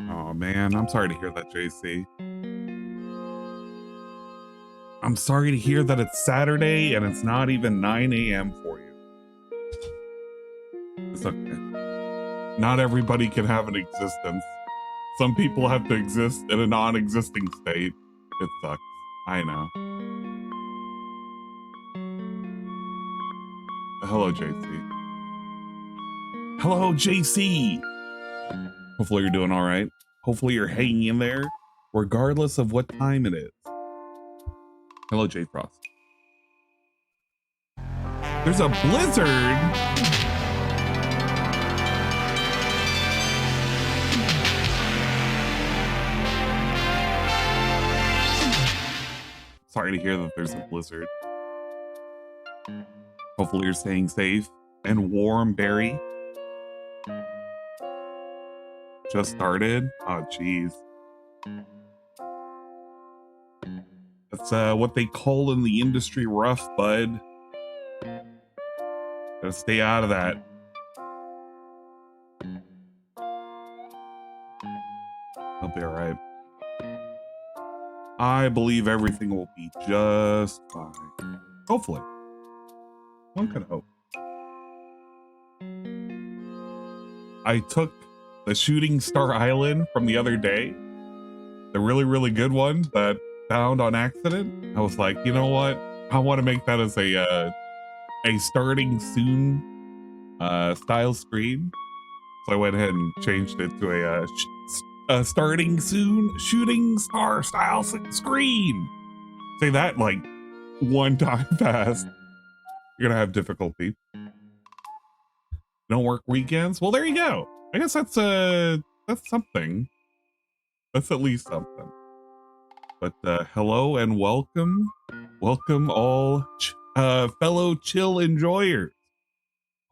Oh man, I'm sorry to hear that, JC. I'm sorry to hear that it's Saturday and it's not even 9 a.m. for you. It's okay. Not everybody can have an existence. Some people have to exist in a non-existing state. It sucks. I know. Hello, JC. Hello, JC. Hopefully you're doing all right. Hopefully you're hanging in there, regardless of what time it is. Hello, J Frost. There's a blizzard. Sorry to hear that there's a blizzard. Hopefully you're staying safe and warm, Barry. Just started? Oh, jeez. That's what they call in the industry rough, bud. Gotta stay out of that. I'll be all right. I believe everything will be just fine. Hopefully. One could hope. I took the Shooting Star Island from the other day, the really, really good one that found on accident. I was like, you know what? I want to make that as a starting soon style screen. So I went ahead and changed it to a starting soon shooting star style screen. Say that like one time fast. You're gonna have difficulty. Don't work weekends? Well, there you go. I guess that's something. That's at least something. But hello and welcome. Welcome all fellow chill enjoyers.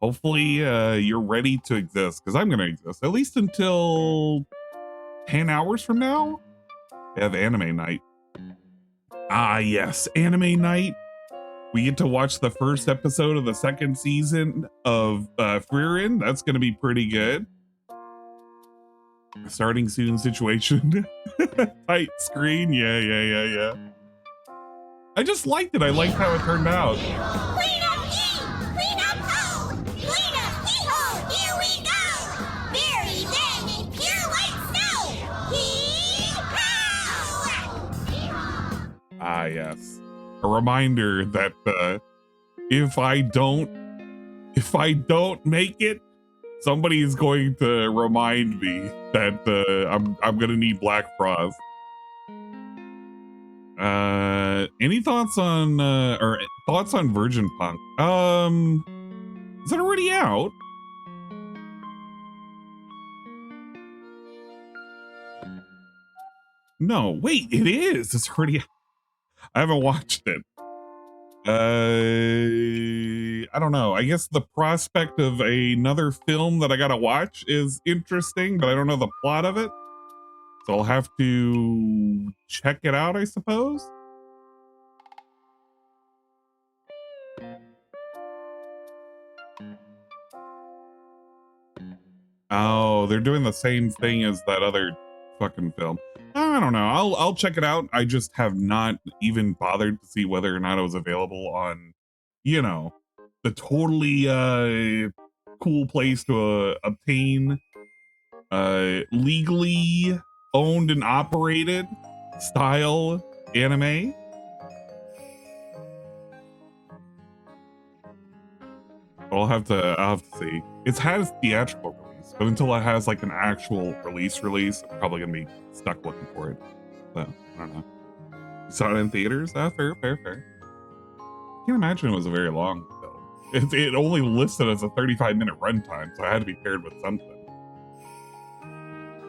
Hopefully you're ready to exist, because I'm gonna exist at least until 10 hours from now. We have anime night. Ah yes, anime night. We get to watch the first episode of the second season of Frieren. That's gonna be pretty good. Starting soon situation. Tight screen. Yeah. I just liked it. I liked how it turned out. Clean up E! Clean up O! Clean up E-ho! Here we go! Very then and pure white snow! Hee-haw! Ah, yes. A reminder that if I don't make it, somebody is going to remind me that I'm gonna need Black Frost. Any thoughts on Virgin Punk? Is it already out? No, wait, it is. It's already. I haven't watched it. I don't know. I guess the prospect of another film that I gotta watch is interesting, but I don't know the plot of it. So I'll have to check it out, I suppose. Oh, they're doing the same thing as that other fucking film. I don't know. I'll check it out. I just have not even bothered to see whether or not it was available on, you know, the totally cool place to obtain legally owned and operated style anime. I'll have to see. It's had theatrical release, but until it has like an actual release, I'm probably gonna be stuck looking for it. So I don't know. You saw it in theaters? Fair. Can't imagine it was a very long film. It only listed as a 35-minute runtime, so I had to be paired with something.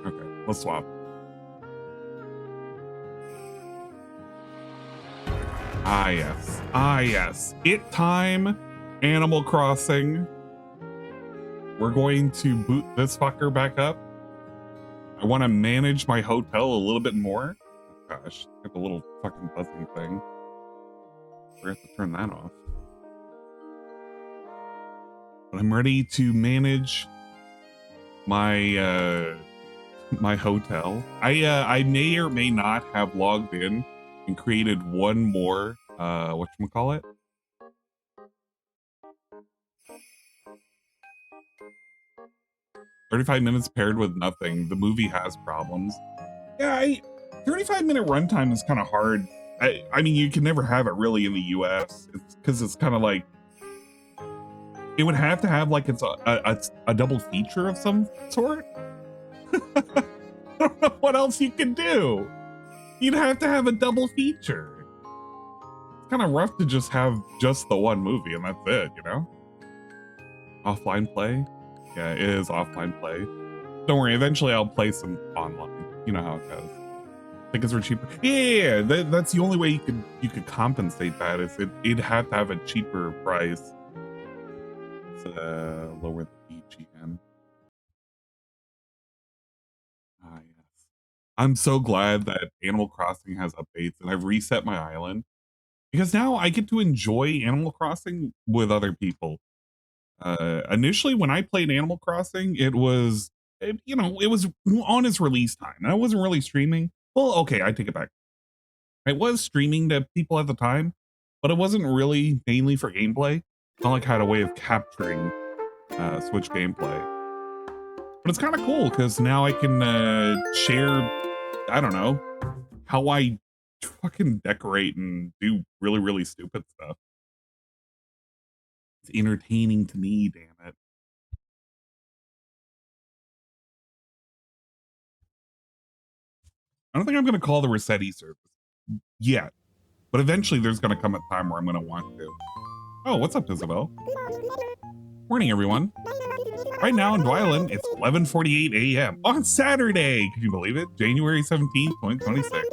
Okay, let's swap. Ah, yes. Ah, yes. It time. Animal Crossing. We're going to boot this fucker back up. I want to manage my hotel a little bit more. Oh, gosh, got the little fucking buzzing thing. We have to turn that off. But I'm ready to manage my my hotel. I may or may not have logged in and created one more whatchamacallit? 35 minutes paired with nothing. The movie has problems. Yeah, 35-minute runtime is kind of hard. I mean, you can never have it really in the US. It's because it's kind of like it would have to have like it's a double feature of some sort. I don't know what else you can do. You'd have to have a double feature. It's kind of rough to just have just the one movie and that's it, you know? Offline play? Yeah, it is offline play. Don't worry, eventually I'll play some online. You know how it goes. Tickets were cheaper. Yeah, that's the only way you could compensate that is it'd have to have a cheaper price. Let's lower the BGM. Ah, yes. I'm so glad that Animal Crossing has updates and I've reset my island because now I get to enjoy Animal Crossing with other people. Initially when I played Animal Crossing, it was on its release time. I wasn't really streaming. Well, okay, I take it back. I was streaming to people at the time, but it wasn't really mainly for gameplay. It's not like I had a way of capturing Switch gameplay. But it's kind of cool because now I can share, I don't know, how I fucking decorate and do really, really stupid stuff. It's entertaining to me, damn it. I don't think I'm going to call the Rossetti service yet, but eventually there's going to come a time where I'm going to want to. Oh, what's up, Isabel? Morning, everyone. Right now in Dwyland, it's 11:48 a.m. on Saturday. Can you believe it? January 17th, 2026.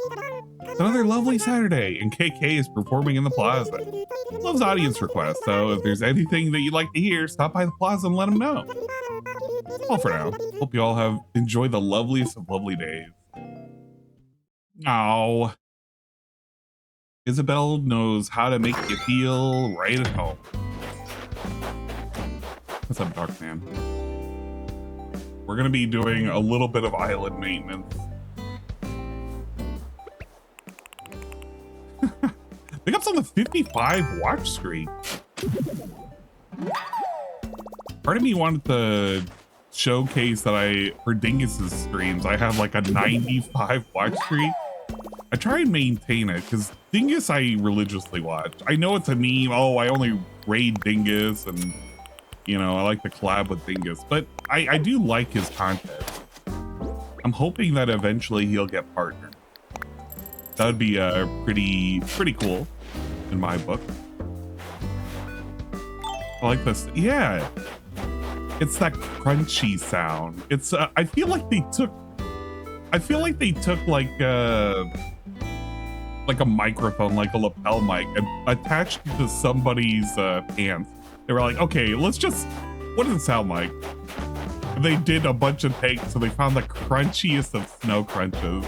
It's another lovely Saturday, and KK is performing in the plaza. He loves audience requests, so if there's anything that you'd like to hear, stop by the plaza and let him know. That's all for now. Hope you all have enjoyed the loveliest of lovely days. Oh. Isabel knows how to make you feel right at home. What's up, Dark Man? We're gonna be doing a little bit of island maintenance. Big ups on the 55 watch streak. Part of me wanted to showcase that for Dingus's streams, I have like a 95 watch streak. I try and maintain it because Dingus I religiously watch. I know it's a meme. Oh, I only raid Dingus and you know, I like to collab with Dingus, but I do like his content. I'm hoping that eventually he'll get partnered. That would be pretty cool in my book. I like this. Yeah, it's that crunchy sound. It's I feel like they took like a microphone, like a lapel mic, and attached it to somebody's pants. They were like, okay, what does it sound like? And they did a bunch of takes, so they found the crunchiest of snow crunches.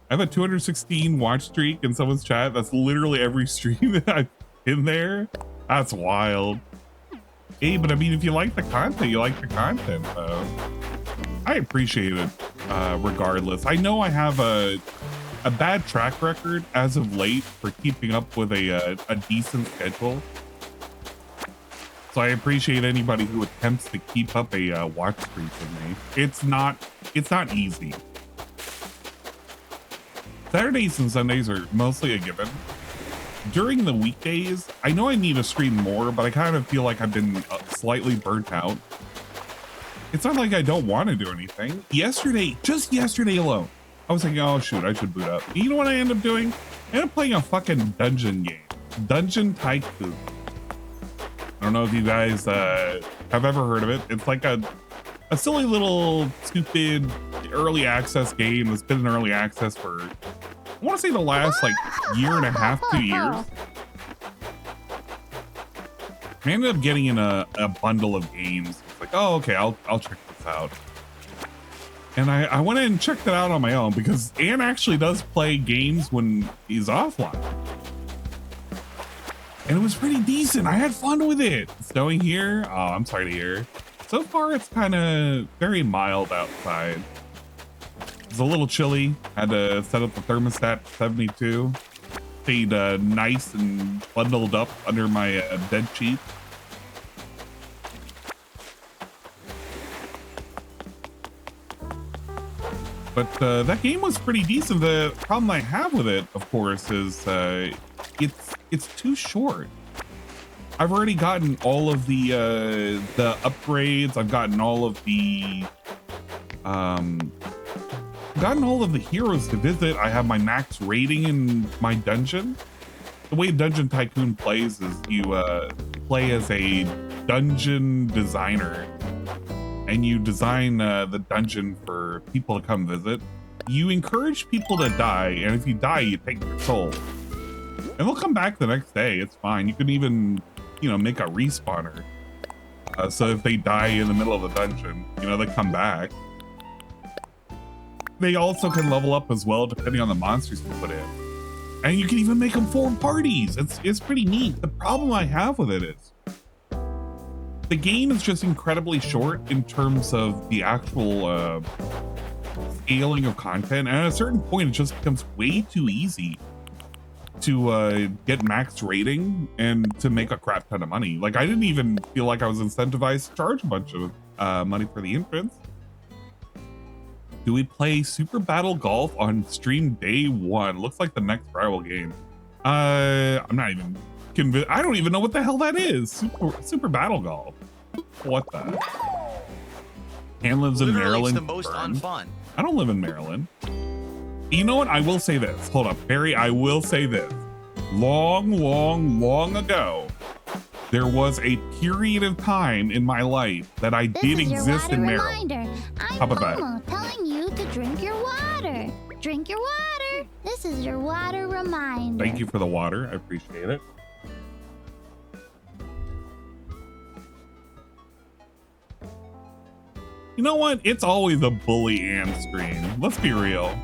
I have a 216 watch streak in someone's chat. That's literally every stream that I've been there. That's wild. Hey, but I mean, if you like the content, you like the content, though. I appreciate it, regardless. I know I have a bad track record as of late for keeping up with a decent schedule. So I appreciate anybody who attempts to keep up a watch streak with me. It's not easy. Saturdays and Sundays are mostly a given. During the weekdays, I know I need to stream more, but I kind of feel like I've been slightly burnt out. It's not like I don't want to do anything. Just yesterday alone, I was thinking, oh shoot, I should boot up. You know what I end up doing? I end up playing a fucking dungeon game. Dungeon Tycoon. don't know if you guys have ever heard of it. It's like a silly little stupid early access game that's been in early access for, I want to say the last like year and a half, 2 years. I ended up getting in a bundle of games. It's like, oh, okay, I'll check this out. And I went in and checked it out on my own because Ann actually does play games when he's offline. And it was pretty decent. I had fun with it. Snowing here. Oh, I'm sorry to hear. So far, it's kind of very mild outside. It's a little chilly. Had to set up the thermostat to 72. Stayed nice and bundled up under my bed sheet. But that game was pretty decent. The problem I have with it, of course, is it's too short. I've already gotten all of the upgrades. I've gotten all of the heroes to visit. I have my max rating in my dungeon. The way Dungeon Tycoon plays is you play as a dungeon designer, and you design the dungeon for people to come visit. You encourage people to die, and if you die, you take their soul. And they'll come back the next day. It's fine. You can even, you know, make a respawner. So if they die in the middle of the dungeon, you know, they come back. They also can level up as well, depending on the monsters you put in. And you can even make them form parties. It's pretty neat. The problem I have with it is the game is just incredibly short in terms of the actual scaling of content. And at a certain point, it just becomes way too easy to get max rating and to make a crap ton of money. Like, I didn't even feel like I was incentivized to charge a bunch of money for the entrance. Do we play Super Battle Golf on stream day 1? Looks like the next rival game. I'm not even convinced. I don't even know what the hell that is. Super Battle Golf. What the? Han lives in Maryland. It's the most unfun. I don't live in Maryland. You know what? I will say this. Hold up, Barry. I will say this. Long ago, there was a period of time in my life that I did exist in Maryland. I'm How about that? Momo telling you to drink your water. Drink your water. This is your water reminder. Thank you for the water. I appreciate it. You know what? It's always a bully and stream. Let's be real.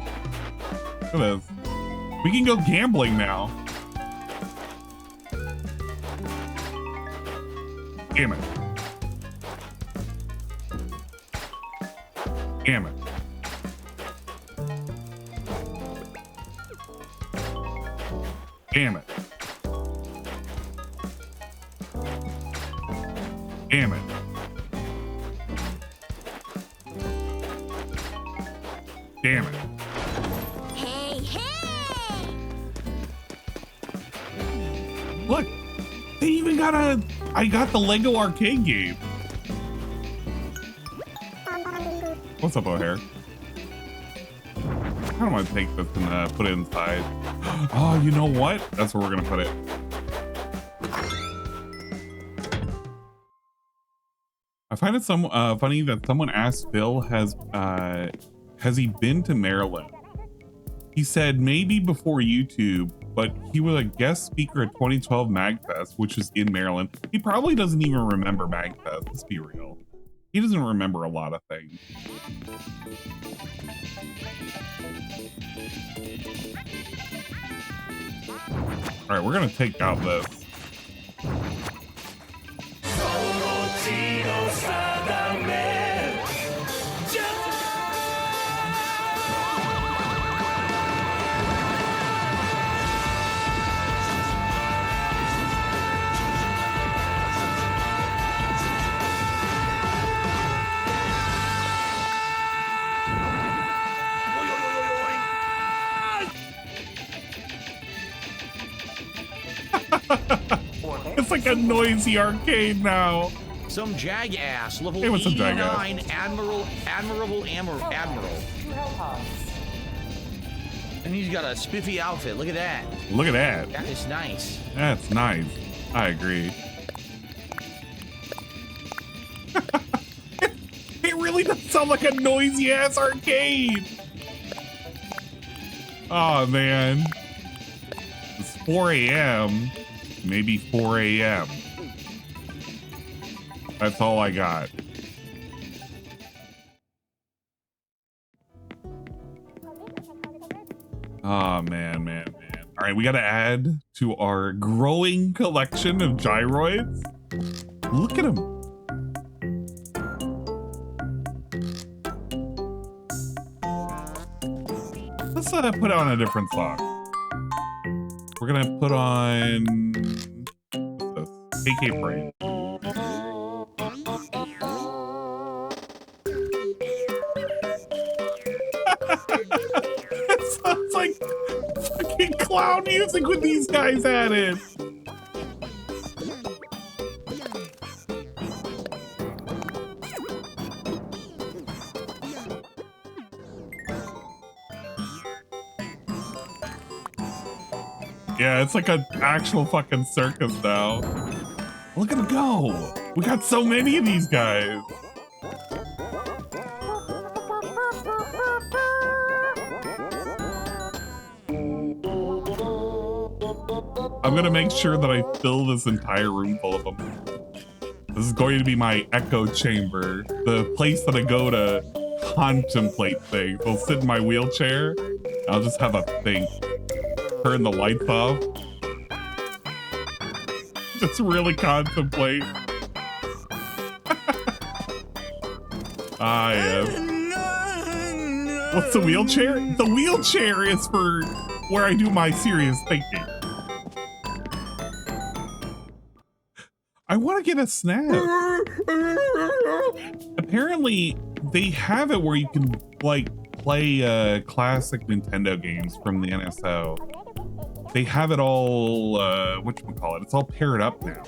Look at this. We can go gambling now. Damn it. Damn it. Damn it. Damn it. Damn it. Hey, hey! Look, they even got I got the Lego arcade game. What's up, O'Hare? I don't want to take this and put it inside. Oh, you know what? That's where we're gonna put it. I find it funny that someone asked Phil, has he been to Maryland? He said maybe before YouTube, but he was a guest speaker at 2012 MagFest, which is in Maryland. He probably doesn't even remember MagFest, let's be real. He doesn't remember a lot of things. All right, we're gonna take out this. It's like a noisy arcade now. Some jackass, level Hey, what's up, 89, jackass? admiral. And he's got a spiffy outfit. Look at that. Look at that. That is nice. That's nice. I agree. really does sound like a noisy ass arcade. Oh man. It's 4 a.m. Maybe 4 a.m. That's all I got. Oh man. All right, we got to add to our growing collection of gyroids. Look at them. Let's put on a different song. We're gonna put on KK Brain. It sounds like fucking clown music with these guys at it. Yeah, it's like an actual fucking circus now. Look at them go. We got so many of these guys. I'm gonna make sure that I fill this entire room full of them. This is going to be my echo chamber, the place that I go to contemplate things. I'll sit in my wheelchair. I'll just have a think. Turn the lights off. Just really contemplate. Ah, yes. What's the wheelchair? The wheelchair is for where I do my serious thinking. I want to get a snap. Apparently, they have it where you can like play classic Nintendo games from the NSO. They have it all, whatchamacallit, it's all paired up now.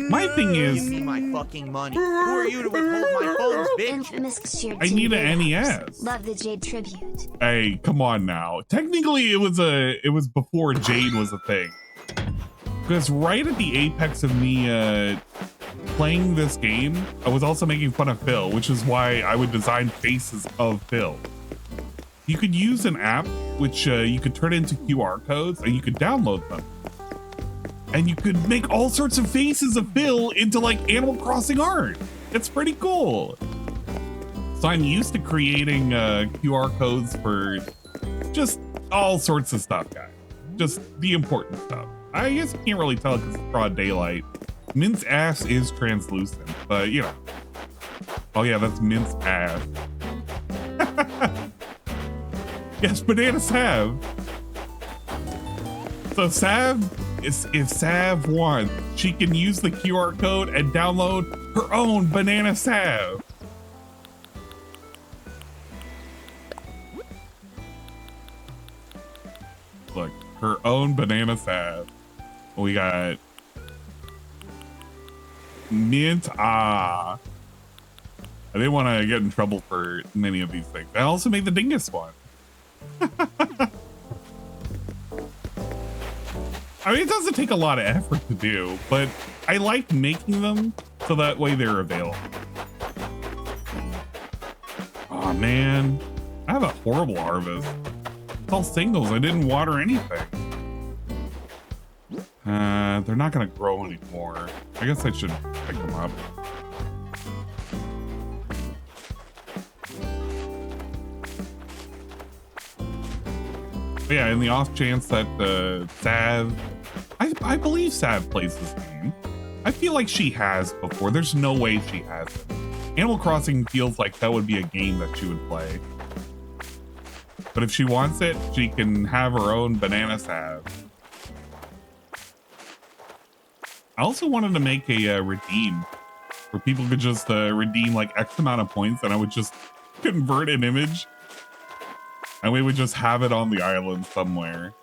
My thing is... Give me my fucking money. Who are you to withhold my funds, bitch? I need an NES. Love the Jade tribute. Hey, come on now. Technically, it was before Jade was a thing. Because right at the apex of me playing this game, I was also making fun of Phil, which is why I would design faces of Phil. You could use an app which you could turn into QR codes and you could download them. And you could make all sorts of faces of Phil into like Animal Crossing art. It's pretty cool. So I'm used to creating QR codes for just all sorts of stuff, guys. Just the important stuff. I guess you can't really tell because it's broad daylight. Mint's ass is translucent, but you know. Oh yeah, that's Mint's ass. Yes, Banana Sav. So Sav, if Sav wants, she can use the QR code and download her own Banana Sav. Look, her own Banana Sav. We got Mint. I didn't want to get in trouble for many of these things. I also made the Dingus one. I mean, it doesn't take a lot of effort to do, but I like making them so that way they're available. Oh man, I have a horrible harvest. It's all singles. I didn't water anything. They're not gonna grow anymore. I guess I should pick them up. But yeah, in the off chance that Sav, I believe Sav plays this game. I feel like she has before. There's no way she hasn't. Animal Crossing feels like that would be a game that she would play. But if she wants it, she can have her own Banana Sav. I also wanted to make a redeem where people could just redeem like X amount of points and I would just convert an image and we would just have it on the island somewhere.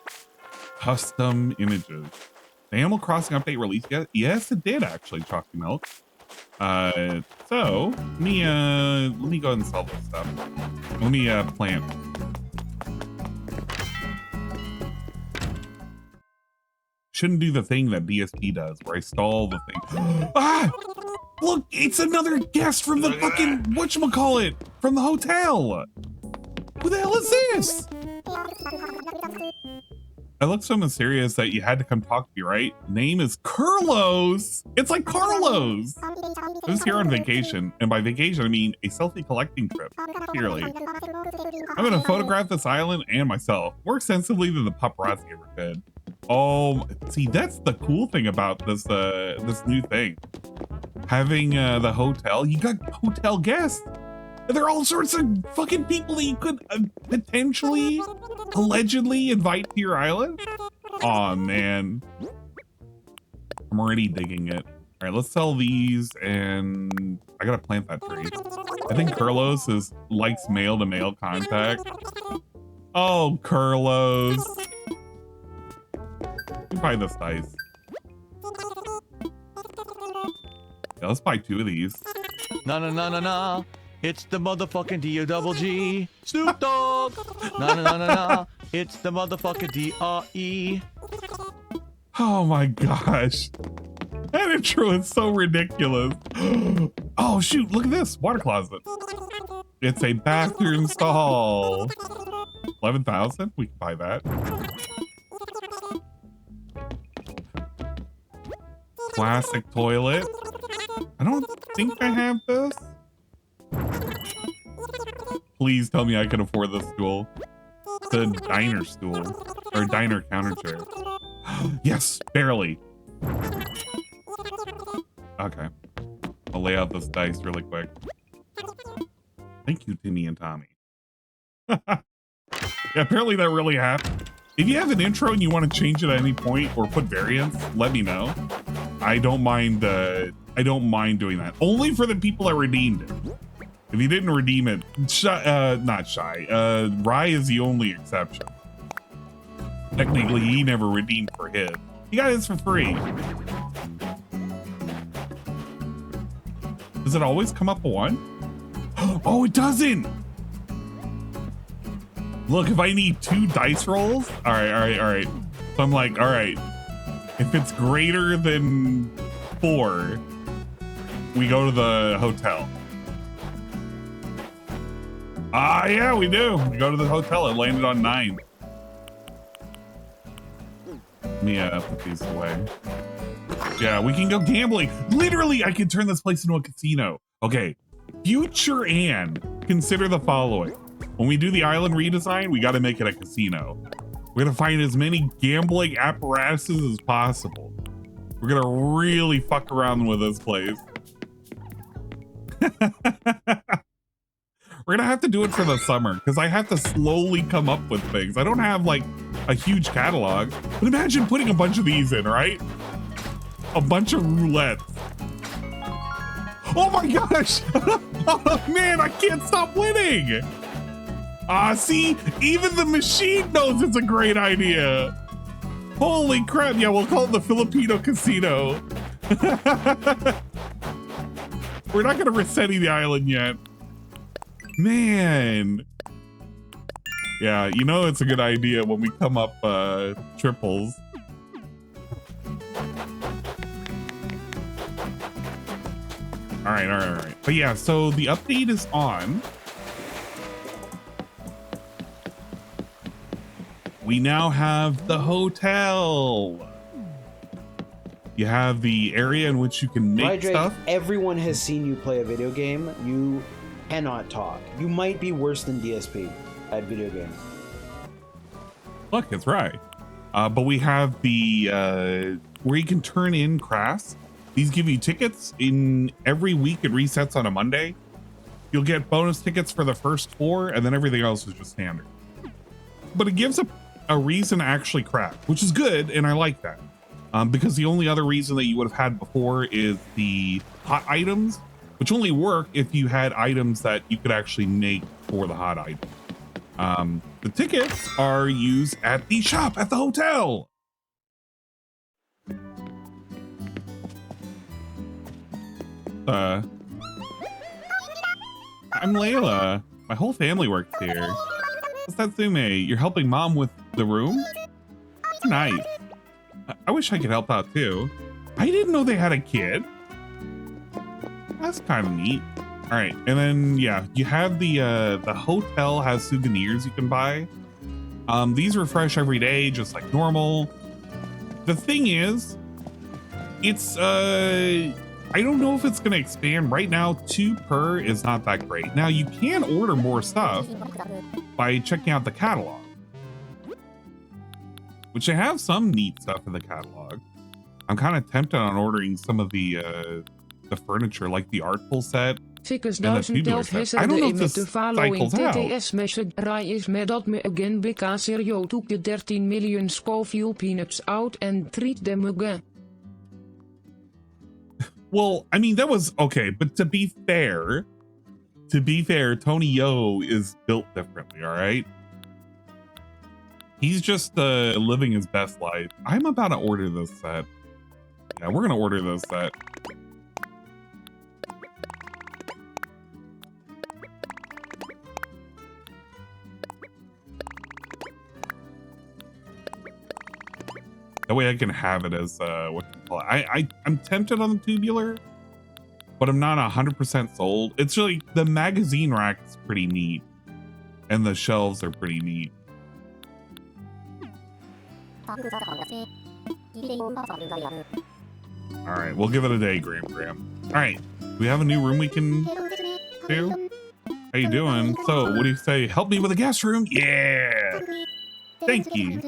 Custom images. The Animal Crossing update released yet? Yes, it did actually, Chalky Milk. So let me go ahead and sell this stuff. Let me plant. Shouldn't do the thing that DSP does where I stall the thing. Ah! Look, it's another guest from the fucking whatchamacallit from the hotel. Who the hell is this? I look so mysterious that you had to come talk to me, right? Name is Carlos. It's like Carlos. I was here on vacation, and by vacation I mean a selfie collecting trip. Clearly, I'm gonna photograph this island and myself more extensively than the paparazzi ever could. Oh, see, that's the cool thing about this this new thing. Having the hotel, you got hotel guests. There are all sorts of fucking people that you could potentially, allegedly invite to your island. Oh man, I'm already digging it. All right, let's sell these, and I gotta plant that tree. I think Carlos likes male-to-male contact. Oh, Carlos. You buy this dice. Yeah, let's buy 2 of these. Na. It's the motherfucking D-O-double-G. Snoop Dogg. Na. It's the motherfucking D-R-E. Oh my gosh. That intro is so ridiculous. Oh shoot, look at this. Water closet. It's a bathroom stall. 11,000? We can buy that. Plastic toilet. I don't think I have this. Please tell me I can afford this stool. The diner stool. Or diner counter chair. Yes, barely. Okay. I'll lay out this dice really quick. Thank you, Timmy and Tommy. Yeah, apparently that really happened. If you have an intro and you want to change it at any point or put variants, let me know. I don't mind doing that. Only for the people that redeemed it. If you didn't redeem it, not Shy. Rye is the only exception. Technically, he never redeemed for his. He got his for free. Does it always come up a 1? Oh, it doesn't. Look, if I need 2 dice rolls, all right. So I'm like, all right. If it's greater than 4, we go to the hotel. Ah, yeah, we do. We go to the hotel. It landed on 9. Let me put these away. Yeah, we can go gambling. Literally, I can turn this place into a casino. Okay, future Anne, consider the following. When we do the island redesign, we got to make it a casino. We're gonna find as many gambling apparatuses as possible. We're gonna really fuck around with this place. We're gonna have to do it for the summer because I have to slowly come up with things. I don't have like a huge catalog, but imagine putting a bunch of these in, right? A bunch of roulettes. Oh my gosh! Oh man, I can't stop winning! See, even the machine knows it's a great idea. Holy crap, yeah, we'll call it the Filipino Casino. We're not gonna Resetti the island yet. Man. Yeah, you know it's a good idea when we come up triples. All right. But yeah, so the update is on. We now have the hotel. You have the area in which you can make stuff. Everyone has seen you play a video game. You cannot talk. You might be worse than DSP at video games. Look, it's right. But we have the where you can turn in crafts. These give you tickets in every week. It resets on a Monday. You'll get bonus tickets for the first 4, and then everything else is just standard. But it gives a reason to actually craft, which is good, and I like that. Because the only other reason that you would have had before is the hot items, which only work if you had items that you could actually make for the hot item. The tickets are used at the shop at the hotel. I'm Layla. My whole family works here. What's that, Sume? You're helping mom with the room? Nice. I wish I could help out too. I didn't know they had a kid. That's kind of neat. All right, and then yeah, you have the hotel has souvenirs you can buy. These refresh every day, just like normal. The thing is, it's I don't know if it's gonna expand. Right now, 2 per is not that great. Now you can order more stuff by checking out the catalog, which they have some neat stuff in the catalog. I'm kind of tempted on ordering some of the furniture, like the Artful set. Fikkers En dat 1011 tubular set. I hesselde don't know in if met this de following cycles out. TTS message rij is met dat me again beca serio took the 13 million Scoville peanuts out and treat them again. Well, I mean, that was okay, but to be fair, Tony Yo is built differently, all right? He's just living his best life. I'm about to order this set. Yeah, we're gonna order this set. That way I can have it as what you call it. I'm tempted on the tubular, but I'm not 100% sold. It's really the magazine rack is pretty neat, and the shelves are pretty neat. All right, we'll give it a day, Graham. All right, do we have a new room we can do? How you doing? So, what do you say? Help me with a guest room? Yeah. Thank you.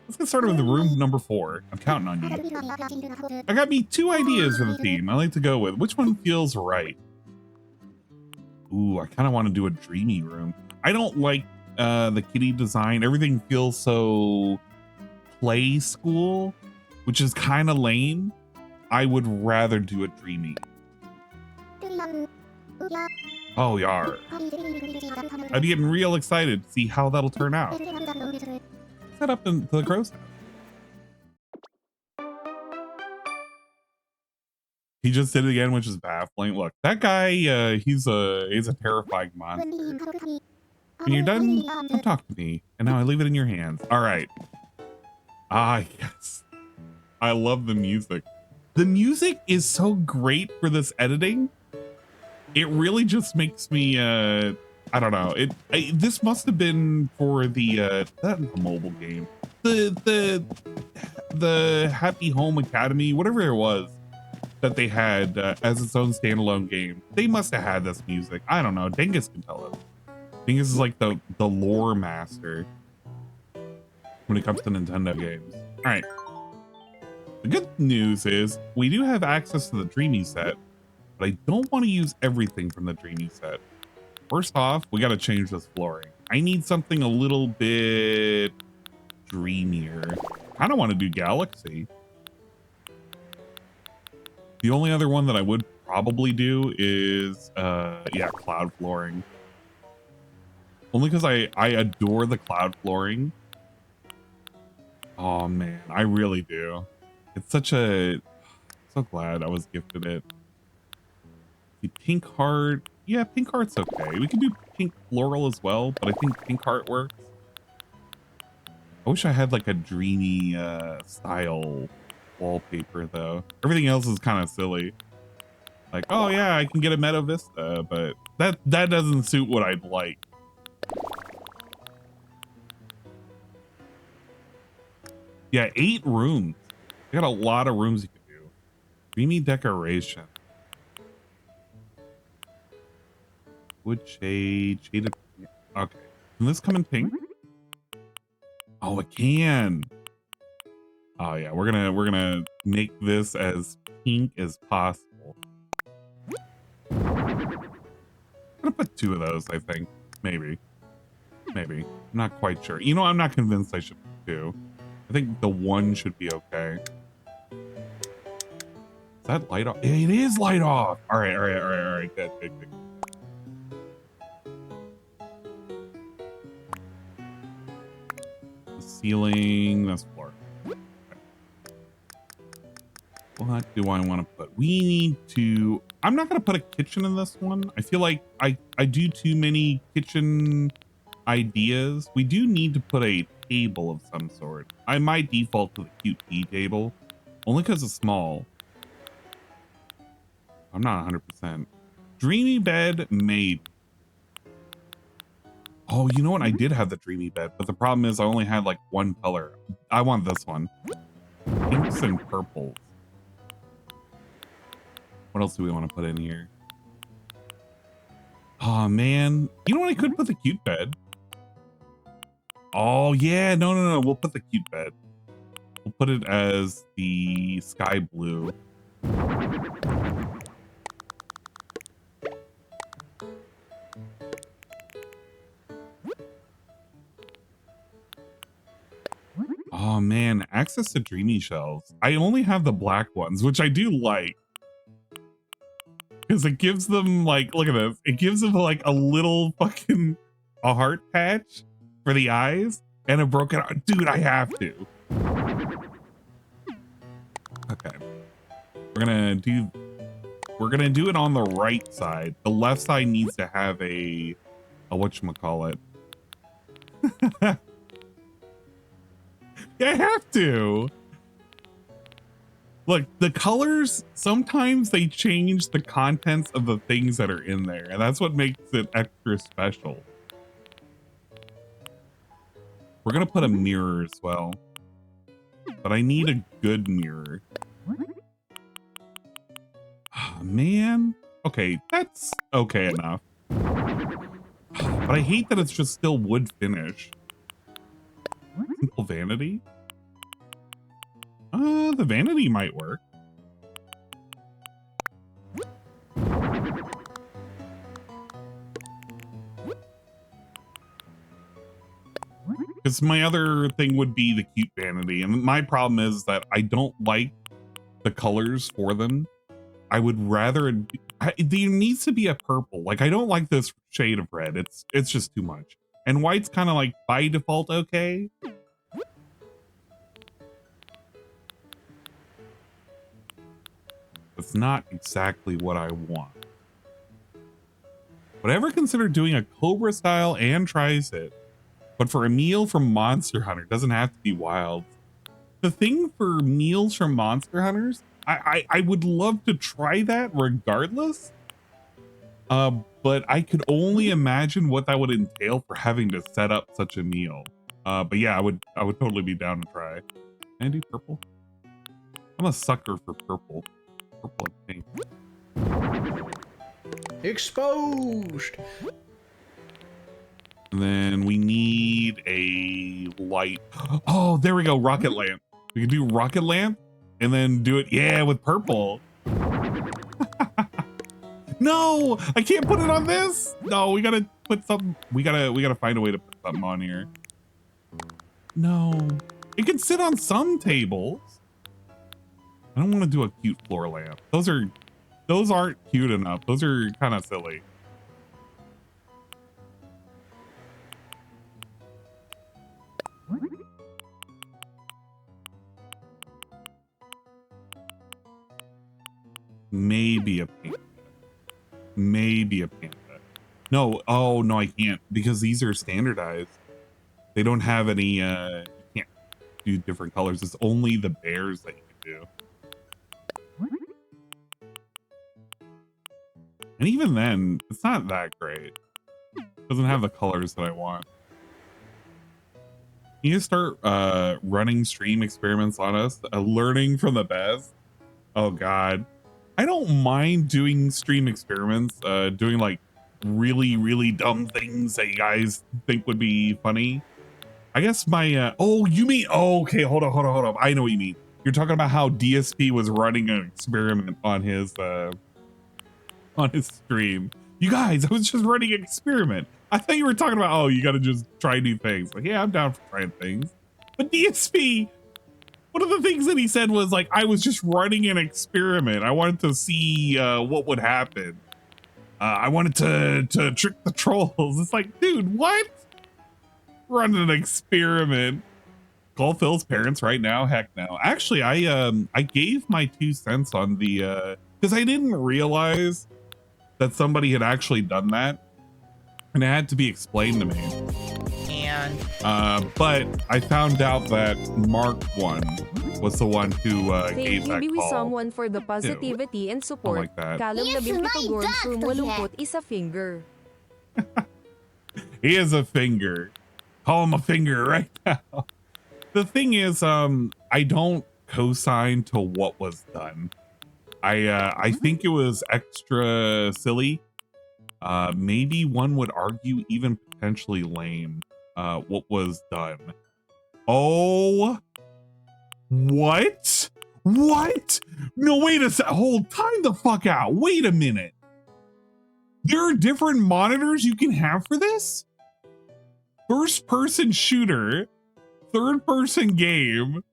Let's get started with the room number 4. I'm counting on you. I got me 2 ideas for the theme I like to go with. Which one feels right? Ooh, I kind of want to do a dreamy room. I don't like the kitty design. Everything feels so play school, which is kind of lame. I would rather do a dreamy. Oh, yar. I'm getting real excited to see how that'll turn out. Set up in the crow's house. He just did it again, which is baffling. Look, that guy, he's a terrifying monster. When you're done, come talk to me. And now I leave it in your hands. All right. Ah, yes. I love the music. The music is so great for this editing. It really just makes me, I don't know. This must have been for the mobile game, the Happy Home Academy, whatever it was that they had as its own standalone game. They must have had this music. I don't know. Dingus can tell us. Dingus is like the lore master when it comes to Nintendo games. All right. The good news is we do have access to the Dreamy set, but I don't want to use everything from the Dreamy set. First off, we got to change this flooring. I need something a little bit dreamier. I don't want to do Galaxy. The only other one that I would probably do is, yeah, cloud flooring. Only because I adore the cloud flooring. Oh man, I really do. It's such a, so glad I was gifted it. The pink heart. Yeah, pink heart's okay. We can do pink floral as well, but I think pink heart works. I wish I had like a dreamy style wallpaper though. Everything else is kind of silly. Like, oh yeah, I can get a Meta Vista, but that doesn't suit what I'd like. Yeah, 8 rooms. I got a lot of rooms you can do. Dreamy decoration. Wood shade, shaded. Okay. Can this come in pink? Oh, it can. Oh yeah, we're gonna make this as pink as possible. I'm gonna put 2 of those, I think. Maybe. I'm not quite sure. You know, I'm not convinced I should put 2. I think the 1 should be okay. Is that light off? It is light off. All right. Good. Ceiling, that's floor. Okay. What do I want to put? We need to, I'm not going to put a kitchen in this one. I feel like I do too many kitchen ideas. We do need to put a table of some sort. I might default to the cute tea table only because it's small. I'm not 100%. Dreamy bed made. Oh, you know what? I did have the dreamy bed, but the problem is I only had like one color. I want this one. Pinks and purples. What else do we want to put in here? Oh man, you know what? I could put the cute bed. Oh yeah, no. We'll put the cute bed. We'll put it as the sky blue. Oh man, access to dreamy shells. I only have the black ones, which I do like. Because it gives them like, look at this. It gives them like a little fucking a heart patch for the eyes and a broken heart. Dude, I have to. Okay. We're gonna do it on the right side. The left side needs to have a whatchamacallit. I have to. Look, the colors, sometimes they change the contents of the things that are in there, and that's what makes it extra special. We're gonna put a mirror as well, but I need a good mirror. Oh, man. Okay, that's okay enough. But I hate that it's just still wood finish. Simple vanity? The vanity might work. Because my other thing would be the cute vanity. And my problem is that I don't like the colors for them. I would rather there needs to be a purple. Like, I don't like this shade of red. It's just too much. And white's kind of like by default okay. It's not exactly what I want. Would I ever consider doing a Cobra style and Tri-Sit? But for a meal from Monster Hunter, doesn't have to be wild. The thing for meals from Monster Hunters, I would love to try that regardless. But I could only imagine what that would entail for having to set up such a meal. But yeah, I would totally be down to try. Can I do purple? I'm a sucker for purple. Purple and pink. Exposed. And then we need a light. Oh, there we go. Rocket lamp. We can do rocket lamp and then do it. Yeah, with purple. No, I can't put it on this. No, we gotta put something. We gotta find a way to put something on here. No, it can sit on some tables. I don't want to do a cute floor lamp. Those aren't cute enough. Those are kind of silly. Maybe a panda. Maybe a panda. No, oh no, I can't because these are standardized. They don't have any, you can't do different colors. It's only the bears that you can do. And even then, it's not that great. It doesn't have the colors that I want. You start running stream experiments on us, learning from the best. Oh God. I don't mind doing stream experiments, doing like really, really dumb things that you guys think would be funny. I guess my, oh, you mean, oh, okay, hold on. I know what you mean. You're talking about how DSP was running an experiment on his stream. You guys, I was just running an experiment. I thought you were talking about, oh, you got to just try new things. Like, yeah, I'm down for trying things. But DSP, one of the things that he said was like, I was just running an experiment. I wanted to see what would happen. I wanted to trick the trolls. It's like, dude, what? Run an experiment. Call Phil's parents right now. Heck no. Actually, I gave my 2 cents on the because I didn't realize that somebody had actually done that, and it had to be explained to me. yan. But I found out that Mark one was the one who gave Thank that you, call. someone, for the positivity and support. like that. Kalam Yes, labing my pito gold doctor from walungkot is a finger. He is a finger. Call him a finger right now. The thing is, I don't co-sign to what was done. I think it was extra silly. Maybe one would argue even potentially lame. What was done. Oh, what? What? No, wait a sec. Hold, time the fuck out. Wait a minute. There are different monitors you can have for this? First person shooter, third person game,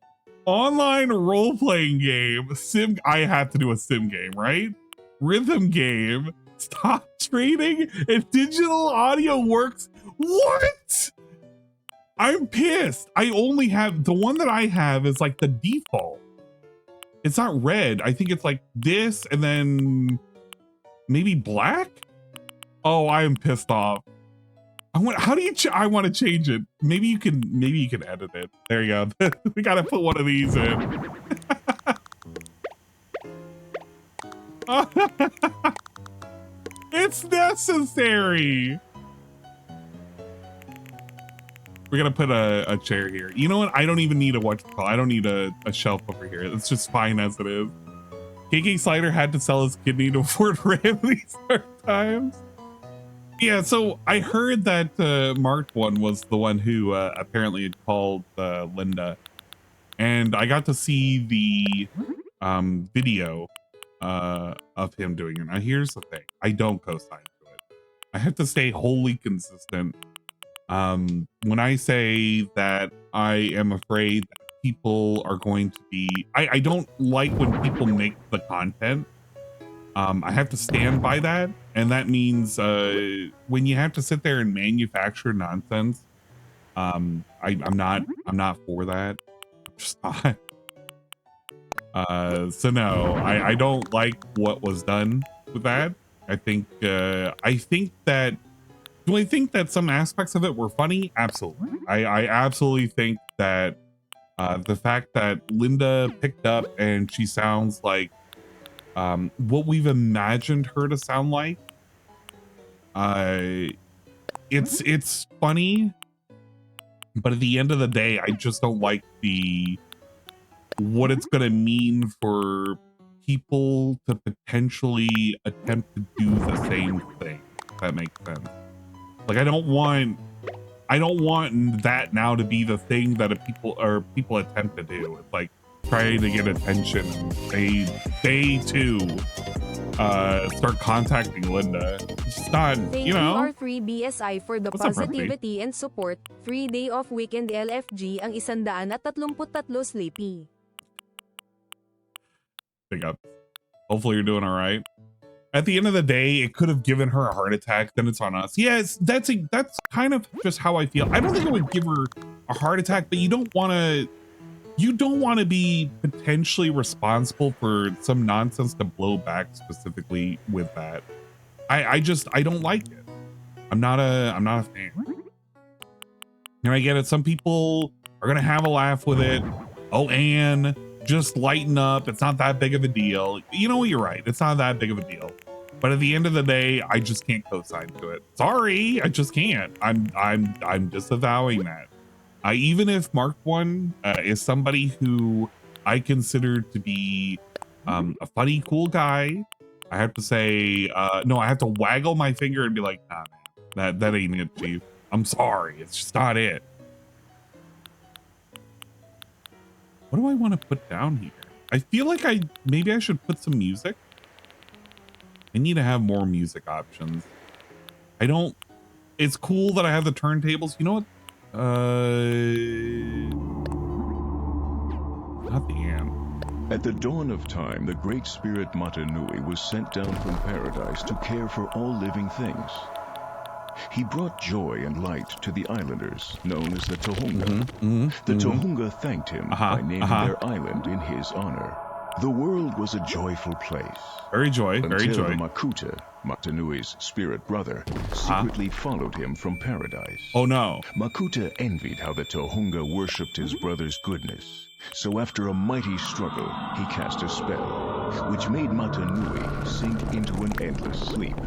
online role playing game, sim. I have to do a sim game, right? Rhythm game, stock trading, and digital audio works. What? I'm pissed. I only have the one that I have is like the default. It's not red. I think it's like this and then maybe black. Oh, I am pissed off. How do you? I want to change it. Maybe you can edit it. There you go. We gotta put one of these in. It's necessary. We're gonna put a chair here. You know what? I don't even need I don't need a shelf over here. It's just fine as it is. KK Slider had to sell his kidney to afford Ram these hard times. Yeah, so I heard that Mark one was the one who apparently had called Linda, and I got to see the video of him doing it. Now, here's the thing: I don't co-sign to it. I have to stay wholly consistent. When I say that I am afraid that people are going to be, I don't like when people make the content. I have to stand by that, and that means when you have to sit there and manufacture nonsense, I'm not for that. I'm just not. So no, I don't like what was done with that. I think that. Do I think that some aspects of it were funny? Absolutely. I absolutely think that the fact that Linda picked up and she sounds like what we've imagined her to sound like. It's funny, but at the end of the day, I just don't like what it's gonna mean for people to potentially attempt to do the same thing. If that makes sense. Like I don't want that now to be the thing that people attempt to do. It's like trying to get attention. They too start contacting Linda. It's not, Thank you know. R3 BSI for the What's up, positivity and support. 3-day off weekend LFG ang 133 sleepy. Big up. Hopefully you're doing all right. At the end of the day, it could have given her a heart attack. Then it's on us. Yes, that's kind of just how I feel. I don't think it would give her a heart attack, but you don't want to be potentially responsible for some nonsense to blow back specifically with that. I don't like it. I'm not a fan. And I get it. Some people are gonna have a laugh with it. Oh, Anne, just lighten up. It's not that big of a deal. You know what? You're right. It's not that big of a deal. But at the end of the day, I just can't co-sign to it. Sorry, I just can't. I'm disavowing that. Even if Mark one is somebody who I consider to be a funny, cool guy, I have to say no. I have to waggle my finger and be like, nah, man, that ain't it, Chief. I'm sorry, it's just not it. What do I want to put down here? I feel like maybe I should put some music. I need to have more music options. It's cool that I have the turntables. You know what? Not the amp. At the dawn of time, the great spirit Matanui was sent down from paradise to care for all living things. He brought joy and light to the islanders, known as the Tohunga. The Tohunga thanked him by naming their island in his honor. The world was a joyful place. Very joy, very until joy. the Makuta, Matanui's spirit brother, secretly followed him from paradise. Oh no. Makuta envied how the Tohunga worshipped his brother's goodness. So after a mighty struggle, he cast a spell, which made Matanui sink into an endless sleep.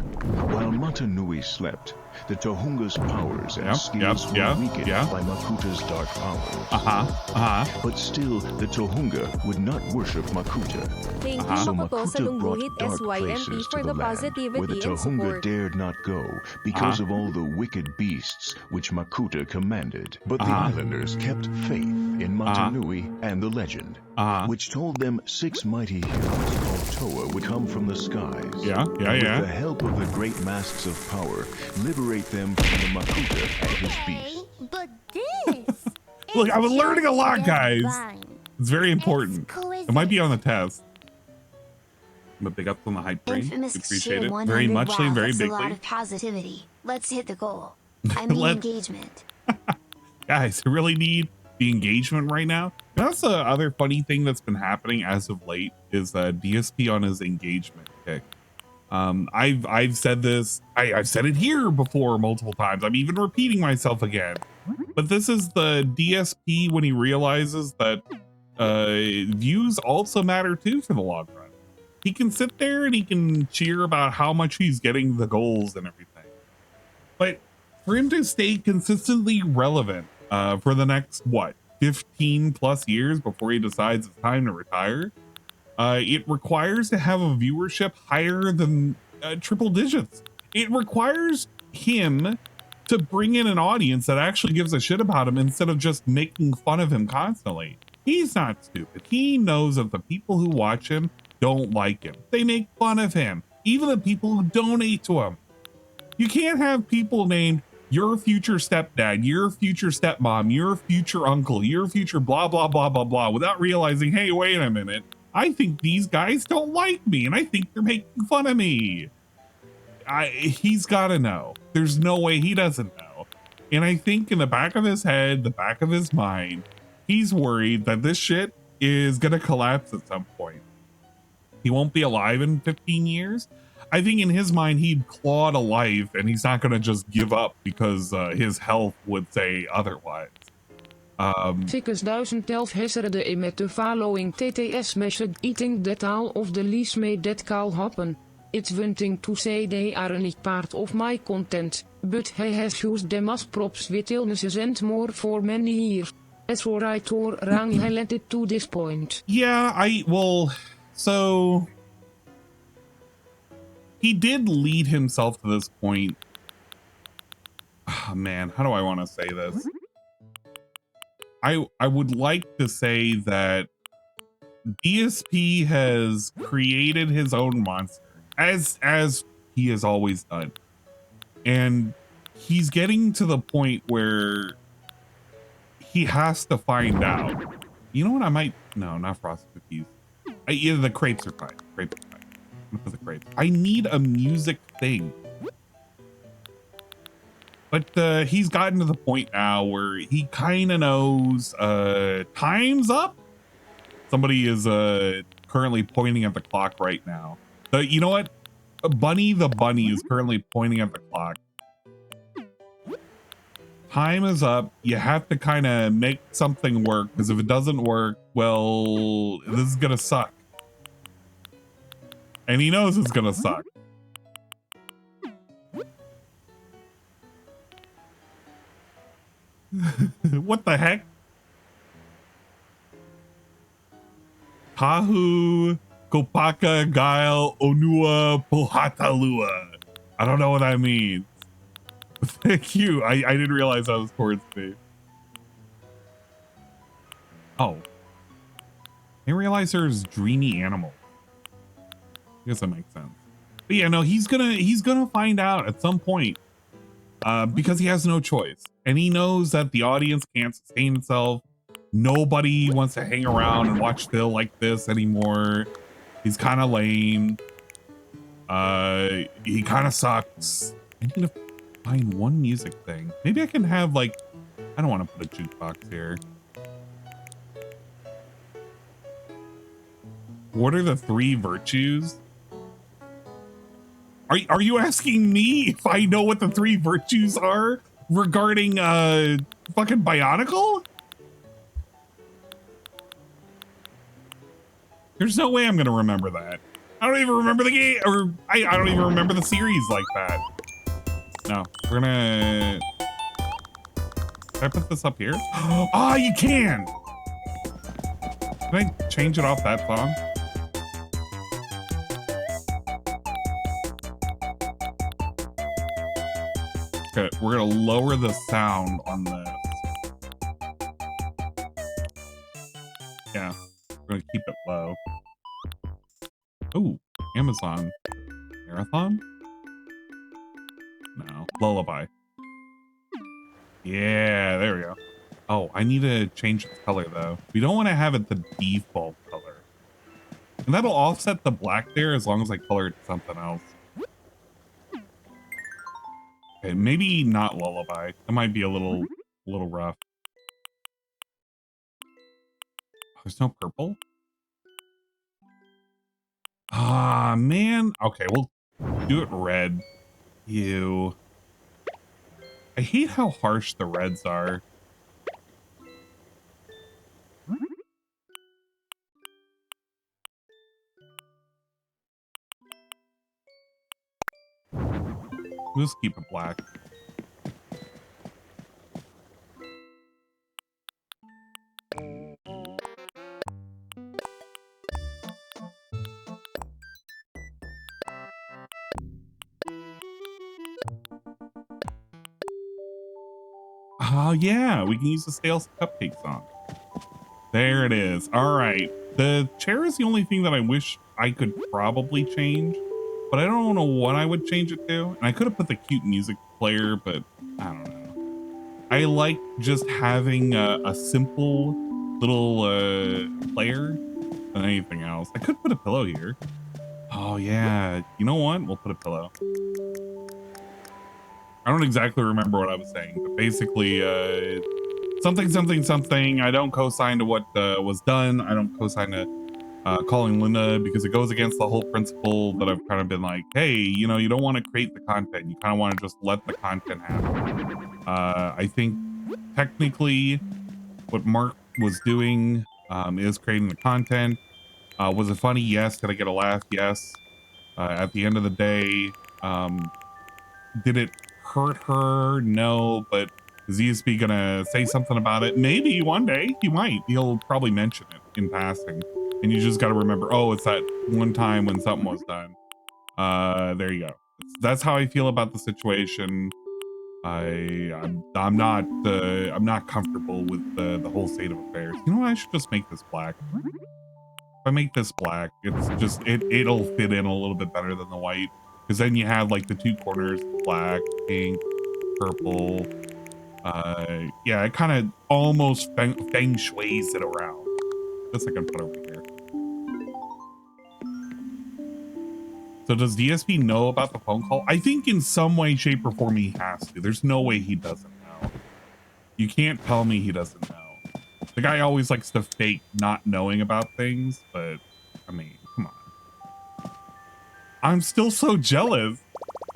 While Matanui slept, the Tohunga's powers and skills were weakened by Makuta's dark powers. But still, the Tohunga would not worship Makuta. Thank you, So Makoto sa Makuta brought Lungguhit dark SYMP places for to the the land, where the positivity and Tohunga support. dared not go because of all the wicked beasts which Makuta commanded. But the islanders kept faith in Matanui and the legend, which told them 6 mighty heroes called Toa would come from the skies. With the help of the great masks of power, liberate them from the Makuta and his beast. But this. Look, I was is learning a just lot, guys. divine. It's very important. Exquisite. It might be on the test. But big up on the hype train. Infamous Appreciate share it 100. very muchly, Wow, very that's a lot bigly. of positivity. Let's hit the goal. I mean Let's- engagement. Guys, I really need the engagement right now. That's the other funny thing that's been happening as of late is DSP on his engagement kick. I've said this. I've said it here before multiple times. I'm even repeating myself again. But this is the DSP when he realizes that views also matter too for the long run. He can sit there and he can cheer about how much he's getting the goals and everything. But for him to stay consistently relevant for the next, 15 plus years before he decides it's time to retire, it requires to have a viewership higher than triple digits. It requires him to bring in an audience that actually gives a shit about him instead of just making fun of him constantly. He's not stupid. He knows that the people who watch him don't like him. They make fun of him. Even the people who donate to him. You can't have people named your future stepdad, your future stepmom, your future uncle, your future blah, blah, blah, blah, blah, without realizing, hey, wait a minute. I think these guys don't like me and I think they're making fun of me. He's got to know. There's no way he doesn't know. And I think in the back of his head, the back of his mind, he's worried that this shit is going to collapse at some point. He won't be alive in 15 years. I think in his mind, he'd clawed a life and he's not going to just give up because his health would say otherwise. Ficus 1011 hesserde met the following TTS message eating that all of the least made that call happen. It's wanting to say they are not part of my content, but he has used them as props with illnesses and more for many years. As for right or wrong, he let it to this point. Yeah, so he did lead himself to this point. Oh, man, how do I want to say this? I would like to say that DSP has created his own monster, as he has always done. And he's getting to the point where he has to find out. You know what? No, not frosted cookies. Either the crepes are fine. Crepes are fine. I'm gonna put the crepes. I need a music thing. But he's gotten to the point now where he kind of knows time's up. Somebody is currently pointing at the clock right now. You know what? Bunny the bunny is currently pointing at the clock. Time is up. You have to kind of make something work, because if it doesn't work, well, this is gonna suck. And he knows it's gonna suck. What the heck? Tahu Kopaka Gail Onua Pohatalua. I don't know what that means. Thank you. I didn't realize that was towards me. Oh. I didn't realize there's dreamy animals. I guess that makes sense. But yeah, no, he's gonna find out at some point. Because he has no choice. And he knows that the audience can't sustain itself. Nobody wants to hang around and watch Phil like this anymore. He's kind of lame. He kind of sucks. I need to find one music thing. Maybe I can have I don't want to put a jukebox here. What are the 3 virtues? Are you asking me if I know what the 3 virtues are regarding fucking Bionicle? There's no way I'm gonna remember that. I don't even remember the game, or I don't even remember the series like that. No, we're gonna. Can I put this up here? Ah, you can. Can I change it off that song? Okay, we're gonna lower the sound on this. Yeah, we're gonna keep it low. Ooh, Amazon Marathon? No, Lullaby. Yeah, there we go. Oh, I need to change its color though. We don't want to have it the default color. And that'll offset the black there as long as I color it something else. Okay, maybe not Lullaby. That might be a little rough. There's no purple? Ah, man. Okay, we'll do it red. Ew. I hate how harsh the reds are. We'll just keep it black. Oh yeah, we can use the stale cupcake song. There it is. All right. The chair is the only thing that I wish I could probably change, but I don't know what I would change it to. And I could have put the cute music player, but I don't know. I like just having a simple little player than anything else. I could put a pillow here. Oh yeah. You know what? We'll put a pillow. I don't exactly remember what I was saying, but basically, something. I don't co-sign to what was done. I don't co-sign to calling Linda because it goes against the whole principle that I've kind of been like, hey, you know, you don't want to create the content. You kind of want to just let the content happen. I think technically what Mark was doing is creating the content. Was it funny? Yes. Did I get a laugh? Yes. At the end of the day, did it hurt her? No, but is ESP gonna say something about it? Maybe one day he might. He'll probably mention it in passing, and you just got to remember, oh, it's that one time when something was done. There you go. That's how I feel about the situation. I'm not comfortable with the whole state of affairs. You know what? I should just make this black. If I make this black, it's just it'll fit in a little bit better than the white. Because then you have like the 2 corners, black, pink, purple. Yeah, it kind of almost feng shui's it around. This I can put over here. So does DSP know about the phone call? I think in some way, shape, or form he has to. There's no way he doesn't know. You can't tell me he doesn't know. The guy always likes to fake not knowing about things, but I mean, come on. I'm still so jealous.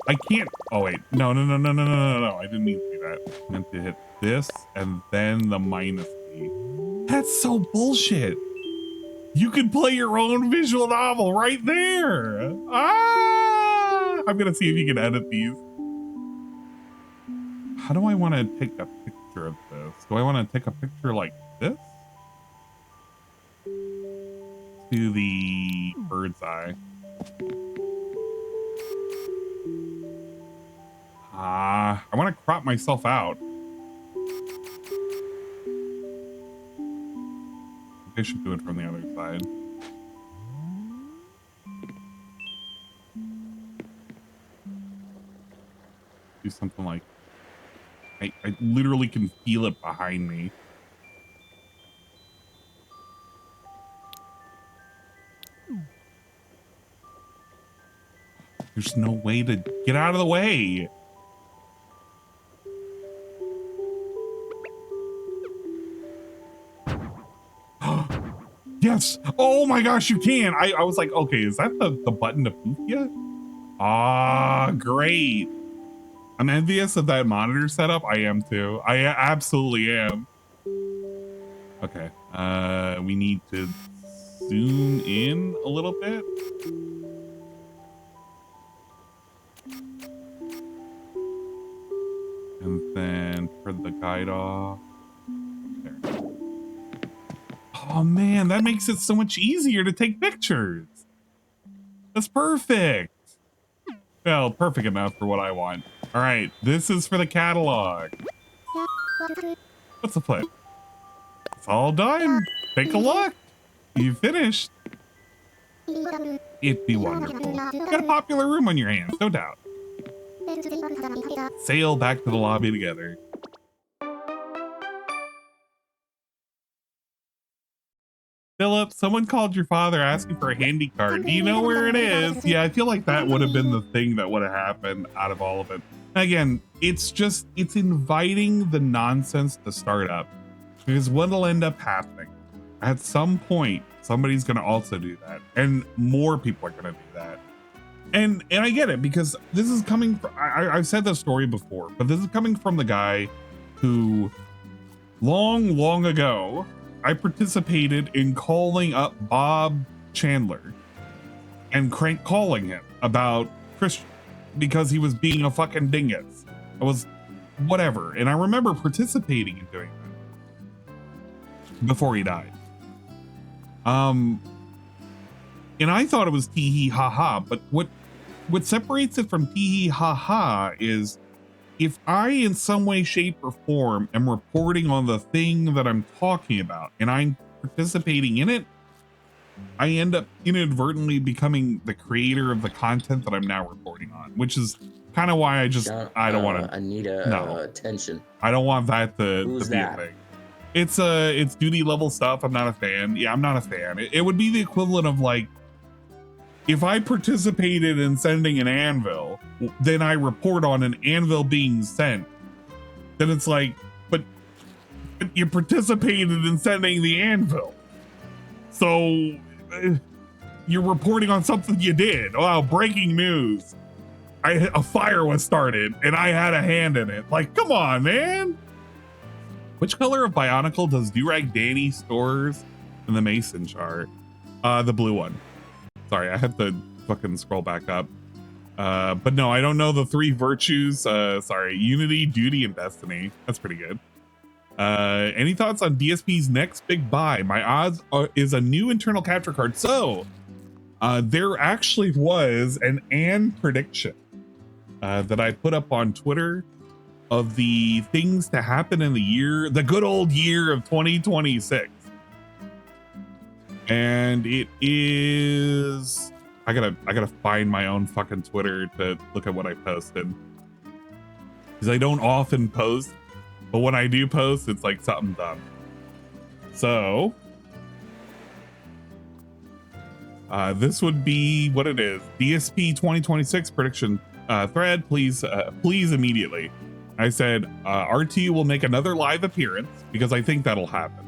I can't. Oh wait, no. I didn't mean to do that. I meant to hit this and then the minus key. That's so bullshit. You can play your own visual novel right there. Ah! I'm gonna see if you can edit these. How do I want to take a picture of this? Do I want to take a picture like this? To the bird's eye. I want to crop myself out. I should do it from the other side. Do something like... I literally can feel it behind me. There's no way to get out of the way. Yes. Oh my gosh, you can. I was like, okay, is that the button to poof yet? Ah, great. I'm envious of that monitor setup. I am too. I absolutely am. Okay. We need to zoom in a little bit. And then turn the guide off. There. Oh man, that makes it so much easier to take pictures. That's perfect. Well, perfect enough for what I want. All right, this is for the catalog. What's the flip? It's all done. Take a look. You finished. It'd be wonderful. You got a popular room on your hands, no doubt. Sail back to the lobby together. Philip, someone called your father asking for a handy card. Do you know where it is? Yeah, I feel like that would have been the thing that would have happened out of all of it. Again, it's inviting the nonsense to start up, because what'll end up happening at some point, somebody's going to also do that, and more people are going to do that. And I get it, because this is coming from, I've said this story before, but this is coming from the guy who long ago, I participated in calling up Bob Chandler and crank calling him about Christian because he was being a fucking dingus. I was whatever. And I remember participating in doing that before he died. And I thought it was tee hee ha ha, but what separates it from tee hee ha ha is if I in some way, shape, or form am reporting on the thing that I'm talking about and I'm participating in it, I end up inadvertently becoming the creator of the content that I'm now reporting on, which is kind of why I don't want to. Attention. I don't want that to be a thing. It's duty level stuff. I'm not a fan. Yeah, I'm not a fan. It would be the equivalent of like, if I participated in sending an anvil, then I report on an anvil being sent. Then it's like, but you participated in sending the anvil. So you're reporting on something you did. Wow, breaking news. A fire was started and I had a hand in it. Like, come on, man. Which color of Bionicle does Durag Danny stores in the Mason chart? The blue one. Sorry, I have to fucking scroll back up. But no, I don't know the three virtues. Sorry, Unity, Duty, and Destiny. That's pretty good. Any thoughts on DSP's next big buy? My odds is a new internal capture card. So there actually was an prediction that I put up on Twitter of the things to happen in the good old year of 2026. And it is, I gotta find my own fucking Twitter to look at what I posted, because I don't often post, but when I do post, it's like something dumb. So this would be what it is. DSP 2026 prediction thread, please immediately. I said RT will make another live appearance because I think that'll happen.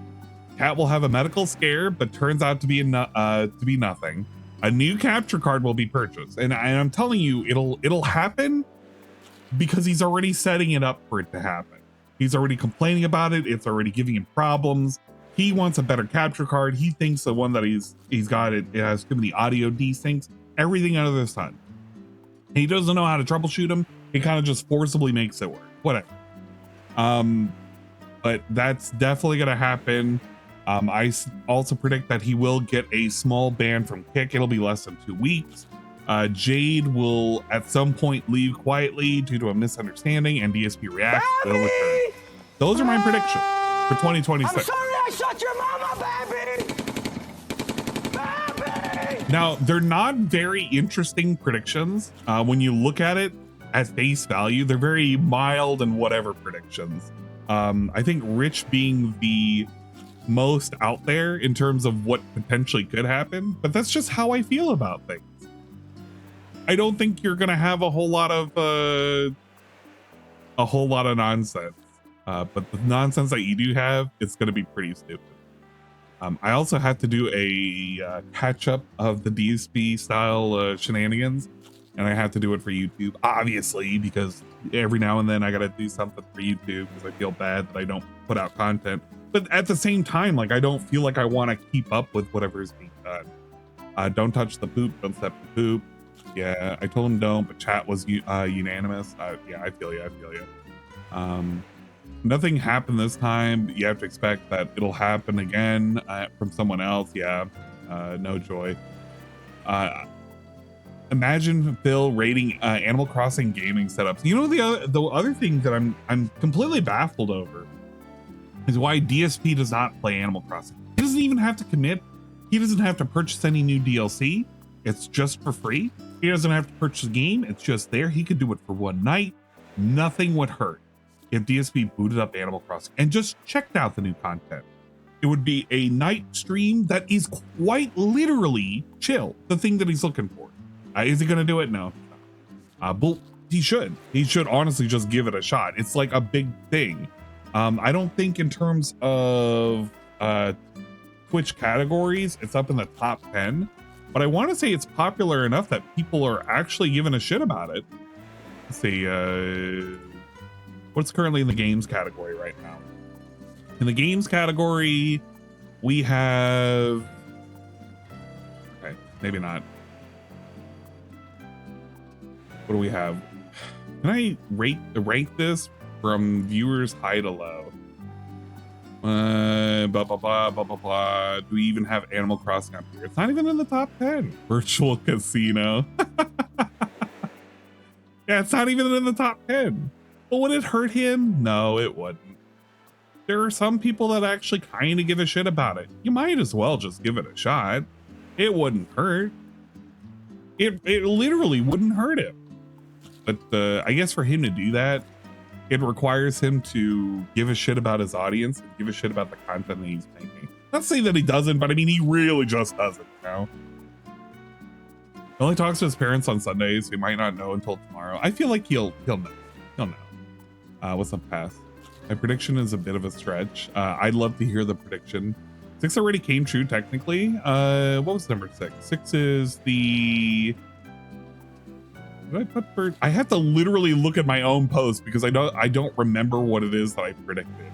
Cat will have a medical scare, but turns out to be nothing. A new capture card will be purchased, and I'm telling you, it'll happen because he's already setting it up for it to happen. He's already complaining about it. It's already giving him problems. He wants a better capture card. He thinks the one that he's got it has too many audio desyncs. Everything under the sun. And he doesn't know how to troubleshoot them. He kind of just forcibly makes it work. Whatever. But that's definitely gonna happen. I also predict that he will get a small ban from Kick. It'll be less than 2 weeks. Jade will at some point leave quietly due to a misunderstanding, and DSP React will return. Those are my predictions for 2026. I'm sorry I shot your mama, baby! Baby! Now, they're not very interesting predictions. When you look at it at face value, they're very mild and whatever predictions. I think Rich being the most out there in terms of what potentially could happen, but that's just how I feel about things. I don't think you're gonna have a whole lot of nonsense, but the nonsense that you do have, it's gonna be pretty stupid. I also had to do a catch up of the DSP style shenanigans. and I have to do it for YouTube, obviously, because every now and then I gotta do something for YouTube because I feel bad that I don't put out content. But at the same time, like, I don't feel like I want to keep up with whatever is being done. Don't touch the poop, don't step the poop. Yeah, I told him don't, but chat was unanimous. Yeah, I feel you. Nothing happened this time. You have to expect that it'll happen again from someone else. Yeah, no joy. Imagine Phil rating Animal Crossing gaming setups. You know, the other thing that I'm completely baffled over is why DSP does not play Animal Crossing. He doesn't even have to commit. He doesn't have to purchase any new DLC. It's just for free. He doesn't have to purchase a game. It's just there. He could do it for one night. Nothing would hurt if DSP booted up Animal Crossing and just checked out the new content. It would be a night stream that is quite literally chill. The thing that he's looking for. Is he going to do it? No. But he should. He should honestly just give it a shot. It's like a big thing. I don't think in terms of Twitch categories, it's up in the top 10. But I want to say it's popular enough that people are actually giving a shit about it. Let's see. What's currently in the games category right now? In the games category, we have... Okay, maybe not. What do we have? Can I rank this from viewers high to low? Blah, blah, blah, blah, blah, blah. Do we even have Animal Crossing up here? It's not even in the top 10. Virtual Casino. Yeah, it's not even in the top 10. But would it hurt him? No, it wouldn't. There are some people that actually kind of give a shit about it. You might as well just give it a shot. It wouldn't hurt. It literally wouldn't hurt him. But I guess for him to do that, it requires him to give a shit about his audience and give a shit about the content that he's making. Not saying that he doesn't, but I mean, he really just doesn't, you know? He only talks to his parents on Sundays. He might not know until tomorrow. I feel like he'll know. He'll know. What's up, pass? My prediction is a bit of a stretch. I'd love to hear the prediction. 6 already came true, technically. What was number 6? 6 is the... What did I put for? I have to literally look at my own post because I don't remember what it is that I predicted.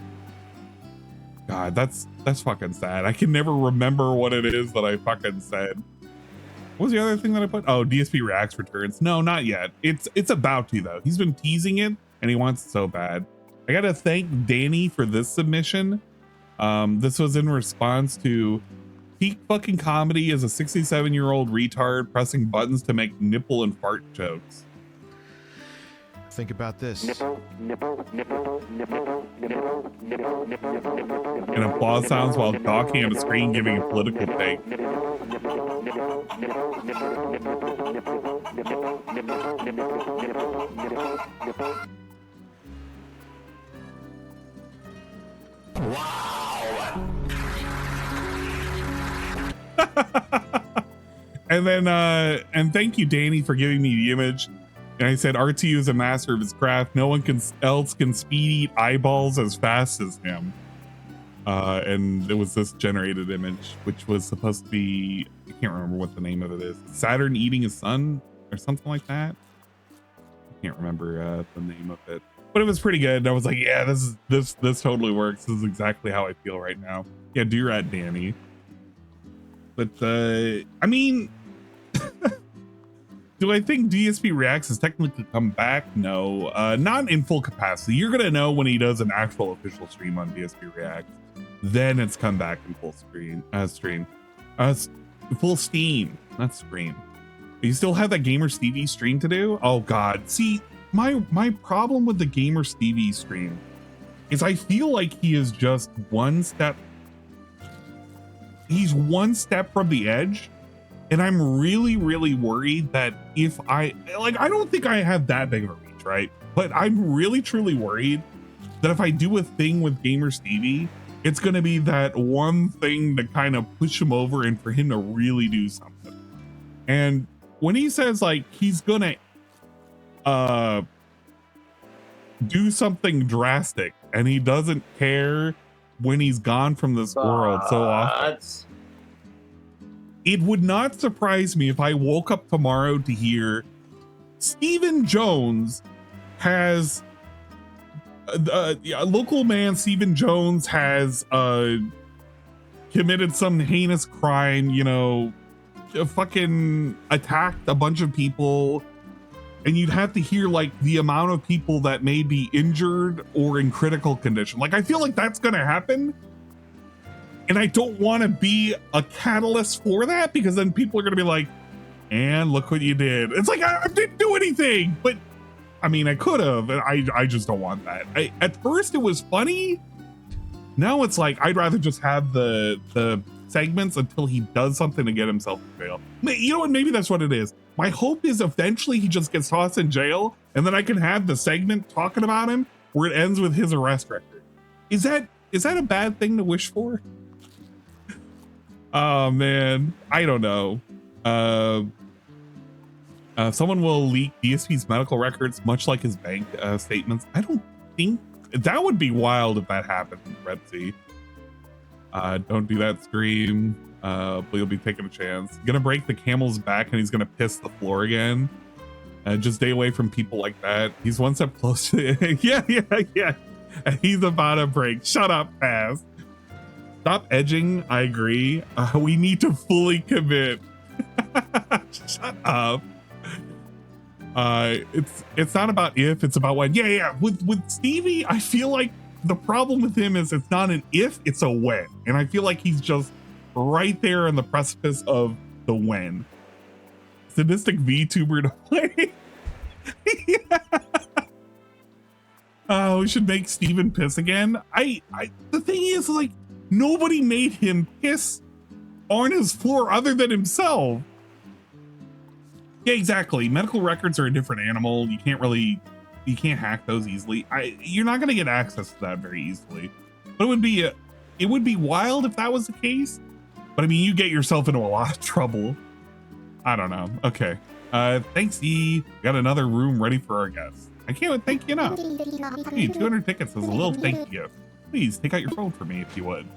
God, that's fucking sad. I can never remember what it is that I fucking said. What was the other thing that I put? Oh, DSP Reacts returns. No, not yet. It's about to though. He's been teasing it and he wants it so bad. I gotta thank Danny for this submission. This was in response to peak fucking comedy as a 67-year-old retard pressing buttons to make nipple and fart jokes. Think about this. And applause sounds while talking on a screen giving a political take. And then and thank you, Danny, for giving me the image. And I said RTU is a master of his craft. No one else can speed eat eyeballs as fast as him. And it was this generated image, which was supposed to be, I can't remember what the name of it is. Saturn eating his son or something like that. I can't remember the name of it, but it was pretty good. And I was like, yeah, this totally works. This is exactly how I feel right now. Yeah, do rat Danny. But I mean, do I think DSP Reacts has technically come back? No, not in full capacity. You're gonna know when he does an actual official stream on DSP Reacts. Then it's come back in full full steam, not stream. You still have that Gamer Stevie stream to do? Oh God, see, my problem with the Gamer Stevie stream is I feel like he is just one step. He's one step from the edge. And I'm really, really worried that if I don't think I have that big of a reach, right? But I'm really, truly worried that if I do a thing with Gamer Stevie, it's going to be that one thing to kind of push him over and for him to really do something. And when he says like he's going to do something drastic and he doesn't care when he's gone from this world so often. It would not surprise me if I woke up tomorrow to hear Stephen Jones has local man Stephen Jones has committed some heinous crime, you know, fucking attacked a bunch of people, and you'd have to hear like the amount of people that may be injured or in critical condition. Like, I feel like that's gonna happen, and I don't want to be a catalyst for that, because then people are gonna be like, and look what you did. It's like, I didn't do anything, but I mean, I could have, and I just don't want that. At first it was funny. Now it's like, I'd rather just have the segments until he does something to get himself in jail. You know what? Maybe that's what it is. My hope is eventually he just gets tossed in jail, and then I can have the segment talking about him where it ends with his arrest record. Is that a bad thing to wish for? Oh man, I don't know. Someone will leak DSP's medical records, much like his bank statements. I don't think that would be wild if that happened, Red Sea. Don't do that, stream. But you'll be taking a chance. Gonna break the camel's back, and he's gonna piss the floor again. Just stay away from people like that. He's one step close to it. Yeah. He's about to break. Shut up, Paz. Stop edging. I agree. We need to fully commit. Shut up. It's not about if, it's about when. Yeah. With Stevie, I feel like the problem with him is it's not an if, it's a when. And I feel like he's just right there on the precipice of the when. Sadistic VTuber to play. Yeah. We should make Steven piss again. The thing is, like, nobody made him piss on his floor other than himself. Yeah, exactly. Medical records are a different animal. You can't hack those easily. You're not going to get access to that very easily. But it would be wild if that was the case. But I mean, you get yourself into a lot of trouble. I don't know. Okay. Thanks, E. Got another room ready for our guests. I can't thank you enough. Hey, 200 tickets is a little thank you gift. Please take out your phone for me if you would.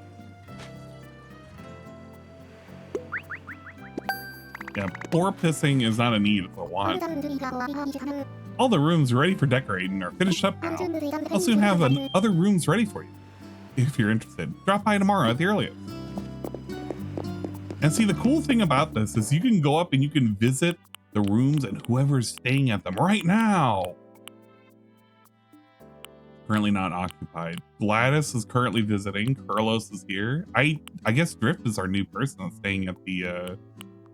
Yeah, floor pissing is not a need, it's a want. All the rooms ready for decorating are finished up now. I'll soon have other rooms ready for you. If you're interested, drop by tomorrow at the earliest. And see, the cool thing about this is you can go up and you can visit the rooms and whoever's staying at them right now. Currently not occupied. Gladys is currently visiting. Carlos is here. I guess Drift is our new person that's staying at the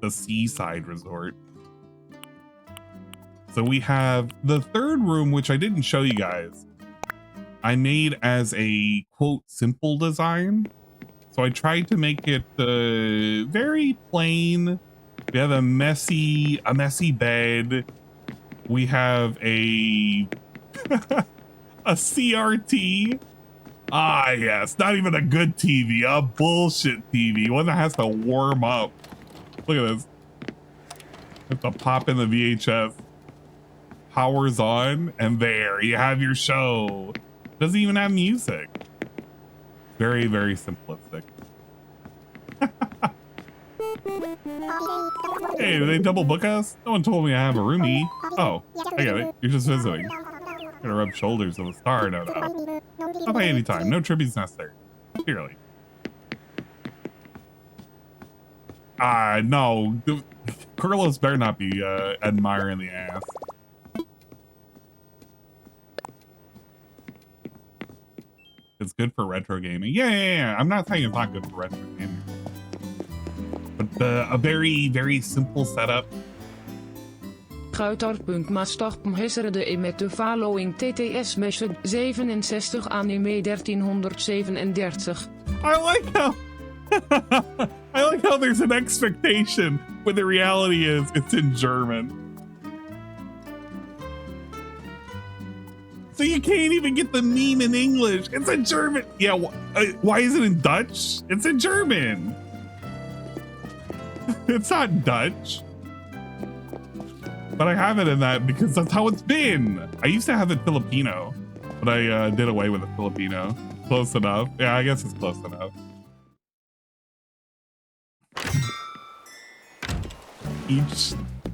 seaside resort. So we have the third room, which I didn't show you guys. I made as a quote simple design. So I tried to make it very plain. We have a messy bed. We have a a CRT. Ah, yes, not even a good TV, a bullshit TV, one that has to warm up. Look at this. Have to pop in the VHS. Power's on, and there you have your show. Doesn't even have music. Very, very simplistic. Hey, did they double book us? No one told me I have a roomie. Oh, I get it. You're just visiting. Gonna rub shoulders with a star, no doubt. Not by any time. No tributes necessary. Clearly. No. Carlos better not be admiring the ass. It's good for retro gaming. Yeah. I'm not saying it's not good for retro gaming. But a very, very simple setup. Hesserde met de following TTS message 67 anime 1337. I like how there's an expectation, but the reality is it's in German. So you can't even get the meme in English. It's in German. Yeah, why is it in Dutch? It's in German. It's not Dutch. But I have it in that because that's how it's been. I used to have it Filipino, but I did away with the Filipino. Close enough. Yeah, I guess it's close enough.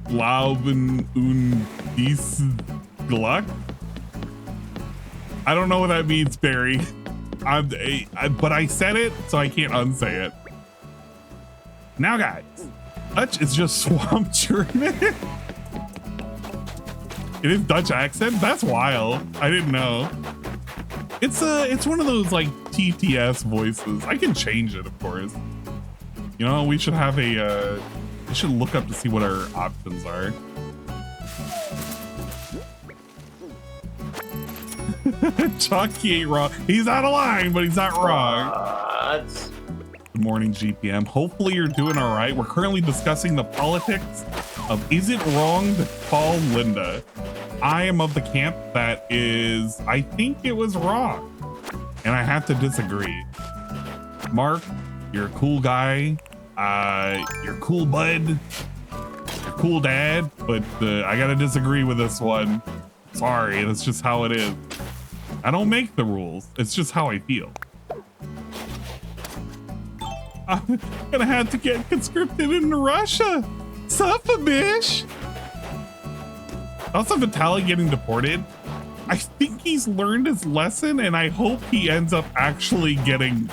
Glauben und dies Gluck. I don't know what that means, Barry. But I said it, so I can't unsay it. Now, guys, Dutch is just swamp German. It is Dutch accent? That's wild. I didn't know. It's one of those like TTS voices. I can change it, of course. You know, we should have a we should look up to see what our options are. Chucky ain't wrong. He's out of line, but he's not wrong. Good morning, GPM. Hopefully you're doing all right. We're currently discussing the politics of is it wrong to call Linda? I am of the camp that is, I think it was wrong. And I have to disagree. Mark, you're a cool guy. You're cool, bud. You're cool, dad. But I gotta disagree with this one. Sorry, that's just how it is. I don't make the rules. It's just how I feel. I'm gonna have to get conscripted into Russia. Suffer, bish. Also, Vitaly getting deported. I think he's learned his lesson, and I hope he ends up actually getting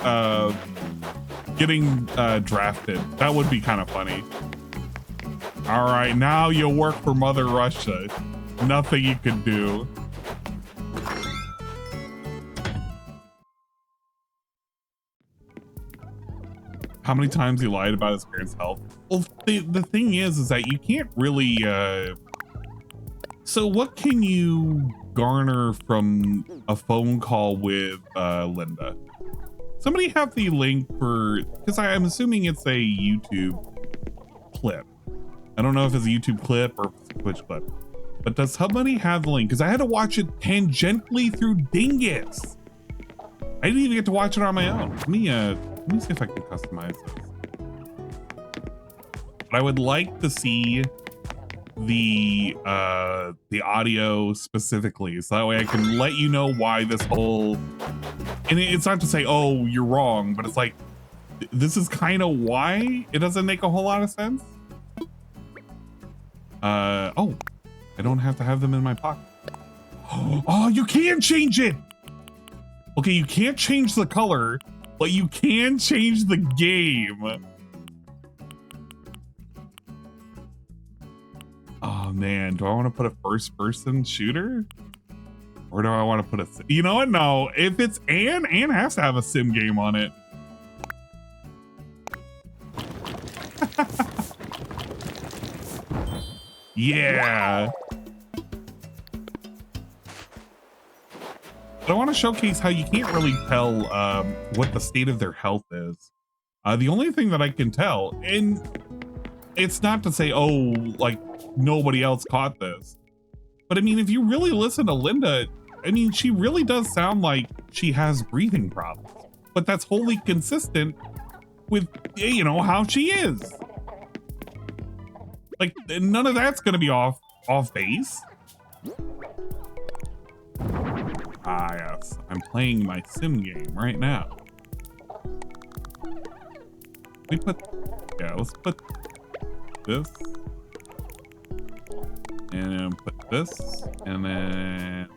drafted. That would be kind of funny. All right, now you work for Mother Russia. Nothing you can do. How many times he lied about his parents' health? Well, the thing is that you can't really. So what can you garner from a phone call with Linda? Somebody have the link for, because I'm assuming it's a YouTube clip. I don't know if it's a YouTube clip or a Twitch clip, but does somebody have the link? Because I had to watch it tangentially through Dingus. I didn't even get to watch it on my own. Let me see if I can customize this. But I would like to see the audio specifically, so that way I can let you know why this whole, and it's not to say, oh, you're wrong, but it's like, this is kind of why it doesn't make a whole lot of sense. Oh, I don't have to have them in my pocket. Oh, you can change it. Okay, you can't change the color, but you can change the game. Oh man, do I want to put a first-person shooter? Or do I want to put a... You know what? No, if it's Anne has to have a sim game on it. Yeah. But I want to showcase how you can't really tell what the state of their health is. The only thing that I can tell, and it's not to say, oh, like nobody else caught this, but I mean, if you really listen to Linda, I mean, she really does sound like she has breathing problems, but that's wholly consistent with, you know, how she is. Like, none of that's gonna be off base. Ah, yes, I'm playing my sim game right now. Let's put this, and then put this, and then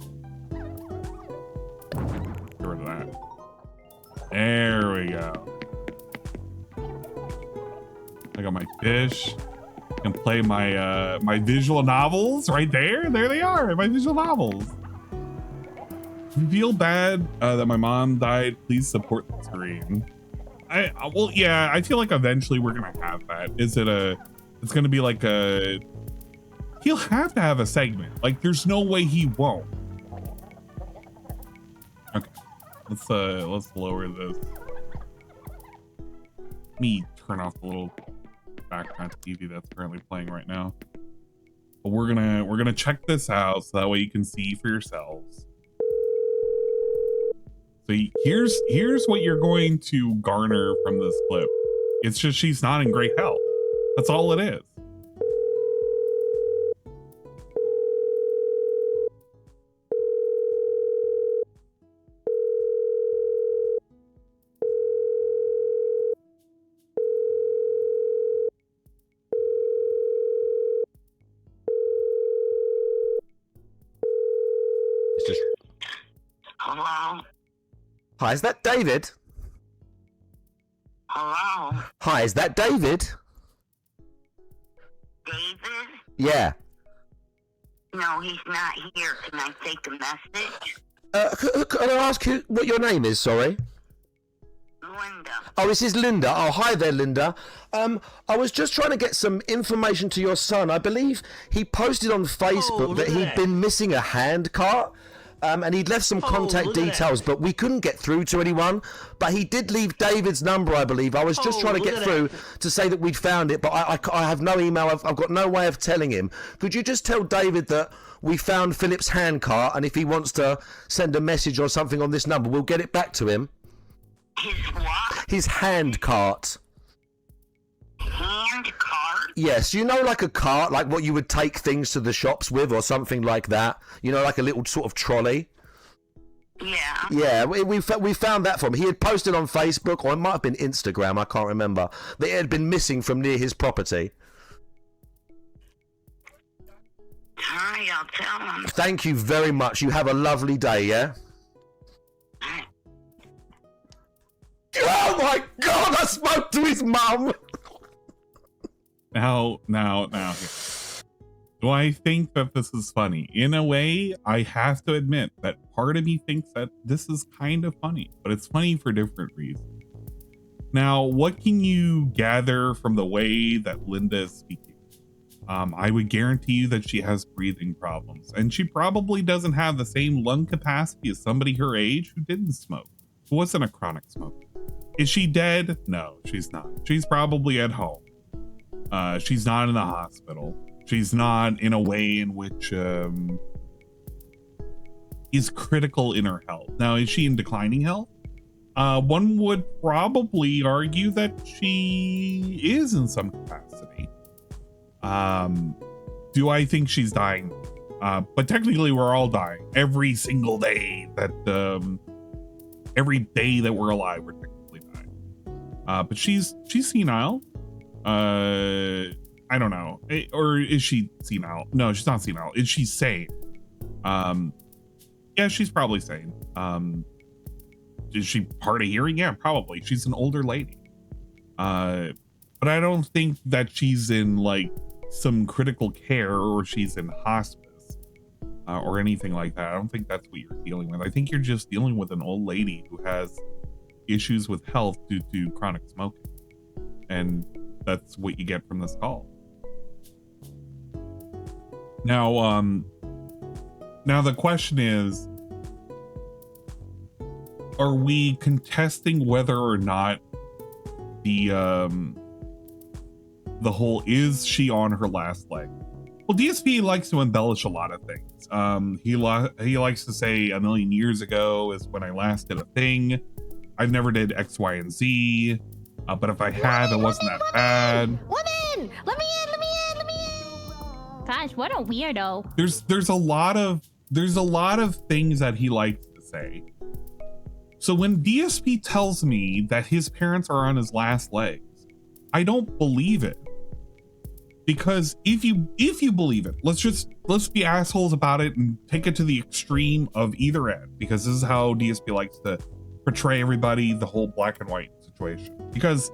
get rid of that. There we go. I got my fish. I can play my my visual novels right there. There they are, my visual novels. If you feel bad that my mom died, please support the stream. Well, yeah, I feel like eventually we're gonna have that. It's gonna be like a, he'll have to have a segment. Like, there's no way he won't. Okay, let's lower this. Let me turn off the little background TV that's currently playing right now. But we're gonna check this out so that way you can see for yourselves. So here's what you're going to garner from this clip. It's just she's not in great health. That's all it is. Hello? Hi, is that David? Hello? Hi, is that David? David? Yeah. No, he's not here. Can I take a message? Can I ask what your name is, sorry? Linda. Oh, this is Linda. Oh, hi there, Linda. I was just trying to get some information to your son. I believe he posted on Facebook that he'd been missing a hand cart. And he'd left some contact details, but we couldn't get through to anyone. But he did leave David's number, I believe. I was just trying to get through to say that we'd found it, but I have no email. I've got no way of telling him. Could you just tell David that we found Philip's hand cart, and if he wants to send a message or something on this number, we'll get it back to him? His what? His hand cart. Hand cart? Yes, you know, like a cart, like what you would take things to the shops with or something like that. You know, like a little sort of trolley. Yeah. Yeah, we found that from him. He had posted on Facebook, or it might have been Instagram, I can't remember, that it had been missing from near his property. Alright, I'll tell him. Thank you very much. You have a lovely day, yeah? Oh my God, I spoke to his mum! Now. Do I think that this is funny? In a way, I have to admit that part of me thinks that this is kind of funny, but it's funny for different reasons. Now, what can you gather from the way that Linda is speaking? I would guarantee you that she has breathing problems, and she probably doesn't have the same lung capacity as somebody her age who didn't smoke, who wasn't a chronic smoker. Is she dead? No, she's not. She's probably at home. She's not in the hospital. She's not in a way in which is critical in her health. Now, is she in declining health? One would probably argue that she is in some capacity. Do I think she's dying? But technically we're all dying every single day that every day that we're alive, we're technically dying. But she's senile. I don't know. Or is she senile? No, she's not senile. Is she sane? Yeah, she's probably sane. Is she hard of hearing? Yeah, probably. She's an older lady. But I don't think that she's in like some critical care or she's in hospice or anything like that. I don't think that's what you're dealing with. I think you're just dealing with an old lady who has issues with health due to chronic smoking. And that's what you get from this call. Now, now the question is, are we contesting whether or not the whole is she on her last leg? Well, DSP likes to embellish a lot of things. He likes to say a million years ago is when I last did a thing. I never did X, Y, and Z. But if I had, it wasn't that bad. Woman! Let me in! Gosh, what a weirdo. There's a lot of things that he likes to say. So when DSP tells me that his parents are on his last legs, I don't believe it. Because if you believe it, let's be assholes about it and take it to the extreme of either end, because this is how DSP likes to portray everybody, the whole black and white situation. Because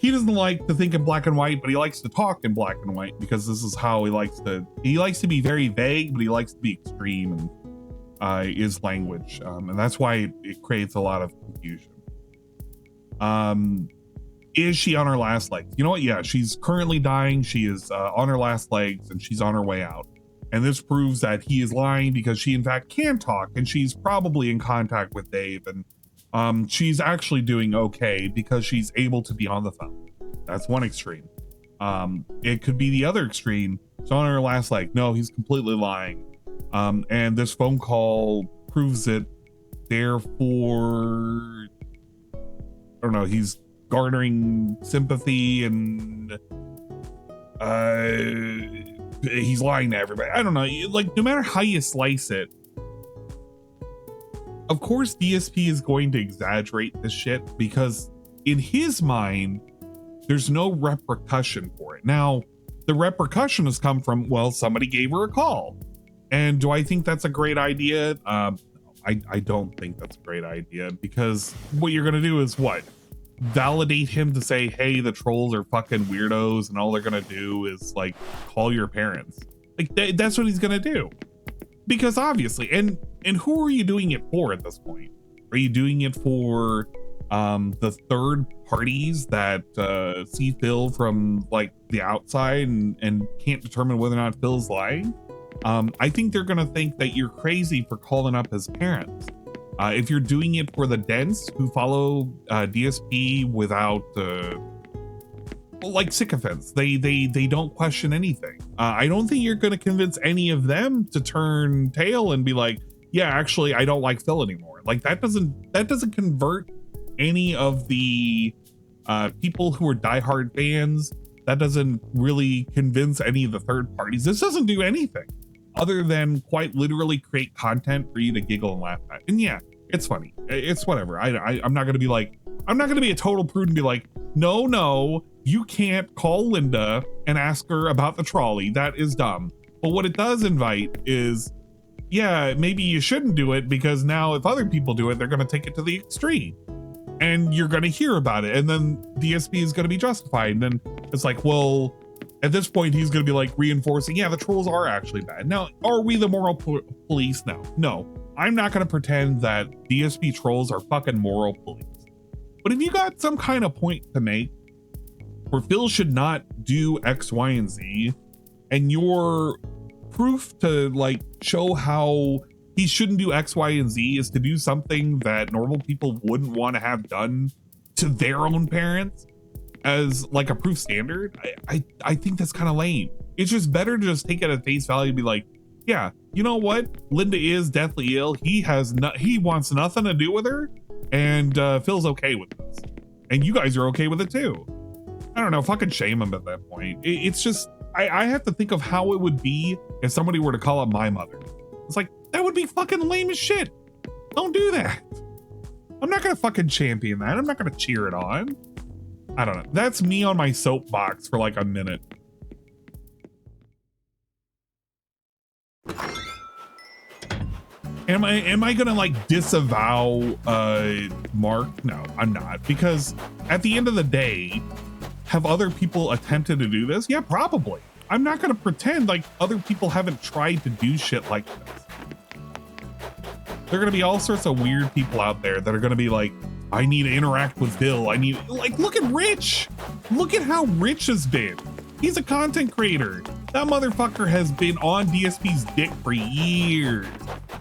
he doesn't like to think in black and white, but he likes to talk in black and white, because this is how he likes to be very vague, but he likes to be extreme in his language. And that's why it creates a lot of confusion. Is she on her last legs? You know what? Yeah, she's currently dying. She is on her last legs and she's on her way out. And this proves that he is lying, because she in fact can talk and she's probably in contact with Dave, and she's actually doing okay because she's able to be on the phone. That's one extreme. It could be the other extreme. She's on her last leg. No, he's completely lying. And this phone call proves it. Therefore, I don't know, he's garnering sympathy and he's lying to everybody. I don't know. Like, no matter how you slice it, of course DSP is going to exaggerate this shit, because in his mind there's no repercussion for it. Now, the repercussion has come from, well, somebody gave her a call. And do I think that's a great idea? I I don't think that's a great idea, because what you're gonna do is what? Validate him to say, hey, the trolls are fucking weirdos, and all they're gonna do is like call your parents. Like that's what he's gonna do. Because obviously, and who are you doing it for at this point? Are you doing it for the third parties that see Phil from like the outside and can't determine whether or not Phil's lying? I think they're gonna think that you're crazy for calling up his parents. If you're doing it for the dense who follow DSP without like sycophants, they don't question anything. I don't think you're gonna convince any of them to turn tail and be like, yeah, actually I don't like Phil anymore. Like that doesn't convert any of the people who are diehard fans. That doesn't really convince any of the third parties. This doesn't do anything other than quite literally create content for you to giggle and laugh at. And yeah, it's funny. It's whatever. I'm not gonna be like, I'm not gonna be a total prude and be like, no, you can't call Linda and ask her about the trolley. That is dumb. But what it does invite is, yeah, maybe you shouldn't do it, because now if other people do it, they're gonna take it to the extreme. And you're gonna hear about it, and then DSP is gonna be justified. And then it's like, well, at this point, he's gonna be like reinforcing, yeah, the trolls are actually bad. Now, are we the moral police now? No, I'm not gonna pretend that DSP trolls are fucking moral police. But if you got some kind of point to make where Phil should not do X, Y, and Z, and your proof to like show how he shouldn't do X, Y, and Z is to do something that normal people wouldn't want to have done to their own parents as like a proof standard, I think that's kind of lame. It's just better to just take it at face value and be like, yeah, you know what? Linda is deathly ill. He wants nothing to do with her, and Phil's okay with this. And you guys are okay with it too. I don't know, fucking shame him at that point. It's just, I have to think of how it would be if somebody were to call up my mother. It's like, that would be fucking lame as shit. Don't do that. I'm not gonna fucking champion that. I'm not gonna cheer it on. I don't know. That's me on my soapbox for like a minute. Am I gonna like disavow Mark? No, I'm not, because at the end of the day, have other people attempted to do this? Yeah, probably. I'm not gonna pretend like other people haven't tried to do shit like this. There are gonna be all sorts of weird people out there that are gonna be like, I need to interact with Bill. I need, like, look at Rich. Look at how Rich has been. He's a content creator. That motherfucker has been on DSP's dick for years,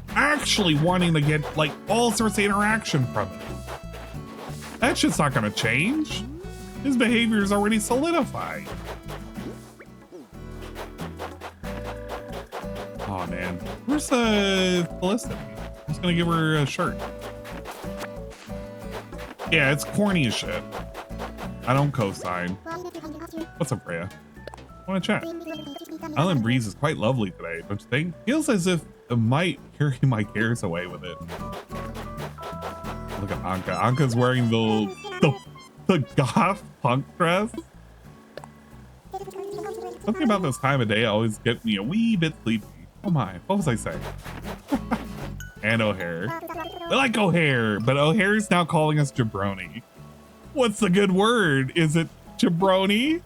actually wanting to get like all sorts of interaction from it. That shit's not gonna change. His behavior is already solidified. Oh man, where's Felicity? I'm just gonna give her a shirt. Yeah, it's corny as shit. I don't co-sign. What's up, Freya? I want to chat. Island breeze is quite lovely today, don't you think? Feels as if it might carry my cares away with it. Look at Anka. Anka's wearing the goth punk dress. Something about this time of day always gets me a wee bit sleepy. Oh my, what was I saying? And O'Hare. I like O'Hare, but O'Hare's now calling us jabroni. What's the good word? Is it jabroni?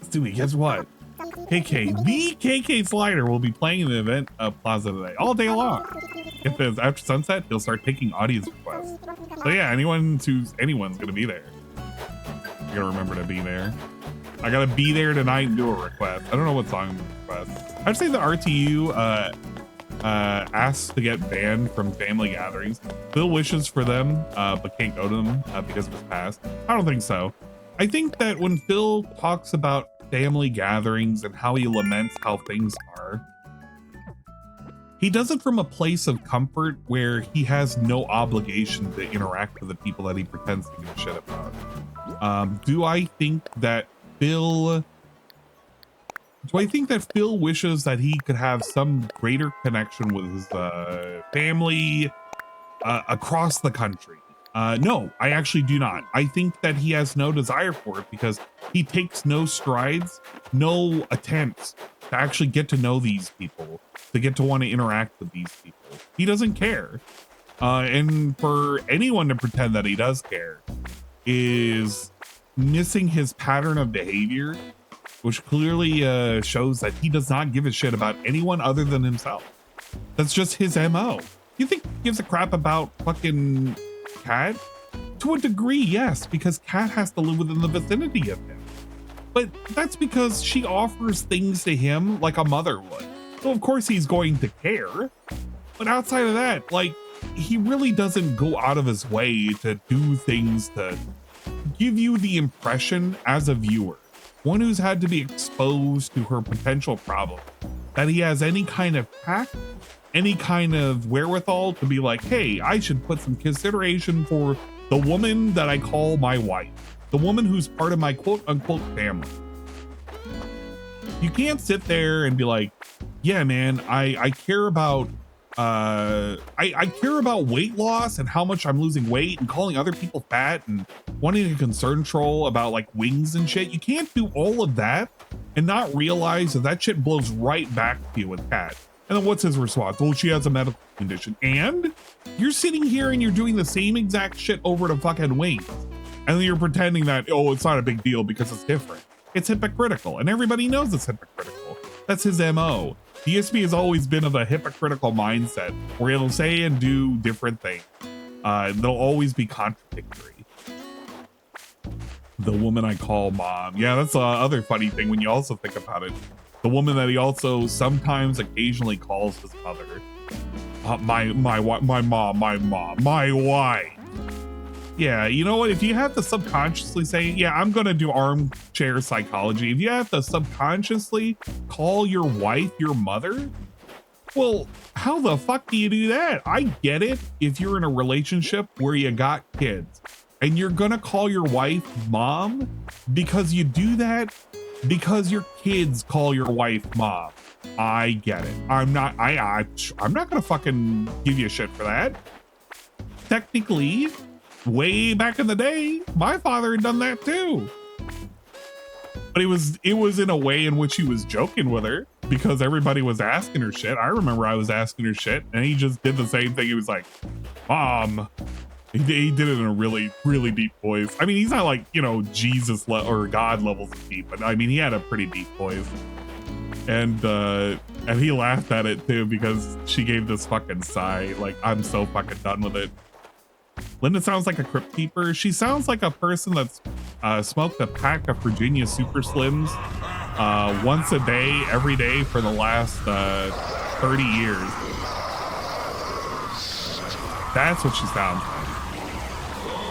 Stewie, guess what? KK, the KK Slider will be playing in the event plaza today, all day long. If it's after sunset, he'll start taking audience requests. So yeah, anyone's gonna be there. You gotta remember to be there. I gotta be there tonight and do a request. I don't know what song I'm gonna request. I'd say the RTU asked to get banned from family gatherings. Phil wishes for them, but can't go to them because of his past. I don't think so. I think that when Phil talks about family gatherings and how he laments how things are, he does it from a place of comfort where he has no obligation to interact with the people that he pretends to give a shit about. Do I think that Phil wishes that he could have some greater connection with his family across the country? No, I actually do not. I think that he has no desire for it because he takes no strides, no attempts to actually get to know these people, to get to want to interact with these people. He doesn't care. And for anyone to pretend that he does care is missing his pattern of behavior, which clearly shows that he does not give a shit about anyone other than himself. That's just his MO. You think he gives a crap about fucking Cat? To a degree, yes, because Cat has to live within the vicinity of him. But that's because she offers things to him like a mother would. So of course he's going to care. But outside of that, like, he really doesn't go out of his way to do things to give you the impression as a viewer, one who's had to be exposed to her potential problem, that he has any kind of tact, any kind of wherewithal to be like, hey, I should put some consideration for the woman that I call my wife, the woman who's part of my quote unquote family. You can't sit there and be like, yeah, man, I care about I care about weight loss and how much I'm losing weight and calling other people fat and wanting to concern troll about like wings and shit. You can't do all of that and not realize that that shit blows right back to you with Cat. And then what's his response? Well, she has a medical condition. And you're sitting here and you're doing the same exact shit over to fucking wings. And then you're pretending that, oh, it's not a big deal because it's different. It's hypocritical. And everybody knows it's hypocritical. That's his MO. DSP has always been of a hypocritical mindset where it'll say and do different things. They'll always be contradictory. The woman I call mom. Yeah, that's the other funny thing when you also think about it. The woman that he also sometimes occasionally calls his mother. My mom, my wife. Yeah, you know what? If you have to subconsciously say, yeah, I'm going to do armchair psychology. If you have to subconsciously call your wife your mother, well, how the fuck do you do that? I get it if you're in a relationship where you got kids and you're going to call your wife mom because you do that because your kids call your wife mom. I get it. I'm not going to fucking give you a shit for that. Technically, way back in the day, my father had done that too. But it was in a way in which he was joking with her because everybody was asking her shit. I remember I was asking her shit and he just did the same thing. He was like, Mom. He did it in a really, really deep voice. I mean, he's not like, you know, Jesus or God levels of deep, but I mean, he had a pretty deep voice. And he laughed at it too because she gave this fucking sigh like, I'm so fucking done with it. Linda sounds like a crypt keeper. She sounds like a person that's smoked a pack of Virginia Super Slims once a day, every day for the last 30 years. That's what she sounds like.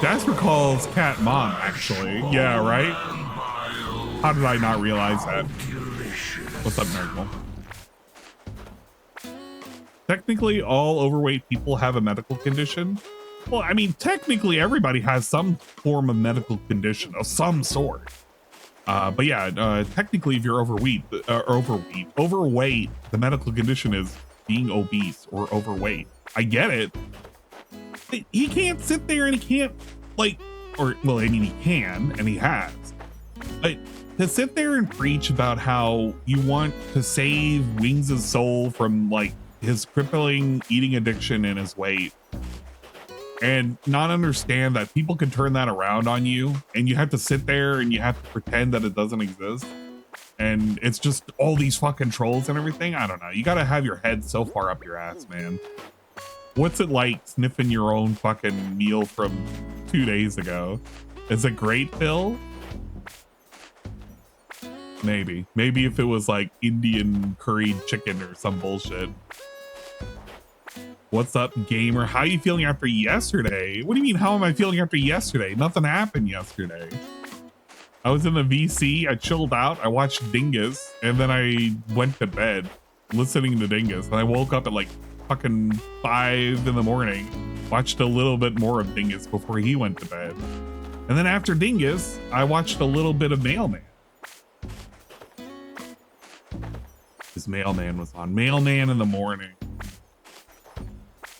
Jasper calls Cat mom, actually. Yeah, right? How did I not realize that? What's up, Miracle? Technically, all overweight people have a medical condition. Well, I mean, technically everybody has some form of medical condition of some sort. But yeah, technically if you're overweight, the medical condition is being obese or overweight. I get it. He can't sit there and he can't like, or well, I mean, he can and he has. But to sit there and preach about how you want to save Wings' soul from like his crippling eating addiction and his weight, and not understand that people can turn that around on you and you have to sit there and you have to pretend that it doesn't exist and it's just all these fucking trolls and everything. I don't know. You got to have your head so far up your ass, man. What's it like sniffing your own fucking meal from 2 days ago? Is it great, Phil? Maybe if it was like Indian curried chicken or some bullshit. What's up, gamer? How are you feeling after yesterday? What do you mean, how am I feeling after yesterday? Nothing happened yesterday. I was in the VC, I chilled out, I watched Dingus, and then I went to bed listening to Dingus. And I woke up at like fucking 5 in the morning, watched a little bit more of Dingus before he went to bed. And then after Dingus, I watched a little bit of Mailman. His Mailman was on. Mailman in the morning.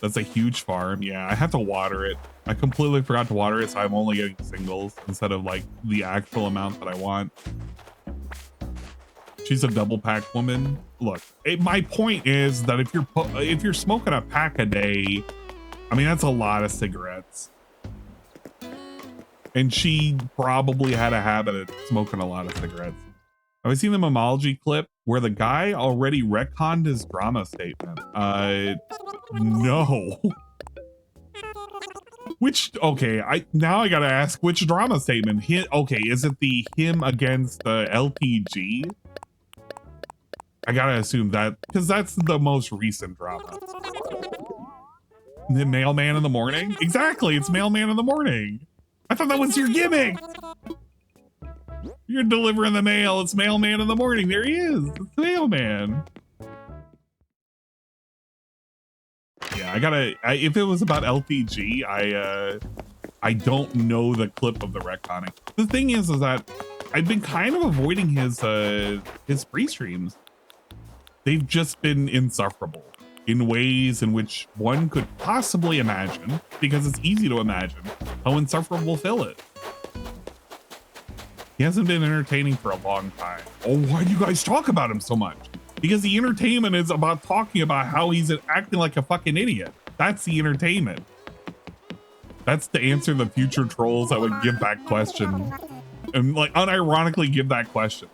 That's a huge farm. Yeah, I have to water it. I completely forgot to water it, so I'm only getting singles instead of like the actual amount that I want. She's a double pack woman. Look, my point is that if you're smoking a pack a day, I mean, that's a lot of cigarettes. And she probably had a habit of smoking a lot of cigarettes. Have I seen the Momology clip where the guy already retconned his drama statement? No. Now I gotta ask, which drama statement? Okay, is it the him against the LTG? I gotta assume that, because that's the most recent drama. The mailman in the morning? Exactly, it's mailman in the morning. I thought that was your gimmick. You're delivering the mail, it's mailman in the morning. There he is, it's mailman. Yeah, if it was about LTG, I don't know the clip of the retconning. The thing is that I've been kind of avoiding his free streams. They've just been insufferable in ways in which one could possibly imagine, because it's easy to imagine how insufferable Phil is. He hasn't been entertaining for a long time. Oh, why do you guys talk about him so much? Because the entertainment is about talking about how he's acting like a fucking idiot. That's the entertainment. That's to answer the future trolls that would give that question. And like unironically give that question.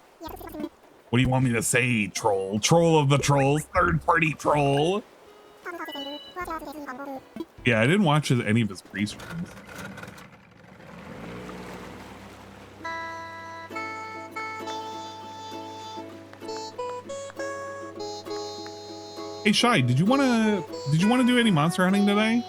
What do you want me to say, troll? Troll of the trolls, third party troll. Yeah, I didn't watch any of his pre-streams. Hey Shy, did you wanna do any monster hunting today?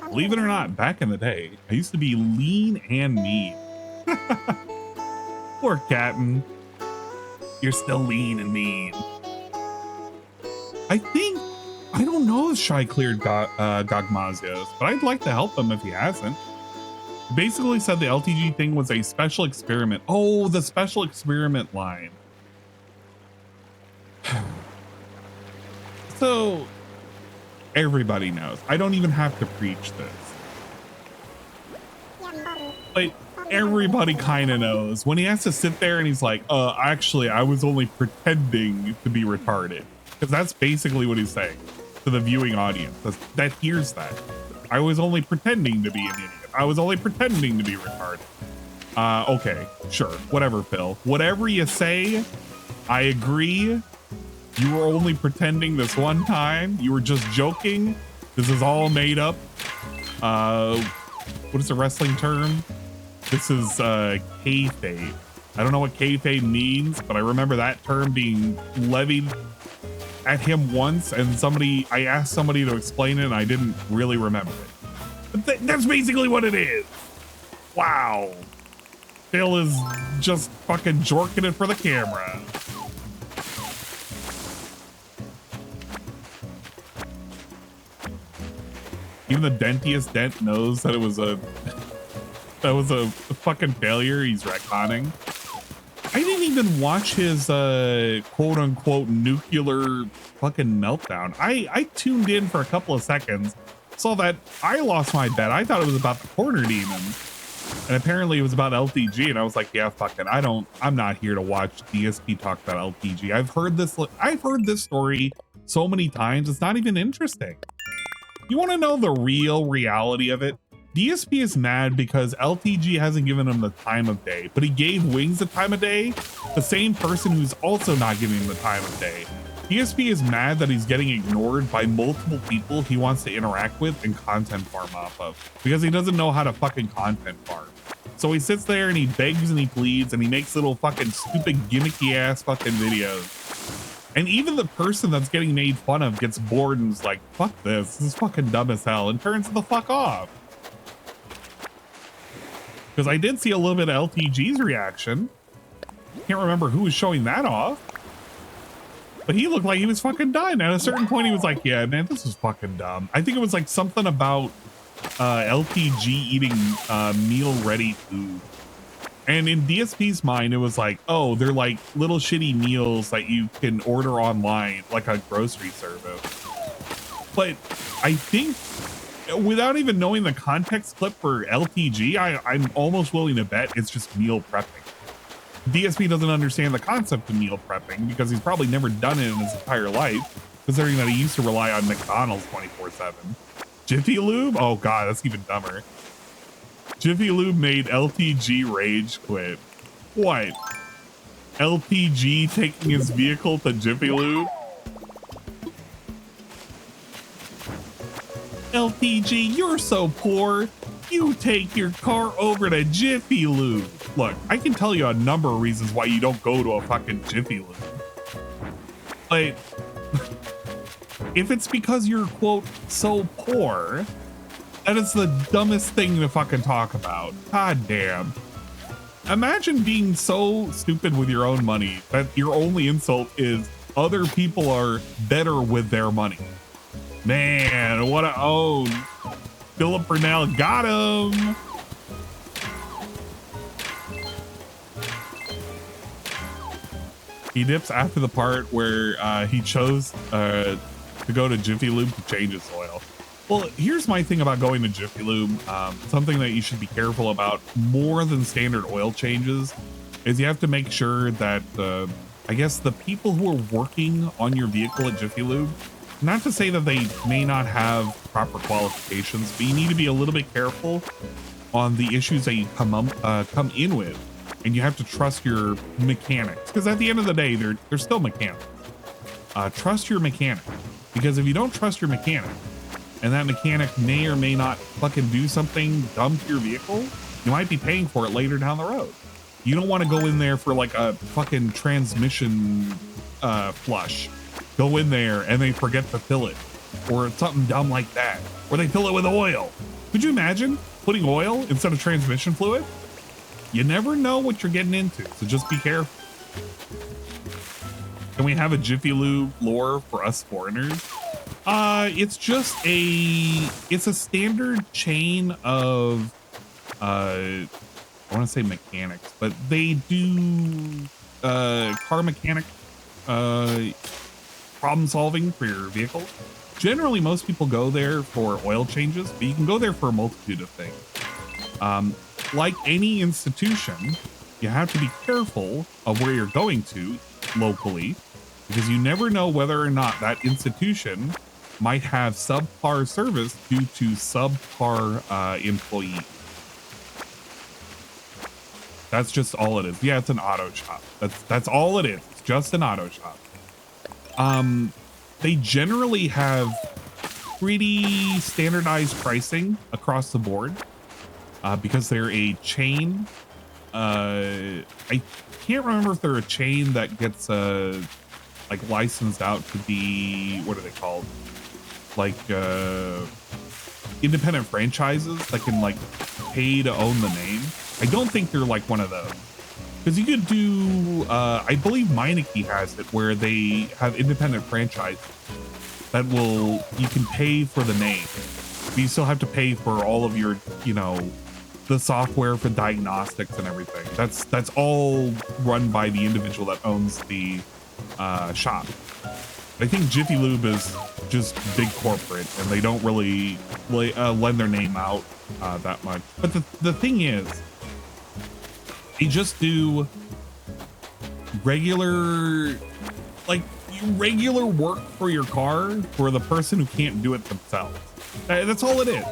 Believe it or not, back in the day, I used to be lean and mean. Poor Captain. You're still lean and mean. I don't know if Shy cleared Gogmazios, but I'd like to help him if he hasn't. He basically said the LTG thing was a special experiment. Oh, the special experiment line. So everybody knows. I don't even have to preach this. But everybody kind of knows. When he has to sit there and he's like, actually, I was only pretending to be retarded. Because that's basically what he's saying to the viewing audience that hears that. I was only pretending to be an idiot. I was only pretending to be retarded. Okay, sure. Whatever, Phil. Whatever you say, I agree. You were only pretending this one time. You were just joking. This is all made up. What is the wrestling term? This is kayfabe. I don't know what kayfabe means, but I remember that term being levied at him once, and I asked somebody to explain it, and I didn't really remember it. But that's basically what it is. Wow. Phil is just fucking jorking it for the camera. Even the dentiest dent knows that it was a fucking failure. He's retconning. I didn't even watch his quote unquote nuclear fucking meltdown. I tuned in for a couple of seconds, saw that I lost my bet. I thought it was about the corner demon, and apparently it was about LTG, and I was like, yeah, fuck it. I'm not here to watch DSP talk about LTG. I've heard this story so many times, it's not even interesting. You want to know the real reality of it? DSP is mad because LTG hasn't given him the time of day, but he gave Wings the time of day, the same person who's also not giving him the time of day. DSP is mad that he's getting ignored by multiple people he wants to interact with and content farm off of, because he doesn't know how to fucking content farm. So he sits there and he begs and he pleads and he makes little fucking stupid gimmicky ass fucking videos. And even the person that's getting made fun of gets bored and is like, fuck this is fucking dumb as hell, and turns the fuck off. Because I did see a little bit of LTG's reaction. Can't remember who was showing that off. But he looked like he was fucking done. At a certain point, he was like, yeah, man, this is fucking dumb. I think it was like something about LTG eating meal-ready food. And in DSP's mind, it was like, oh, they're like little shitty meals that you can order online, like a grocery service. But I think, without even knowing the context clip for LTG, I'm almost willing to bet it's just meal prepping. DSP doesn't understand the concept of meal prepping because he's probably never done it in his entire life, considering that he used to rely on McDonald's 24/7. Jiffy Lube? Oh god, that's even dumber. Jiffy Lube made LTG rage quit. What? LTG taking his vehicle to Jiffy Lube? LTG, you're so poor. You take your car over to Jiffy Lube. Look, I can tell you a number of reasons why you don't go to a fucking Jiffy Lube. But if it's because you're, quote, so poor, that is the dumbest thing to fucking talk about. God damn. Imagine being so stupid with your own money that your only insult is other people are better with their money. Man, what a own. Philip Burnell got him. He dips after the part where he chose to go to Jiffy Lube to change his oil. Well, here's my thing about going to Jiffy Lube. Something that you should be careful about more than standard oil changes is you have to make sure that I guess the people who are working on your vehicle at Jiffy Lube, not to say that they may not have proper qualifications, but you need to be a little bit careful on the issues that you come in with, and you have to trust your mechanics, because at the end of the day, they're still mechanics. Trust your mechanic, because if you don't trust your mechanic, and that mechanic may or may not fucking do something dumb to your vehicle, you might be paying for it later down the road. You don't want to go in there for like a fucking transmission flush. Go in there and they forget to fill it, or something dumb like that, or they fill it with oil. Could you imagine putting oil instead of transmission fluid? You never know what you're getting into, so just be careful. Can we have a Jiffy Lube lore for us foreigners? It's just it's a standard chain of I want to say mechanics, but they do car mechanic problem solving for your vehicle. Generally, most people go there for oil changes, but you can go there for a multitude of things. Like any institution, you have to be careful of where you're going to locally, because you never know whether or not that institution might have subpar service due to subpar employees. That's just all it is. Yeah, it's an auto shop. That's all it is. It's just an auto shop. They generally have pretty standardized pricing across the board because they're a chain. I can't remember if they're a chain that gets like licensed out to be, what are they called? Like independent franchises that can like pay to own the name. I don't think they're like one of those, because you could do I believe Meineke has it, where they have independent franchises that you can pay for the name, but you still have to pay for all of your, you know, the software for diagnostics and everything. That's all run by the individual that owns the shop. I think Jiffy Lube is just big corporate, and they don't really lend their name out that much. But the thing is, they just do regular work for your car for the person who can't do it themselves. That's all it is.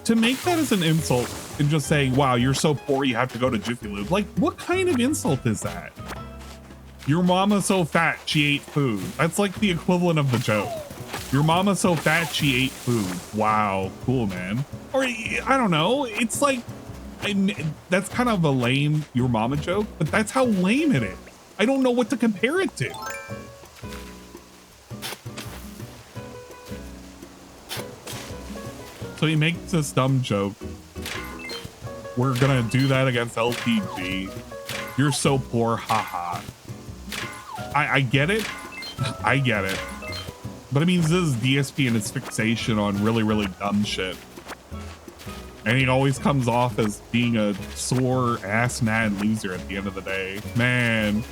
To make that as an insult and just saying, wow, you're so poor you have to go to Jiffy Lube, like, what kind of insult is that? Your mama's so fat she ate food. That's like the equivalent of the joke. Your mama's so fat she ate food. Wow, cool, man. Or I don't know, it's like, that's kind of a lame your mama joke, but that's how lame it is. I don't know what to compare it to. So he makes this dumb joke. We're gonna do that against LTG. You're so poor, haha. I get it. I get it. But I mean, this is DSP and his fixation on really, really dumb shit. And he always comes off as being a sore ass mad loser at the end of the day. Man.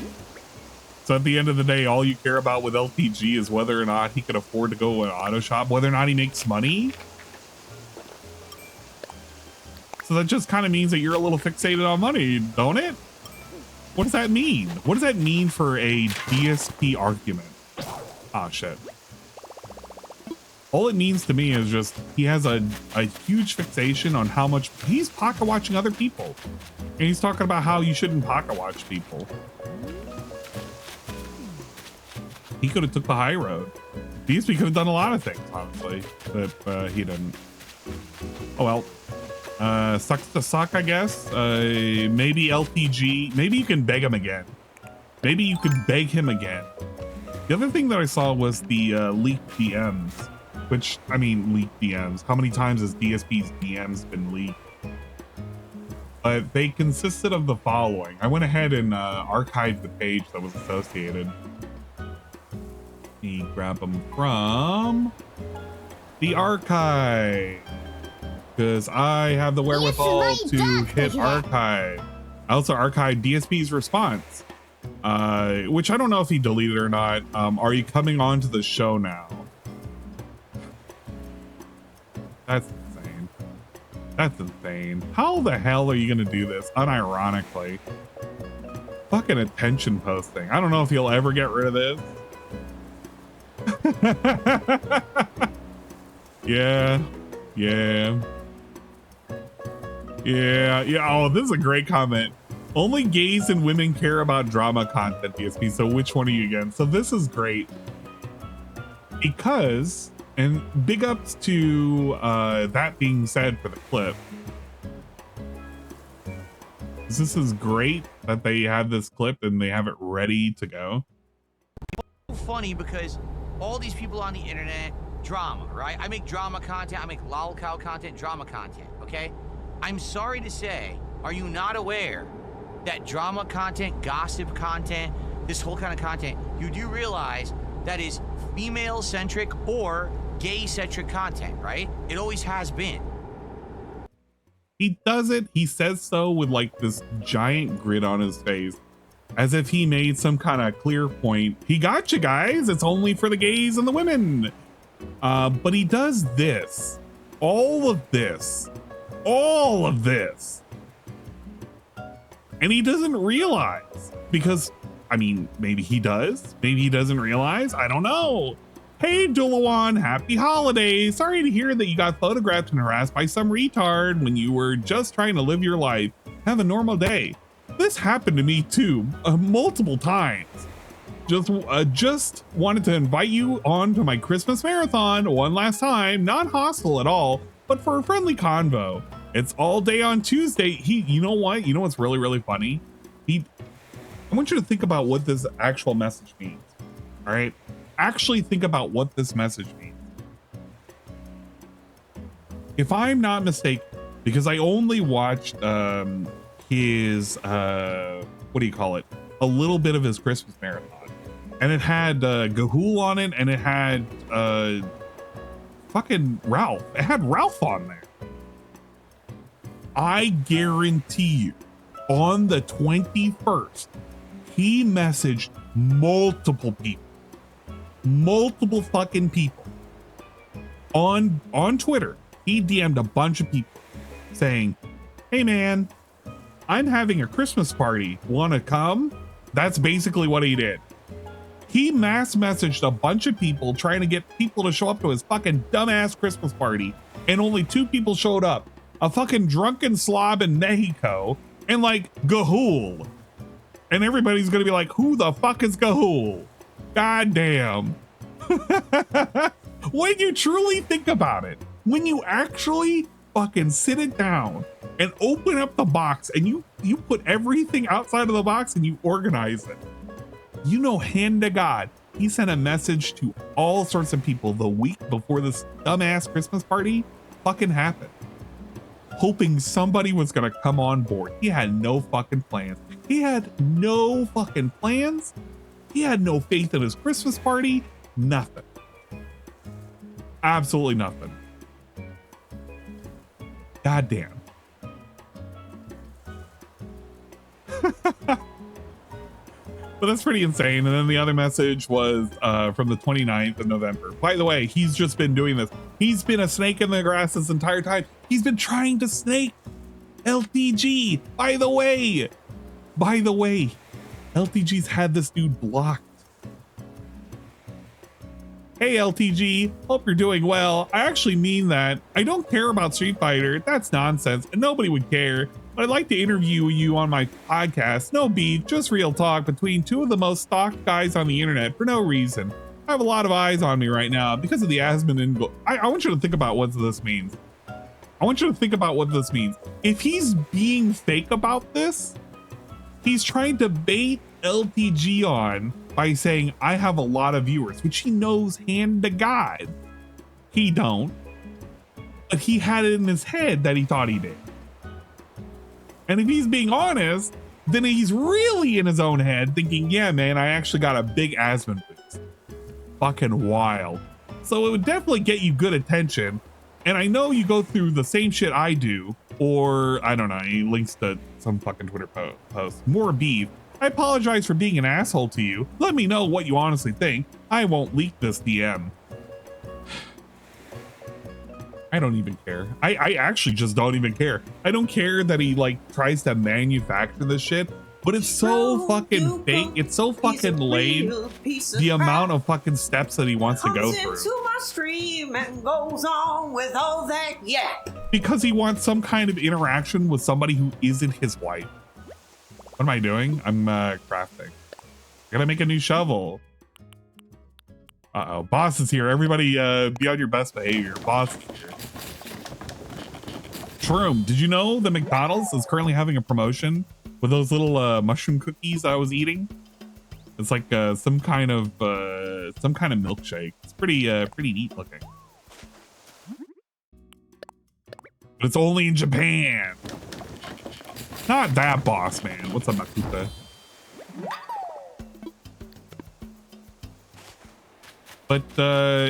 So at the end of the day, all you care about with LPG is whether or not he can afford to go to an auto shop, whether or not he makes money. So that just kind of means that you're a little fixated on money, don't it? What does that mean? What does that mean for a DSP argument? Ah, shit. All it means to me is just he has a huge fixation on how much he's pocket watching other people. And he's talking about how you shouldn't pocket watch people. He could have took the high road. DSP could have done a lot of things, honestly, but he didn't. Oh well. Sucks to suck, I guess. Maybe LPG. Maybe you can beg him again. Maybe you could beg him again. The other thing that I saw was the leaked DMs. Which, I mean, leaked DMs. How many times has DSP's DMs been leaked? But they consisted of the following. I went ahead and archived the page that was associated. Let me grab them from the archive. Because I have the wherewithal to hit archive. I also archived DSP's response. Which I don't know if he deleted or not. Are you coming on to the show now? That's insane. That's insane. How the hell are you gonna do this unironically? Fucking attention posting. I don't know if you'll ever get rid of this. Yeah. Oh, this is a great comment. Only gays and women care about drama content, DSP. So which one are you again? So this is great because, and big ups to that being said for the clip. This is great that they have this clip and they have it ready to go. Funny because all these people on the internet, drama, right? I make drama content, I make lolcow content, drama content, okay? I'm sorry to say, are you not aware that drama content, gossip content, this whole kind of content, you do realize that is female-centric or gay-centric content, right? It always has been. He does it, he says so with like this giant grin on his face, as if he made some kind of clear point. He got you guys, it's only for the gays and the women. But he does this, all of this, and he doesn't realize, because I mean, maybe he does, maybe he doesn't realize, I don't know. Hey Dulawan, happy holidays. Sorry to hear that you got photographed and harassed by some retard when you were just trying to live your life. Have a normal day. This happened to me too, multiple times. Just wanted to invite you on to my Christmas marathon one last time, not hostile at all, but for a friendly convo. It's all day on Tuesday. You know what? You know what's really, really funny? I want you to think about what this actual message means. All right? Actually think about what this message means. If I'm not mistaken, because I only watched his, what do you call it? A little bit of his Christmas marathon. And it had Gahul on it, and it had fucking Ralph. It had Ralph on there. I guarantee you, on the 21st, he messaged multiple people. Multiple fucking people. On Twitter, he DM'd a bunch of people saying, hey man, I'm having a Christmas party. Wanna come? That's basically what he did. He mass messaged a bunch of people trying to get people to show up to his fucking dumbass Christmas party, and only 2 people showed up. A fucking drunken slob in Mexico and like Gahul. And everybody's gonna be like, who the fuck is Gahul? God damn. When you truly think about it, when you actually fucking sit it down and open up the box and you put everything outside of the box and you organize it, you know, hand to God, he sent a message to all sorts of people the week before this dumbass Christmas party fucking happened, hoping somebody was gonna come on board. He had no fucking plans. He had no fucking plans. He had no faith in his Christmas party. Nothing. Absolutely nothing. God damn. But that's pretty insane. And then the other message was from the 29th of November. By the way, he's just been doing this. He's been a snake in the grass this entire time. He's been trying to snake LTG. By the way, LTG's had this dude blocked. Hey LTG, hope you're doing well. I actually mean that. I don't care about Street Fighter. That's nonsense and nobody would care. But I'd like to interview you on my podcast. No beef, just real talk between two of the most stalked guys on the internet for no reason. I have a lot of eyes on me right now because of the Asmon and I want you to think about what this means. If he's being fake about this, he's trying to bait LTG on by saying, I have a lot of viewers, which he knows hand to God. He don't. But he had it in his head that he thought he did. And if he's being honest, then he's really in his own head thinking, yeah, man, I actually got a big Asmon boost. Fucking wild. So it would definitely get you good attention. And I know you go through the same shit I do, or I don't know, he links to some fucking Twitter post. More beef. I apologize for being an asshole to you. Let me know what you honestly think. I won't leak this DM. I don't even care. I actually just don't even care. I don't care that he like tries to manufacture this shit, but it's so fucking fake. It's so fucking lame. The amount of fucking steps that he wants to go through. Into my stream and goes on with all that, yeah. Because he wants some kind of interaction with somebody who isn't his wife. What am I doing? I'm crafting. I gotta make a new shovel. Uh-oh, boss is here. Everybody be on your best behavior. Boss is here. Shroom, did you know that McDonald's is currently having a promotion with those little mushroom cookies I was eating? It's like some kind of milkshake. It's pretty neat looking. But it's only in Japan. Not that boss, man. What's up, Makuta? But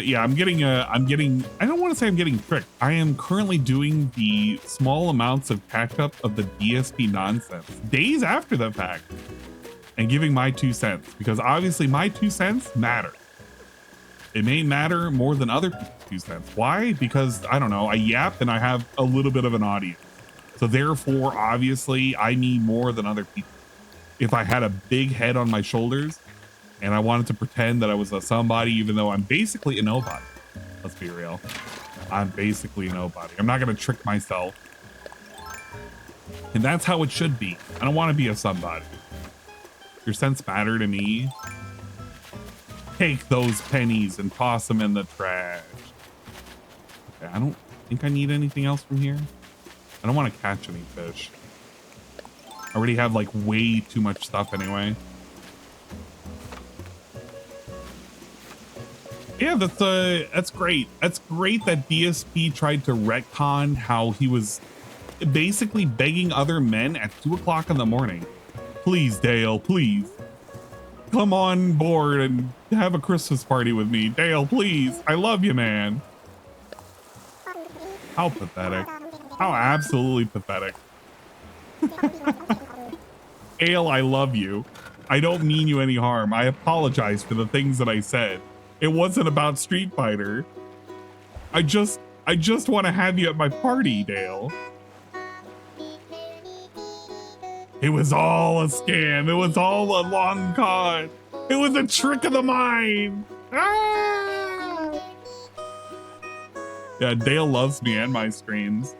yeah, I don't want to say I'm getting tricked. I am currently doing the small amounts of catch up of the DSP nonsense days after the fact and giving my 2 cents, because obviously my 2 cents matter. It may matter more than other people's 2 cents. Why? Because I don't know, I yap and I have a little bit of an audience. So therefore, obviously I need more than other people. If I had a big head on my shoulders, and I wanted to pretend that I was a somebody, even though I'm basically a nobody. Let's be real. I'm basically a nobody. I'm not going to trick myself. And that's how it should be. I don't want to be a somebody. Your cents matter to me. Take those pennies and toss them in the trash. Okay, I don't think I need anything else from here. I don't want to catch any fish. I already have like way too much stuff anyway. Yeah, that's great. That's great that DSP tried to retcon how he was basically begging other men at 2 o'clock in the morning. Please, Dale, please. Come on board and have a Christmas party with me. Dale, please. I love you, man. How pathetic. How absolutely pathetic. Dale, I love you. I don't mean you any harm. I apologize for the things that I said. It wasn't about Street Fighter. I just want to have you at my party, Dale. It was all a scam. It was all a long con. It was a trick of the mind. Ah! Yeah, Dale loves me and my streams.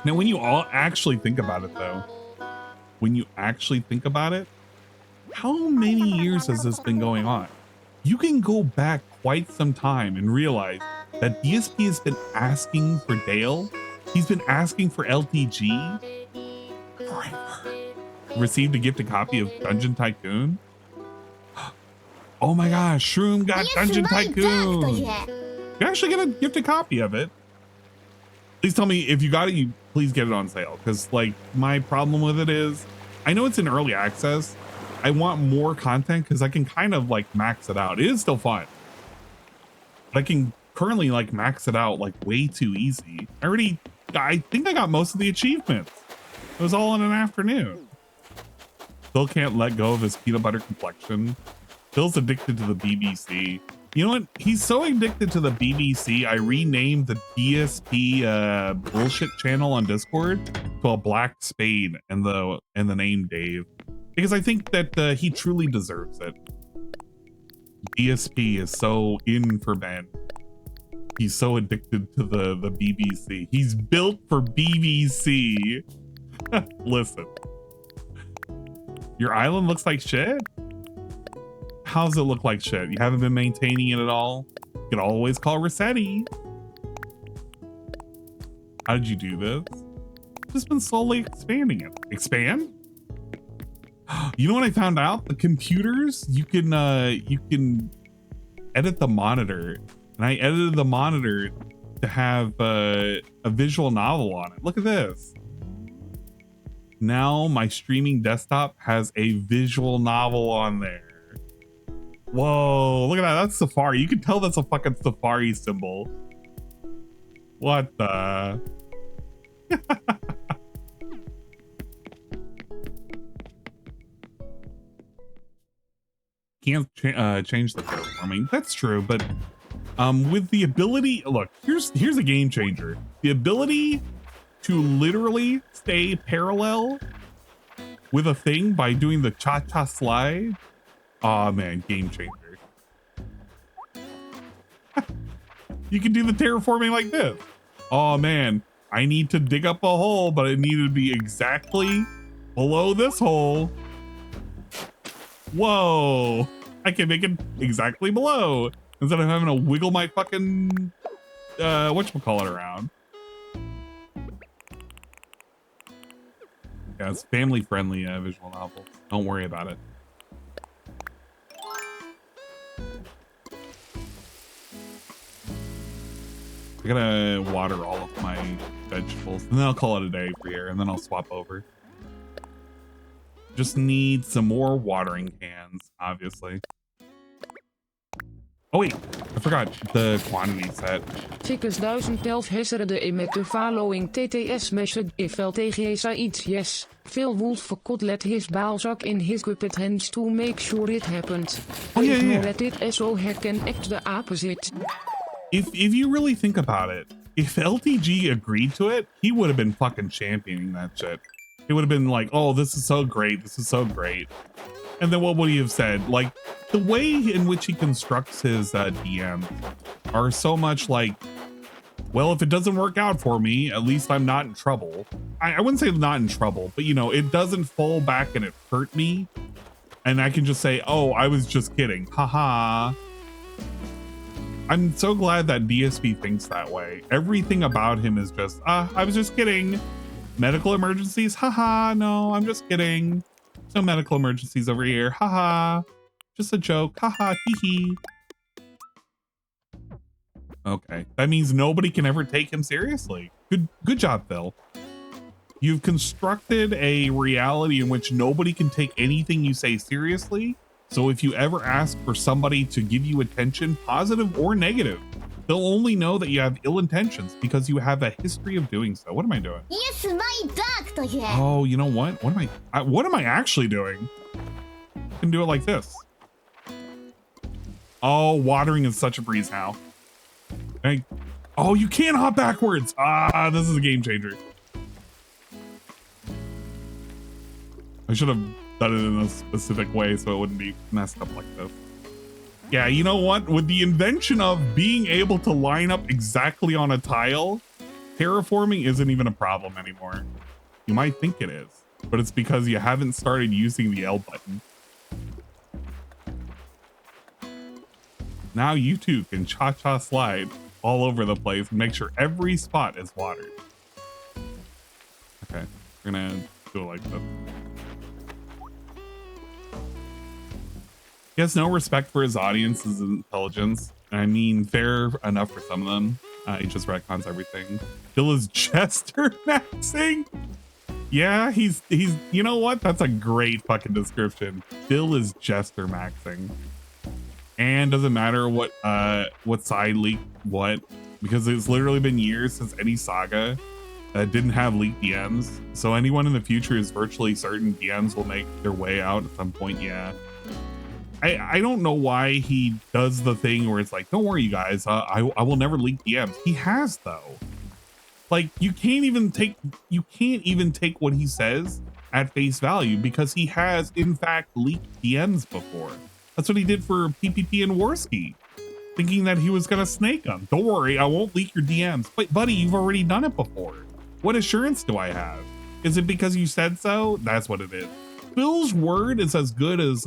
Now, when you all actually think about it, though, how many years has this been going on? You can go back quite some time and realize that DSP has been asking for Dale. He's been asking for LTG forever. Received a gifted copy of Dungeon Tycoon. Oh my gosh, Shroom got Dungeon Tycoon. You actually get a gifted copy of it. Please tell me if you got it, you please get it on sale. Because like my problem with it is, I know it's in early access. I want more content because I can kind of like max it out. It is still fun. But I can currently like max it out like way too easy. I think I got most of the achievements. It was all in an afternoon. Still can't let go of his peanut butter complexion. Phil's addicted to the BBC. You know what? He's so addicted to the BBC, I renamed the DSP bullshit channel on Discord to a black spade and the name Dave. Because I think that he truly deserves it. DSP is so in for men. He's so addicted to the BBC. He's built for BBC. Listen. Your island looks like shit? How does it look like shit? You haven't been maintaining it at all? You can always call Rossetti. How did you do this? Just been slowly expanding it. Expand? You know what I found out? The computers, you can edit the monitor. And I edited the monitor to have a visual novel on it. Look at this. Now my streaming desktop has a visual novel on there. Whoa, look at that. That's Safari. You can tell that's a fucking Safari symbol. What the? Can't change the terraforming. That's true, but with the ability, look, here's a game changer. The ability to literally stay parallel with a thing by doing the cha-cha slide. Oh man, game changer. You can do the terraforming like this. Oh man, I need to dig up a hole, but it needed to be exactly below this hole. Whoa, I can make it exactly below instead of having to wiggle my fucking whatchamacallit around. Yeah, it's family friendly visual novel. Don't worry about it. I gotta water all of my vegetables and then I'll call it a day for here and then I'll swap over. Just need some more watering cans, obviously. Oh wait, I forgot the quantity set. Tickets 1011 hesseren de met de following TTS message if LTG iets yes. Phil Wolf forgot let his balzak in his puppet hands to make sure it happened. Oh yeah, yeah. Let it so he can act the opposite. If you really think about it, if LTG agreed to it, he would have been fucking championing that shit. He would have been like, oh, this is so great. This is so great. And then what would he have said? Like, the way in which he constructs his DMs are so much like, well, if it doesn't work out for me, at least I'm not in trouble. I wouldn't say not in trouble, but you know, it doesn't fall back and it hurt me. And I can just say, oh, I was just kidding. Haha. I'm so glad that DSP thinks that way. Everything about him is just, I was just kidding. Medical emergencies? Haha, no, I'm just kidding. No medical emergencies over here. Haha. Just a joke. Haha, hee hee. Okay, that means nobody can ever take him seriously. Good job, Phil. You've constructed a reality in which nobody can take anything you say seriously. So if you ever ask for somebody to give you attention, positive or negative, they'll only know that you have ill intentions because you have a history of doing so. What am I doing? Yes, my doctor. Oh, you know what? What am I actually doing? I can do it like this. Oh, watering is such a breeze now. Oh, you can't hop backwards. Ah, this is a game changer. I should have done it in a specific way so it wouldn't be messed up like this. Yeah, you know what? With the invention of being able to line up exactly on a tile, terraforming isn't even a problem anymore. You might think it is, but it's because you haven't started using the L button. Now you too can cha-cha slide all over the place and make sure every spot is watered. Okay, we're gonna do it like this. He has no respect for his audience's intelligence. I mean, fair enough for some of them. He just retcons everything. Phil is Chester maxing. Yeah, he's you know what? That's a great fucking description. Phil is jester maxing. And doesn't matter what side leaked what, because it's literally been years since any saga didn't have leaked DMs. So anyone in the future is virtually certain DMs will make their way out at some point. Yeah. I don't know why he does the thing where it's like, don't worry, you guys, I will never leak DMs. He has, though. Like, you can't even take what he says at face value, because he has in fact leaked DMs before. That's what he did for PPP and Warski, thinking that he was gonna snake them. Don't worry, I won't leak your DMs. Wait, buddy, you've already done it before. What assurance do I have? Is it because you said so? That's what it is. Phil's word is as good as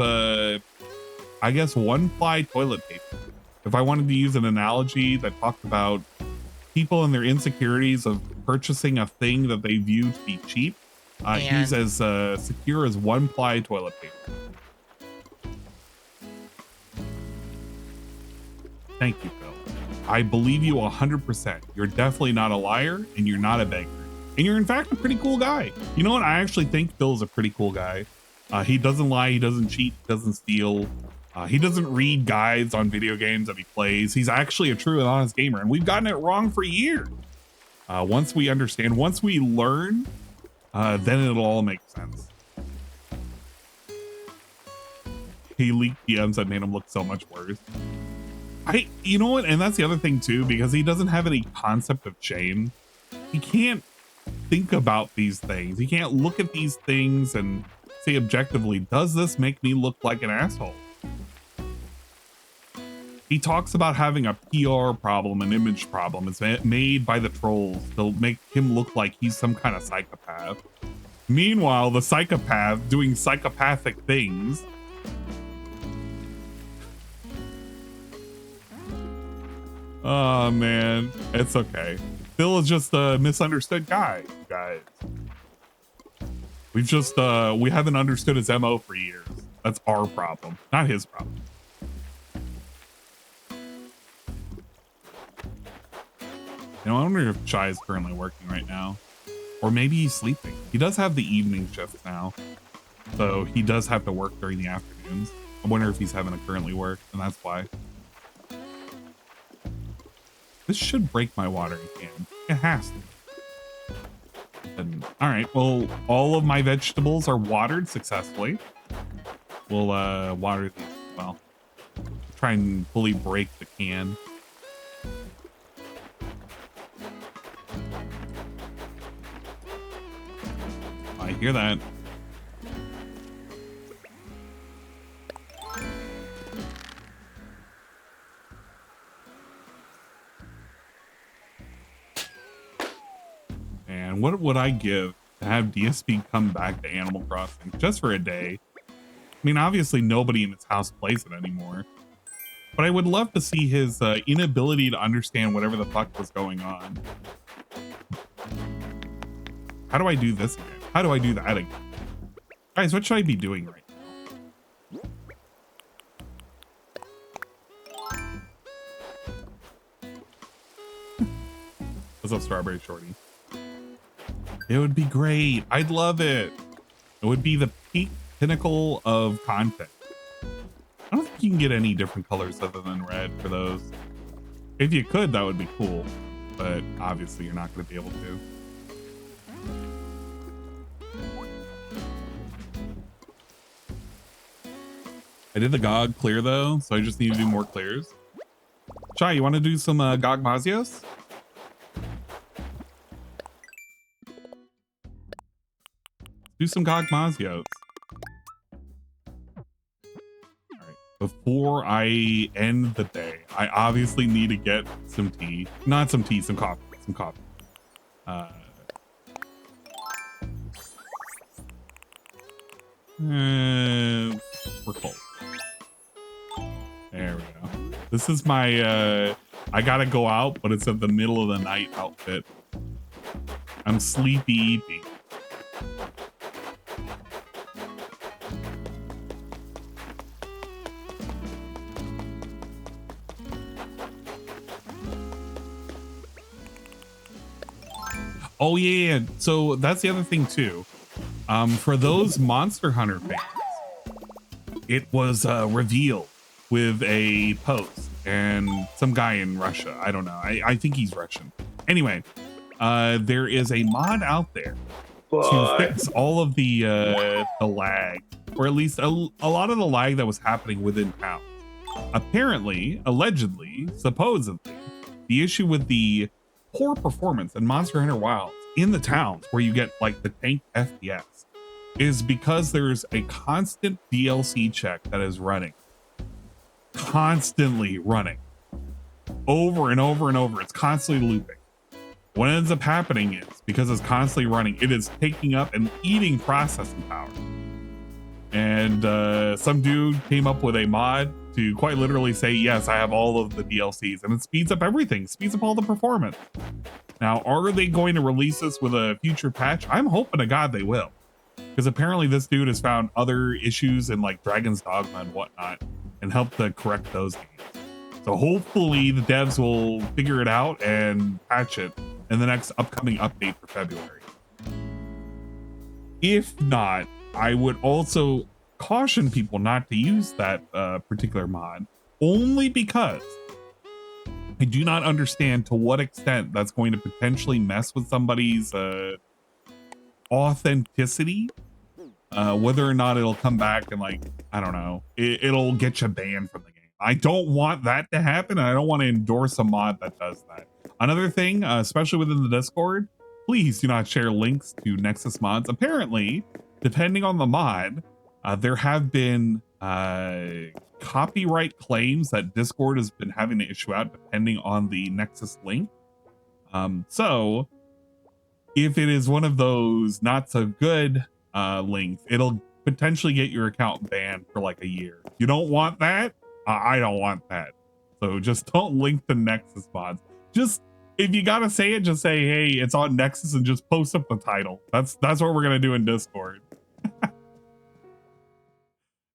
I guess one-ply toilet paper. If I wanted to use an analogy that talked about people and their insecurities of purchasing a thing that they view to be cheap, he's as secure as one-ply toilet paper. Thank you, Phil. I believe you 100%. You're definitely not a liar, and you're not a beggar. And you're in fact a pretty cool guy. You know what? I actually think Phil is a pretty cool guy. He doesn't lie, he doesn't cheat, he doesn't steal. He doesn't read guides on video games that he plays. He's actually a true and honest gamer, and we've gotten it wrong for years. Once we understand, once we learn, then it'll all make sense. He leaked DMs that made him look so much worse. You know what? And that's the other thing too, because he doesn't have any concept of shame. He can't think about these things. He can't look at these things and say objectively, does this make me look like an asshole? He talks about having a PR problem, an image problem. It's made by the trolls to make him look like he's some kind of psychopath. Meanwhile, the psychopath doing psychopathic things. Oh man, it's okay. Phil is just a misunderstood guy, guys. We haven't understood his MO for years. That's our problem, not his problem. You know, I wonder if Chai is currently working right now, or maybe he's sleeping. He does have the evening shift now, so he does have to work during the afternoons. I wonder if he's having to currently work, and that's why. This should break my watering can. It has to. And, all right, well, all of my vegetables are watered successfully. We'll water these as well. Try and fully break the can. I hear that. And what would I give to have DSP come back to Animal Crossing just for a day? I mean, obviously nobody in his house plays it anymore, but I would love to see his inability to understand whatever the fuck was going on. How do I do this again? How do I do that again? Guys, what should I be doing right now? What's up, Strawberry Shorty? It would be great. I'd love it. It would be the peak pinnacle of content. I don't think you can get any different colors other than red for those. If you could, that would be cool. But obviously you're not going to be able to. I did the GOG clear though, so I just need to do more clears. Chai, you want to do some GOG Mazios? Do some GOG Mazios. Alright, before I end the day, I obviously need to get some tea. Not some tea, some coffee. Some coffee. We're cold. There we go. This is my I gotta go out, but it's at the middle of the night outfit. I'm sleepy. Oh yeah, so that's the other thing too. For those Monster Hunter fans, it was revealed with a post and some guy in Russia. I don't know. I think he's Russian. Anyway, there is a mod out there to fix all of the lag, or at least a lot of the lag that was happening within town. Apparently, allegedly, supposedly, the issue with the poor performance in Monster Hunter Wilds in the towns where you get like the tank FPS is because there's a constant DLC check that is running. Constantly running. Over and over and over. It's constantly looping. What ends up happening is, because it's constantly running, it is taking up and eating processing power. And some dude came up with a mod to quite literally say, yes, I have all of the DLCs, and it speeds up everything, speeds up all the performance. Now, are they going to release this with a future patch? I'm hoping to God they will, because apparently this dude has found other issues in like Dragon's Dogma and whatnot and helped to correct those games. So hopefully the devs will figure it out and patch it in the next upcoming update for February. If not, I would also caution people not to use that particular mod, only because I do not understand to what extent that's going to potentially mess with somebody's authenticity, whether or not it'll come back and like, I don't know, it'll get you banned from the game. I don't want that to happen. I don't want to endorse a mod that does that. Another thing, especially within the Discord, please do not share links to Nexus mods. Apparently, depending on the mod, there have been copyright claims that Discord has been having to issue out depending on the Nexus link. So if it is one of those not so good links, it'll potentially get your account banned for like a year. You don't want that? I don't want that. So just don't link to Nexus mods. Just, if you gotta say it, just say, hey, it's on Nexus, and just post up the title. That's what we're gonna do in Discord.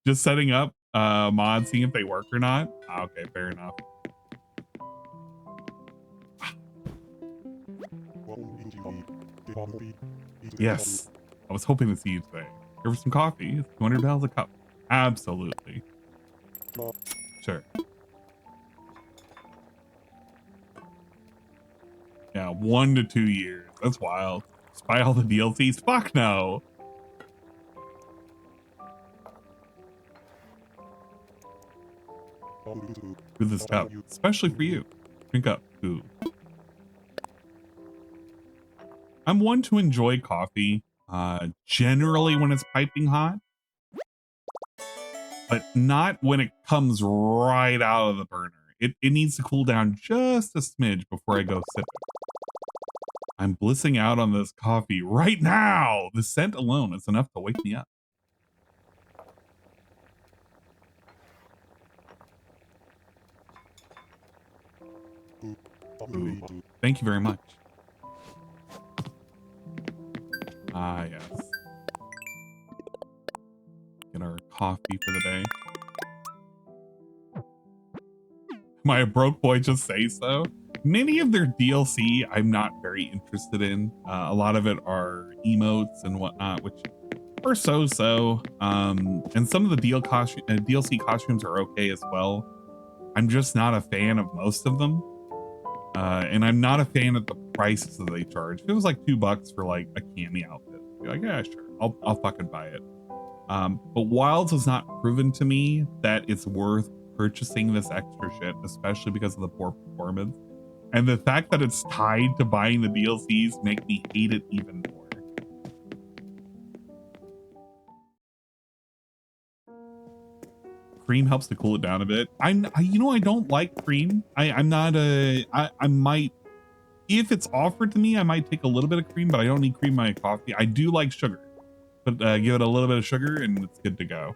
Just setting up mods, seeing if they work or not. Okay, fair enough. Yes, I was hoping to see you today. Here for some coffee. It's $200 a cup. Absolutely. Sure. Yeah, 1 to 2 years. That's wild. Despite all the DLCs. Fuck no. With this cup, especially for you. Drink up. Ooh. I'm one to enjoy coffee, generally when it's piping hot, but not when it comes right out of the burner. It needs to cool down just a smidge before I go sip it. I'm blissing out on this coffee right now. The scent alone is enough to wake me up. Ooh, thank you very much. Ah, yes. Get our coffee for the day. Am I a broke boy? Just say so. Many of their DLC I'm not very interested in. A lot of it are emotes and whatnot, which are so-so. And some of the DLC costumes are okay as well. I'm just not a fan of most of them. And I'm not a fan of the prices that they charge. If it was like $2 for like a cami outfit, I'd be like, yeah, sure, I'll fucking buy it. But Wilds has not proven to me that it's worth purchasing this extra shit, especially because of the poor performance. And the fact that it's tied to buying the DLCs make me hate it even more. Cream helps to cool it down a bit. I don't like cream. I might, if it's offered to me, I might take a little bit of cream, but I don't need cream in my coffee. I do like sugar, but give it a little bit of sugar and it's good to go.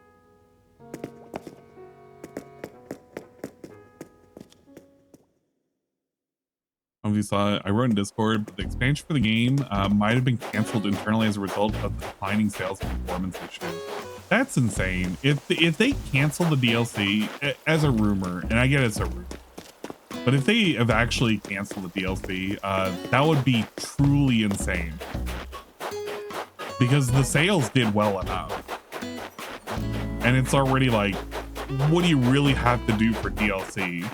You saw it. I wrote in Discord, but the expansion for the game might have been canceled internally as a result of the declining sales and performance issues. That's insane. If they cancel the DLC as a rumor, and I get it's a rumor, but if they have actually canceled the DLC, that would be truly insane. because the sales did well enough. And it's already like, what do you really have to do for DLC?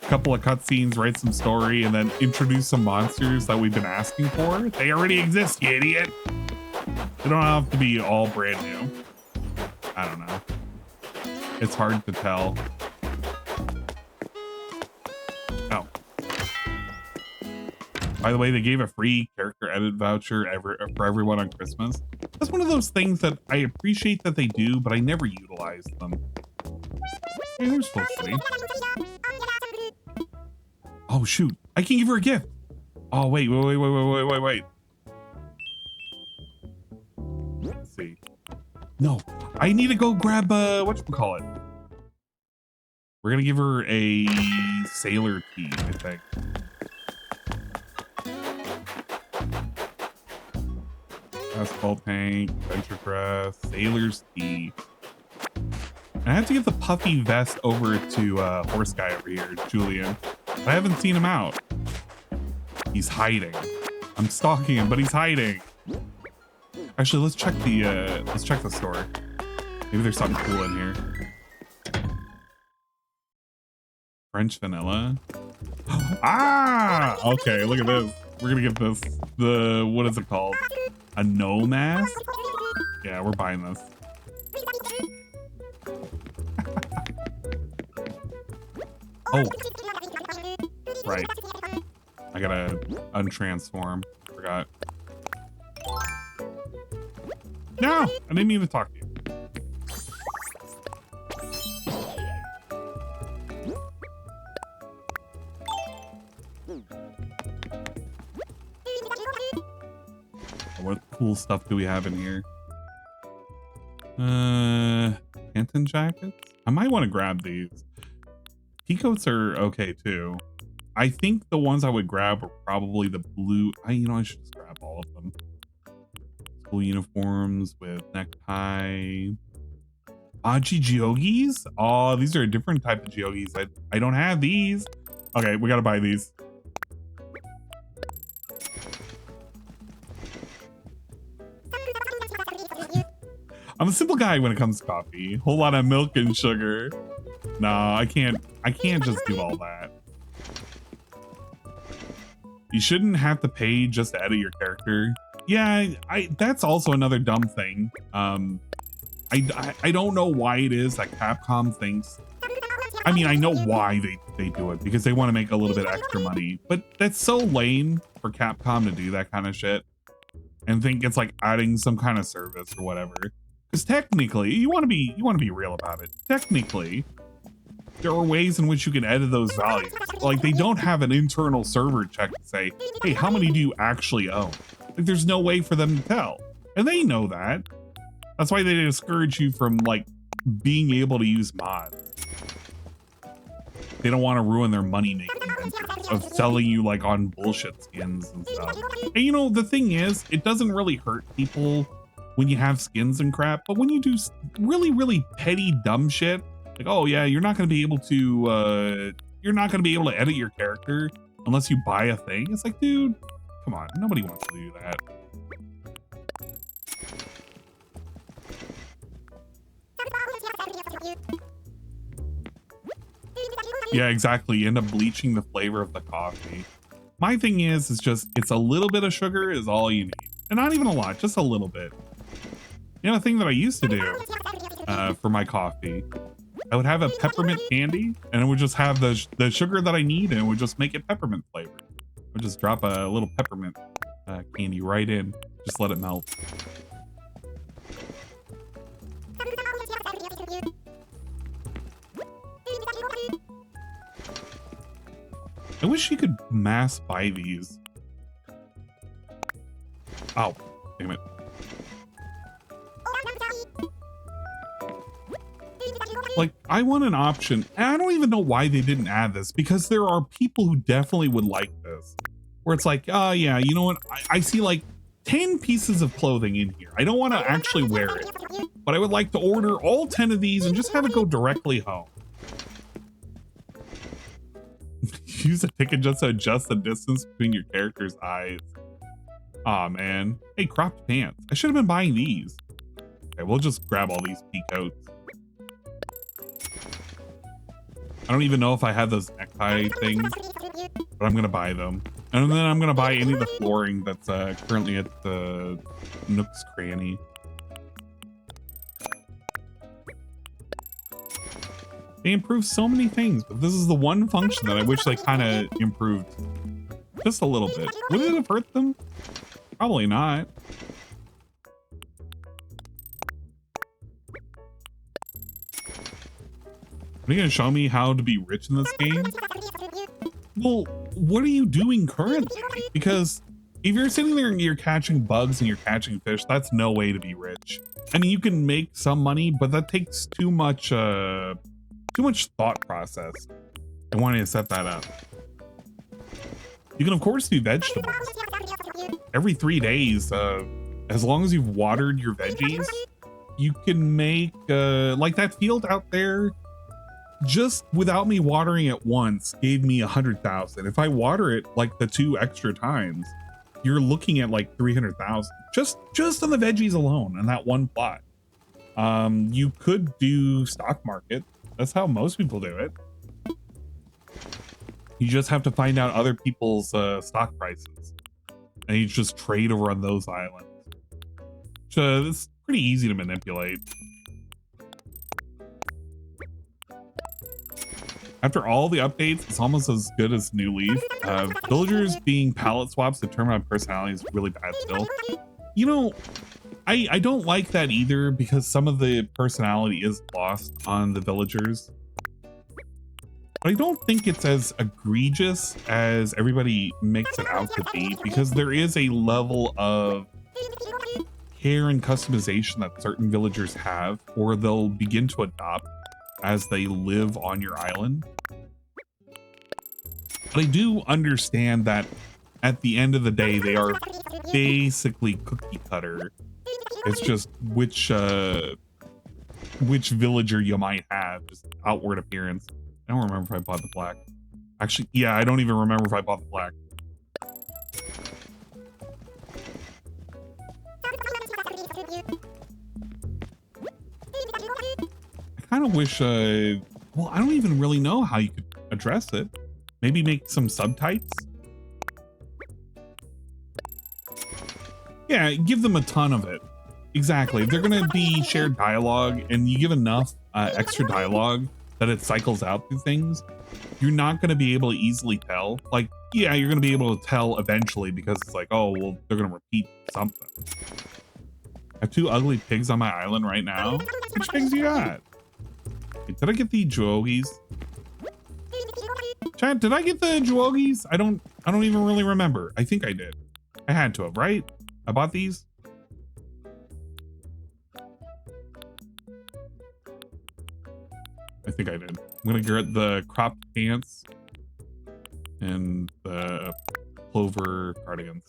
Couple of cutscenes, write some story, and then introduce some monsters that we've been asking for. They already exist, you idiot. They don't have to be all brand new. I don't know. It's hard to tell. Oh. By the way, they gave a free character edit voucher for everyone on Christmas. That's one of those things that I appreciate that they do, but I never utilize them. Hey, there's Felicity. Oh shoot, I can give her a gift. Oh wait. Let's see. No, I need to go grab whatchamacallit. We're gonna give her a sailor tee, I think. Asphalt tank, adventure crest, sailor's tee. I have to get the puffy vest over to horse guy over here, Julian. I haven't seen him out. He's hiding. I'm stalking him, but he's hiding. Actually, let's check the store. Maybe there's something cool in here. French vanilla. Ah! Okay, look at this. We're gonna get this. What is it called? A no mask? Yeah, we're buying this. Oh. Right. I gotta untransform. Forgot. No! I didn't even talk to you. What cool stuff do we have in here? Panton jackets? I might want to grab these. Peacoats are okay too. I think the ones I would grab are probably the blue. I should just grab all of them. School uniforms with necktie. Aji Geogis? Oh, these are a different type of Geogis. I don't have these. Okay, we gotta buy these. I'm a simple guy when it comes to coffee. Whole lot of milk and sugar. No, I can't just do all that. You shouldn't have to pay just to edit your character. Yeah, that's also another dumb thing. I don't know why it is that Capcom thinks. I mean, I know why they do it, because they want to make a little bit extra money, but that's so lame for Capcom to do that kind of shit and think it's like adding some kind of service or whatever. Because technically, you want to be real about it. Technically, there are ways in which you can edit those values. Like, they don't have an internal server check to say, hey, how many do you actually own? Like, there's no way for them to tell. And they know that. That's why they discourage you from, like, being able to use mods. They don't want to ruin their money-making ventures of selling you, like, on bullshit skins and stuff. And, the thing is, it doesn't really hurt people when you have skins and crap, but when you do really, really petty, dumb shit, like, oh yeah, you're not going to be able to edit your character unless you buy a thing. It's like, dude, come on, nobody wants to do that. Yeah, exactly. You end up bleaching the flavor of the coffee. My thing is just, it's a little bit of sugar is all you need. And not even a lot, just a little bit. A thing that I used to do for my coffee, I would have a peppermint candy and it would just have the sugar that I need and it would just make it peppermint flavored. I would just drop a little peppermint candy right in, just let it melt. I wish you could mass buy these. Oh, damn it. Like, I want an option, and I don't even know why they didn't add this, because there are people who definitely would like this. Where it's like, oh yeah, you know what? I see like 10 pieces of clothing in here. I don't want to actually wear it, but I would like to order all 10 of these and just have it go directly home. Use a ticket just to adjust the distance between your character's eyes. Aw, man. Hey, cropped pants. I should have been buying these. Okay, we'll just grab all these peacoats. I don't even know if I have those necktie things, but I'm gonna buy them. And then I'm gonna buy any of the flooring that's currently at the Nook's Cranny. They improved so many things, but this is the one function that I wish they kind of improved just a little bit. Would it have hurt them? Probably not. Are you gonna show me how to be rich in this game? Well, what are you doing currently? Because if you're sitting there and you're catching bugs and you're catching fish, that's no way to be rich. I mean, you can make some money, but that takes too much thought process. I wanted to set that up. You can of course do vegetables. Every 3 days, as long as you've watered your veggies, you can make like that field out there. Just without me watering it once gave me 100,000. If I water it like the 2 extra times, you're looking at like 300,000 just on the veggies alone in that one plot. You could do stock market. That's how most people do it. You just have to find out other people's stock prices, and you just trade over on those islands. So it's pretty easy to manipulate. After all the updates, it's almost as good as New Leaf. Villagers being palette swaps determine my personality is really bad still. You know, I don't like that either, because some of the personality is lost on the villagers. But I don't think it's as egregious as everybody makes it out to be, because there is a level of care and customization that certain villagers have, or they'll begin to adopt as they live on your island. But I do understand that at the end of the day, they are basically cookie cutter. It's just which villager you might have, just outward appearance. I don't remember if I bought the black. Actually, yeah, I don't even remember if I bought the black. I kind of wish, well, I don't even really know how you could address it. Maybe make some subtypes? Yeah, give them a ton of it. Exactly. If they're going to be shared dialogue and you give enough extra dialogue that it cycles out through things, you're not going to be able to easily tell. Like, yeah, you're going to be able to tell eventually, because it's like, oh, well, they're going to repeat something. I have 2 ugly pigs on my island right now. Which pigs you got? Wait, did I get the Juogis? Chad, did I get the Juogis? I don't even really remember. I think I did. I had to have, right? I bought these. I think I did. I'm gonna get the cropped pants and the plover cardigans.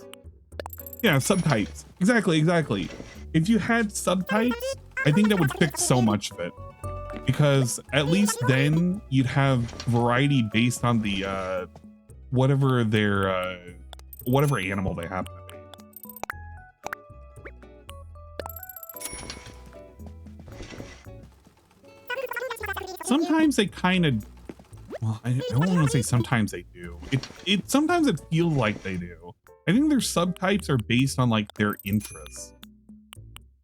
Yeah, subtypes. Exactly. If you had subtypes, I think that would fix so much of it. Because at least then you'd have variety based on the whatever their whatever animal they happen to be. Sometimes they kind of, well, I don't want to say sometimes they do. Sometimes it feels like they do. I think their subtypes are based on like their interests,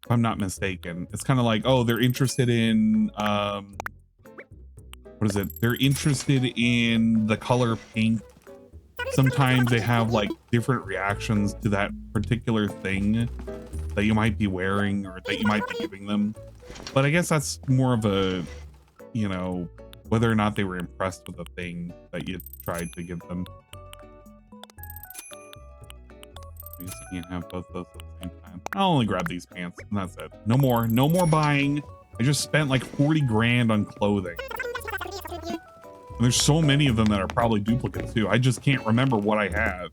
if I'm not mistaken. It's kind of like, oh, they're interested in what is it? They're interested in the color pink. Sometimes they have like different reactions to that particular thing that you might be wearing or that you might be giving them. But I guess that's more of a, you know, whether or not they were impressed with the thing that you tried to give them. You can't have both those at the same time. I'll only grab these pants and that's it. No more buying. I just spent like 40 grand on clothing. And there's so many of them that are probably duplicates too. I just can't remember what I have.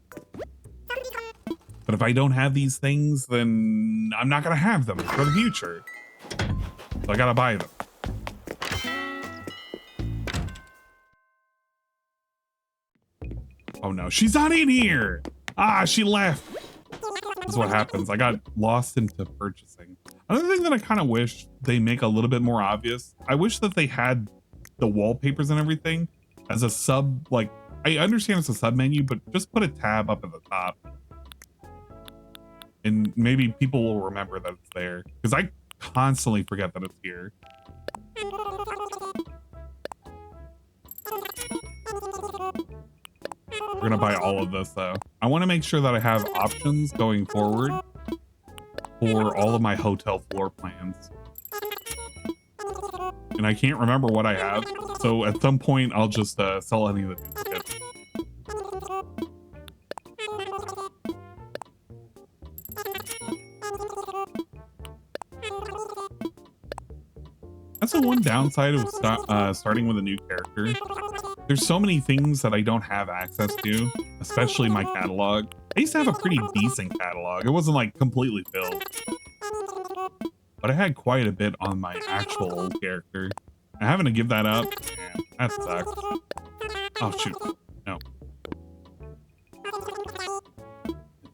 But if I don't have these things, then I'm not gonna have them for the future. So I gotta buy them. Oh no, she's not in here! Ah, she left! is what happens. I got lost into purchasing. Another thing that I kind of wish they make a little bit more obvious, I wish that they had the wallpapers and everything as a sub, like, I understand it's a sub menu, but just put a tab up at the top. And maybe people will remember that it's there, because I constantly forget that it's here. We're gonna buy all of this though. I want to make sure that I have options going forward for all of my hotel floor plans. And I can't remember what I have, so at some point I'll just sell any of the duplicates. That's the one downside of starting with a new character. There's so many things that I don't have access to, especially my catalog. I used to have a pretty decent catalog. It wasn't like completely filled, but I had quite a bit on my actual old character. I'm having to give that up. Man, that sucks. Oh shoot, no.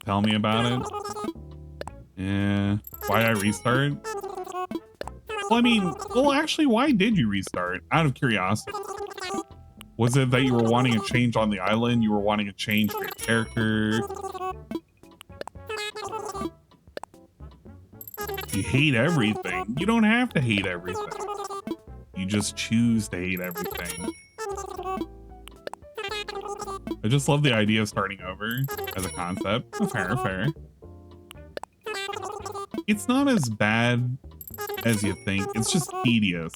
Tell me about it. Yeah, why I restart? Well, I mean, well, actually, why did you restart? Out of curiosity. Was it that you were wanting a change on the island? You were wanting a change for your character? You hate everything. You don't have to hate everything. You just choose to hate everything. I just love the idea of starting over as a concept. Fair, fair. It's not as bad as you think. It's just tedious.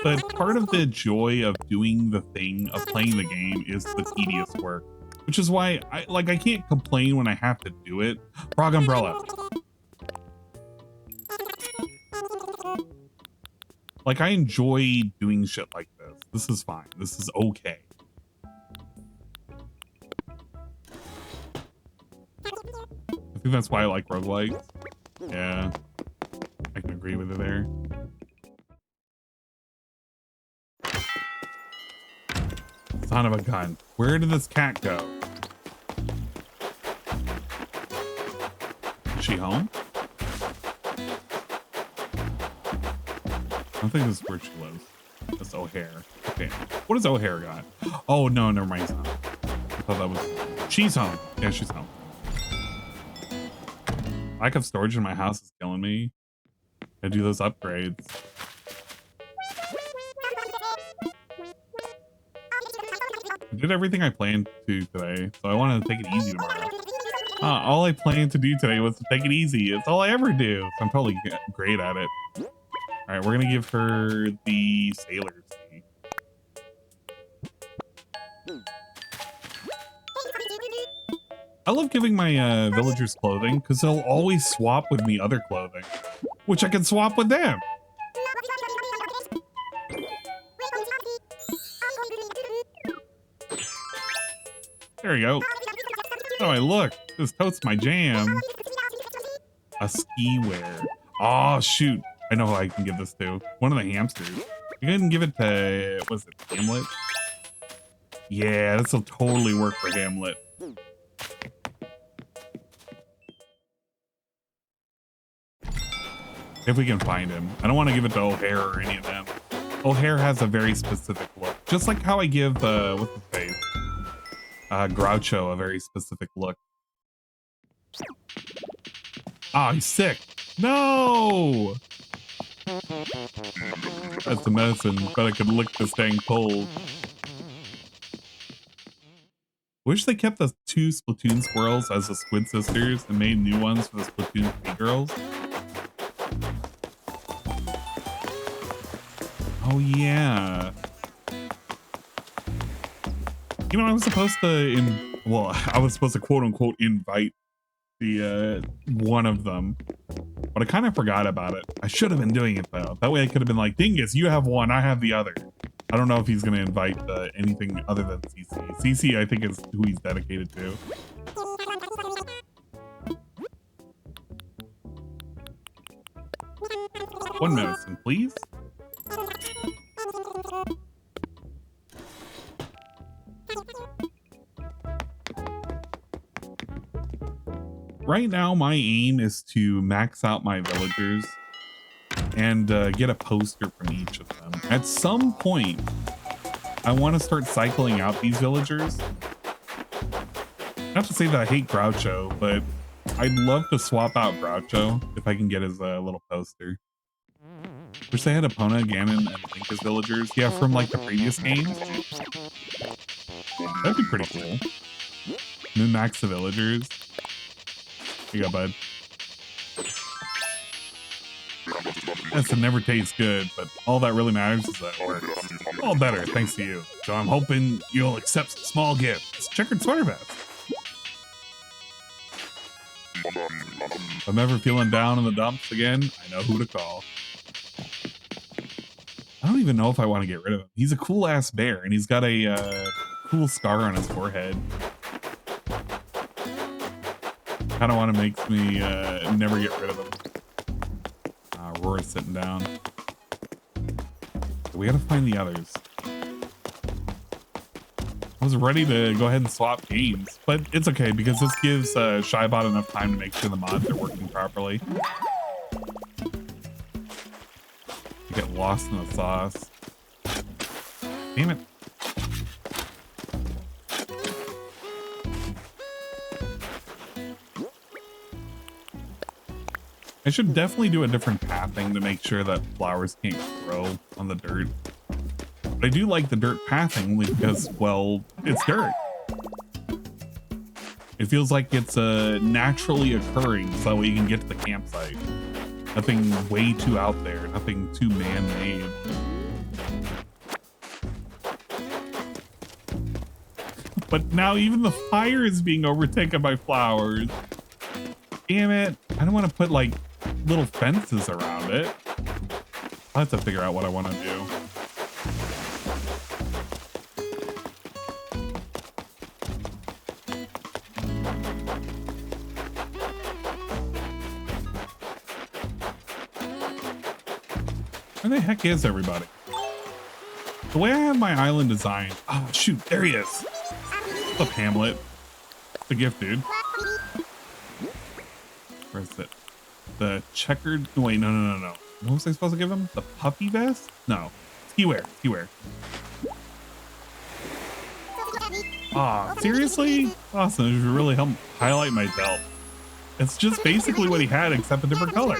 But part of the joy of doing the thing, of playing the game, is the tedious work. Which is why I can't complain when I have to do it. Frog Umbrella. Like, I enjoy doing shit like this. This is fine. This is okay. I think that's why I like roguelikes. Yeah. I can agree with it there. Son of a gun. Where did this cat go? Is she home? I don't think this is where she lives. That's O'Hare. Okay. What does O'Hare got? Oh, no, never mind. He's not. I thought that was... She's home. Yeah, she's home. Lack of storage in my house is killing me. I do those upgrades. I did everything I planned to today, so I wanted to take it easy tomorrow. All I planned to do today was to take it easy. It's all I ever do. So I'm totally great at it. All right, we're gonna give her the Sailor's Sea. I love giving my villagers clothing because they'll always swap with me other clothing, which I can swap with them. There you go. Oh, I look. This tote's my jam. A ski wear. Oh, shoot. I know who I can give this to. One of the hamsters. You can give it to, was it Hamlet? Yeah, this will totally work for Hamlet. If we can find him. I don't want to give it to O'Hare or any of them. O'Hare has a very specific look. Just like how I give, what's his face? Groucho a very specific look. Ah, he's sick. No! That's the medicine, but I could lick this dang cold. Wish they kept the 2 Splatoon squirrels as the Squid Sisters and made new ones for the Splatoon 3 girls. Oh yeah. You know, I was supposed to, I was supposed to quote unquote invite the one of them, but I kind of forgot about it. I should have been doing it though. That way I could have been like, Dingus, you have one, I have the other. I don't know if he's going to invite anything other than CC. CC, I think, is who he's dedicated to. One medicine, please. right now my aim is to max out my villagers and get a poster from each of them. At some point, I want to start cycling out these villagers. Not to say that I hate Groucho, but I'd love to swap out Groucho if I can get his little poster. Wish they had Epona, Ganon, and Link as villagers. Yeah, from like the previous games. That'd be pretty cool. Min max the villagers. Here you go, bud. Yes, it never tastes good, but all that really matters is that it works. All better, thanks to you. So I'm hoping you'll accept some small gifts. Checkered sweater vest. If I'm ever feeling down in the dumps again, I know who to call. I don't even know if I want to get rid of him. He's a cool ass bear, and he's got a cool scar on his forehead. Kind of want to make me never get rid of him. Rora's sitting down. We gotta find the others. I was ready to go ahead and swap games, but it's okay because this gives Shybot enough time to make sure the mods are working properly. You get lost in the sauce. Damn it. I should definitely do a different pathing to make sure that flowers can't grow on the dirt. But I do like the dirt pathing only because, well, it's dirt. It feels like it's naturally occurring so that way you can get to the campsite. Nothing way too out there, nothing too man-made. But now even the fire is being overtaken by flowers. Damn it. I don't want to put like little fences around it. I'll have to figure out what I want to do. Where the heck is everybody? The way I have my island designed. Oh shoot, there he is. What's up, Hamlet? It's a gift, dude. Where is it? The checkered. Wait, no. What was I supposed to give him? The puffy vest? No. Ski wear. Aw, seriously? Awesome. It really helped highlight my belt. It's just basically what he had, except a different color.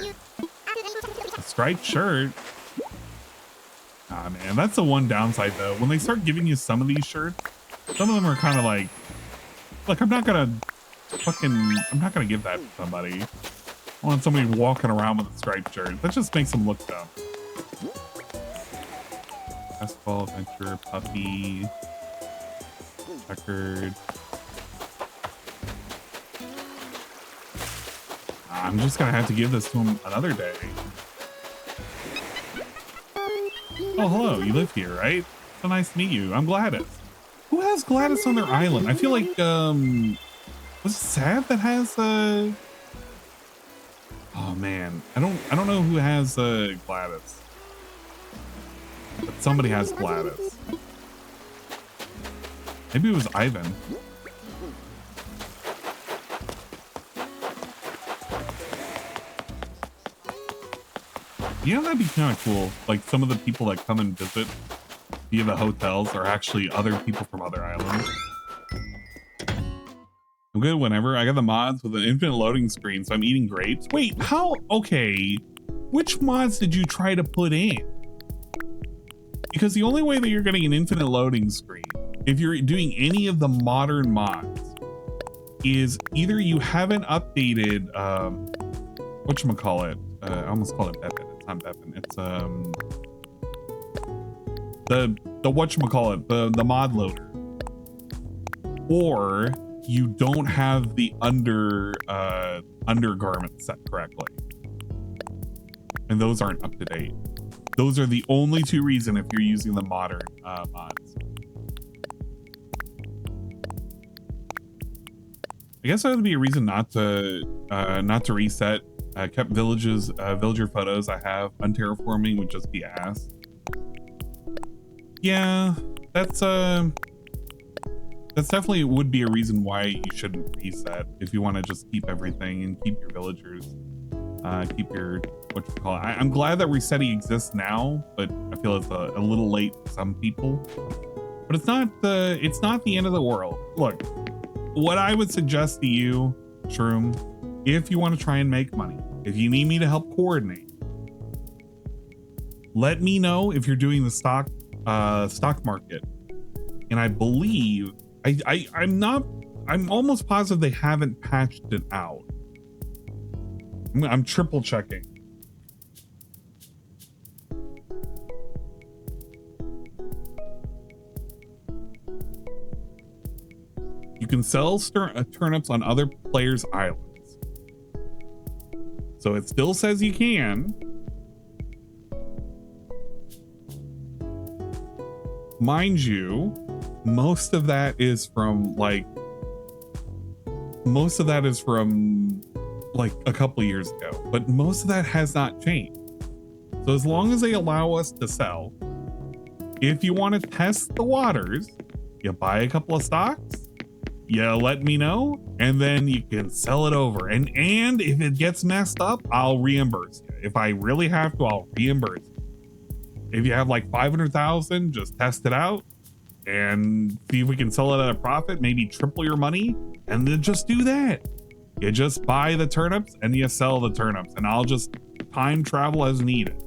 A striped shirt. Ah, man, that's the one downside though. When they start giving you some of these shirts, some of them are kind of like, look, I'm not gonna give that to somebody. I want somebody walking around with a striped shirt. That just makes them look dumb. Basketball, adventure, puppy, checkered. I'm just gonna have to give this to him another day. Oh, hello, you live here, right? So nice to meet you. I'm Gladys. Who has Gladys on their island? I feel like, was it Sad that has, oh man, I don't know who has Gladys, but somebody has Gladys. Maybe it was Ivan. Yeah, that'd be kind of cool. Like some of the people that come and visit via the hotels are actually other people from other islands. I'm good whenever. I got the mods with an infinite loading screen, so I'm eating grapes. Wait, how? Okay. Which mods did you try to put in? Because the only way that you're getting an infinite loading screen, if you're doing any of the modern mods, is either you haven't updated, whatchamacallit, I almost call it Beppin. It's not Beppin. It's, the whatchamacallit, the mod loader. Or you don't have the undergarment set correctly. And those aren't up to date. Those are the only two reasons if you're using the modern mods. I guess that would be a reason not to reset. I kept villager photos I have. Unterraforming would just be ass. Yeah, that's that's definitely would be a reason why you shouldn't reset if you want to just keep everything and keep your villagers, keep your what you call it. I'm glad that resetting exists now, but I feel it's a little late for some people. But it's not the end of the world. Look, what I would suggest to you, Shroom, if you want to try and make money, if you need me to help coordinate, let me know if you're doing the stock market. And I believe I'm almost positive they haven't patched it out. I'm triple checking. You can sell turnips on other players' islands. So it still says you can. Mind you, most of that is from like a couple years ago, but most of that has not changed. So as long as they allow us to sell, if you want to test the waters, you buy a couple of stocks, you let me know, and then you can sell it over. And if it gets messed up, I'll reimburse you. If I really have to, I'll reimburse you. If you have like 500,000, just test it out and see if we can sell it at a profit, maybe triple your money, and then just do that. You just buy the turnips and you sell the turnips, and I'll just time travel as needed.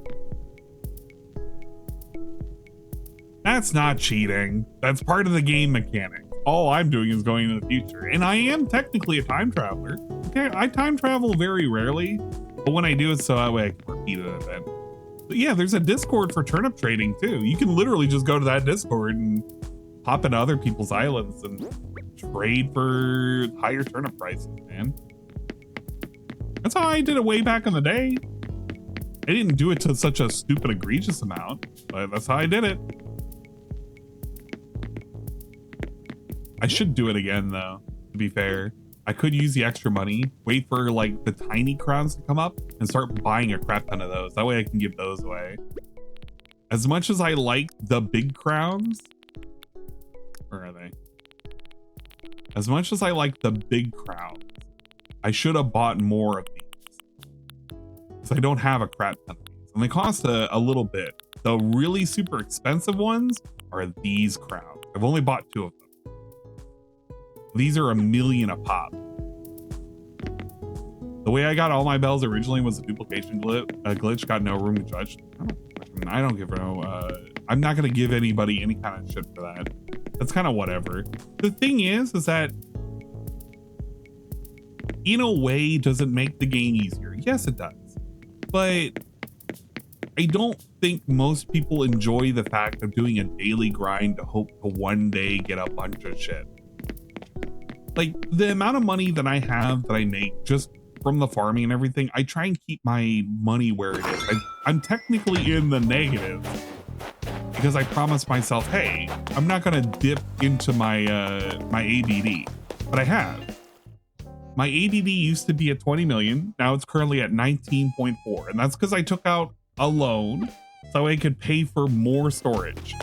That's not cheating. That's part of the game mechanic. All I'm doing is going into the future, and I am technically a time traveler. Okay, I time travel very rarely, but when I do it, so that way I can repeat it event. But yeah, there's a Discord for turnip trading too. You can literally just go to that Discord and hop into other people's islands and trade for higher turnip prices, man. That's how I did it way back in the day. I didn't do it to such a stupid, egregious amount, but that's how I did it. I should do it again, though, to be fair. I could use the extra money, wait for like the tiny crowns to come up, and start buying a crap ton of those. That way I can give those away. As much as I like the big crowns, where are they? As much as I like the big crowns, I should have bought more of these. Because I don't have a crap ton of these. And they cost a little bit. The really super expensive ones are these crowns. I've only bought 2 of them. These are $1 million a pop. The way I got all my bells originally was a duplication glitch. Got no room to judge. I don't give no. I'm not gonna give anybody any kind of shit for that. That's kind of whatever. The thing is that in a way, does it make the game easier? Yes, it does. But I don't think most people enjoy the fact of doing a daily grind to hope to one day get a bunch of shit. Like the amount of money that I have that I make just from the farming and everything, I try and keep my money where it is. I'm technically in the negative because I promised myself, hey, I'm not gonna dip into my my ADD, but I have. My ADD used to be at 20 million. Now it's currently at 19.4, and that's because I took out a loan so I could pay for more storage.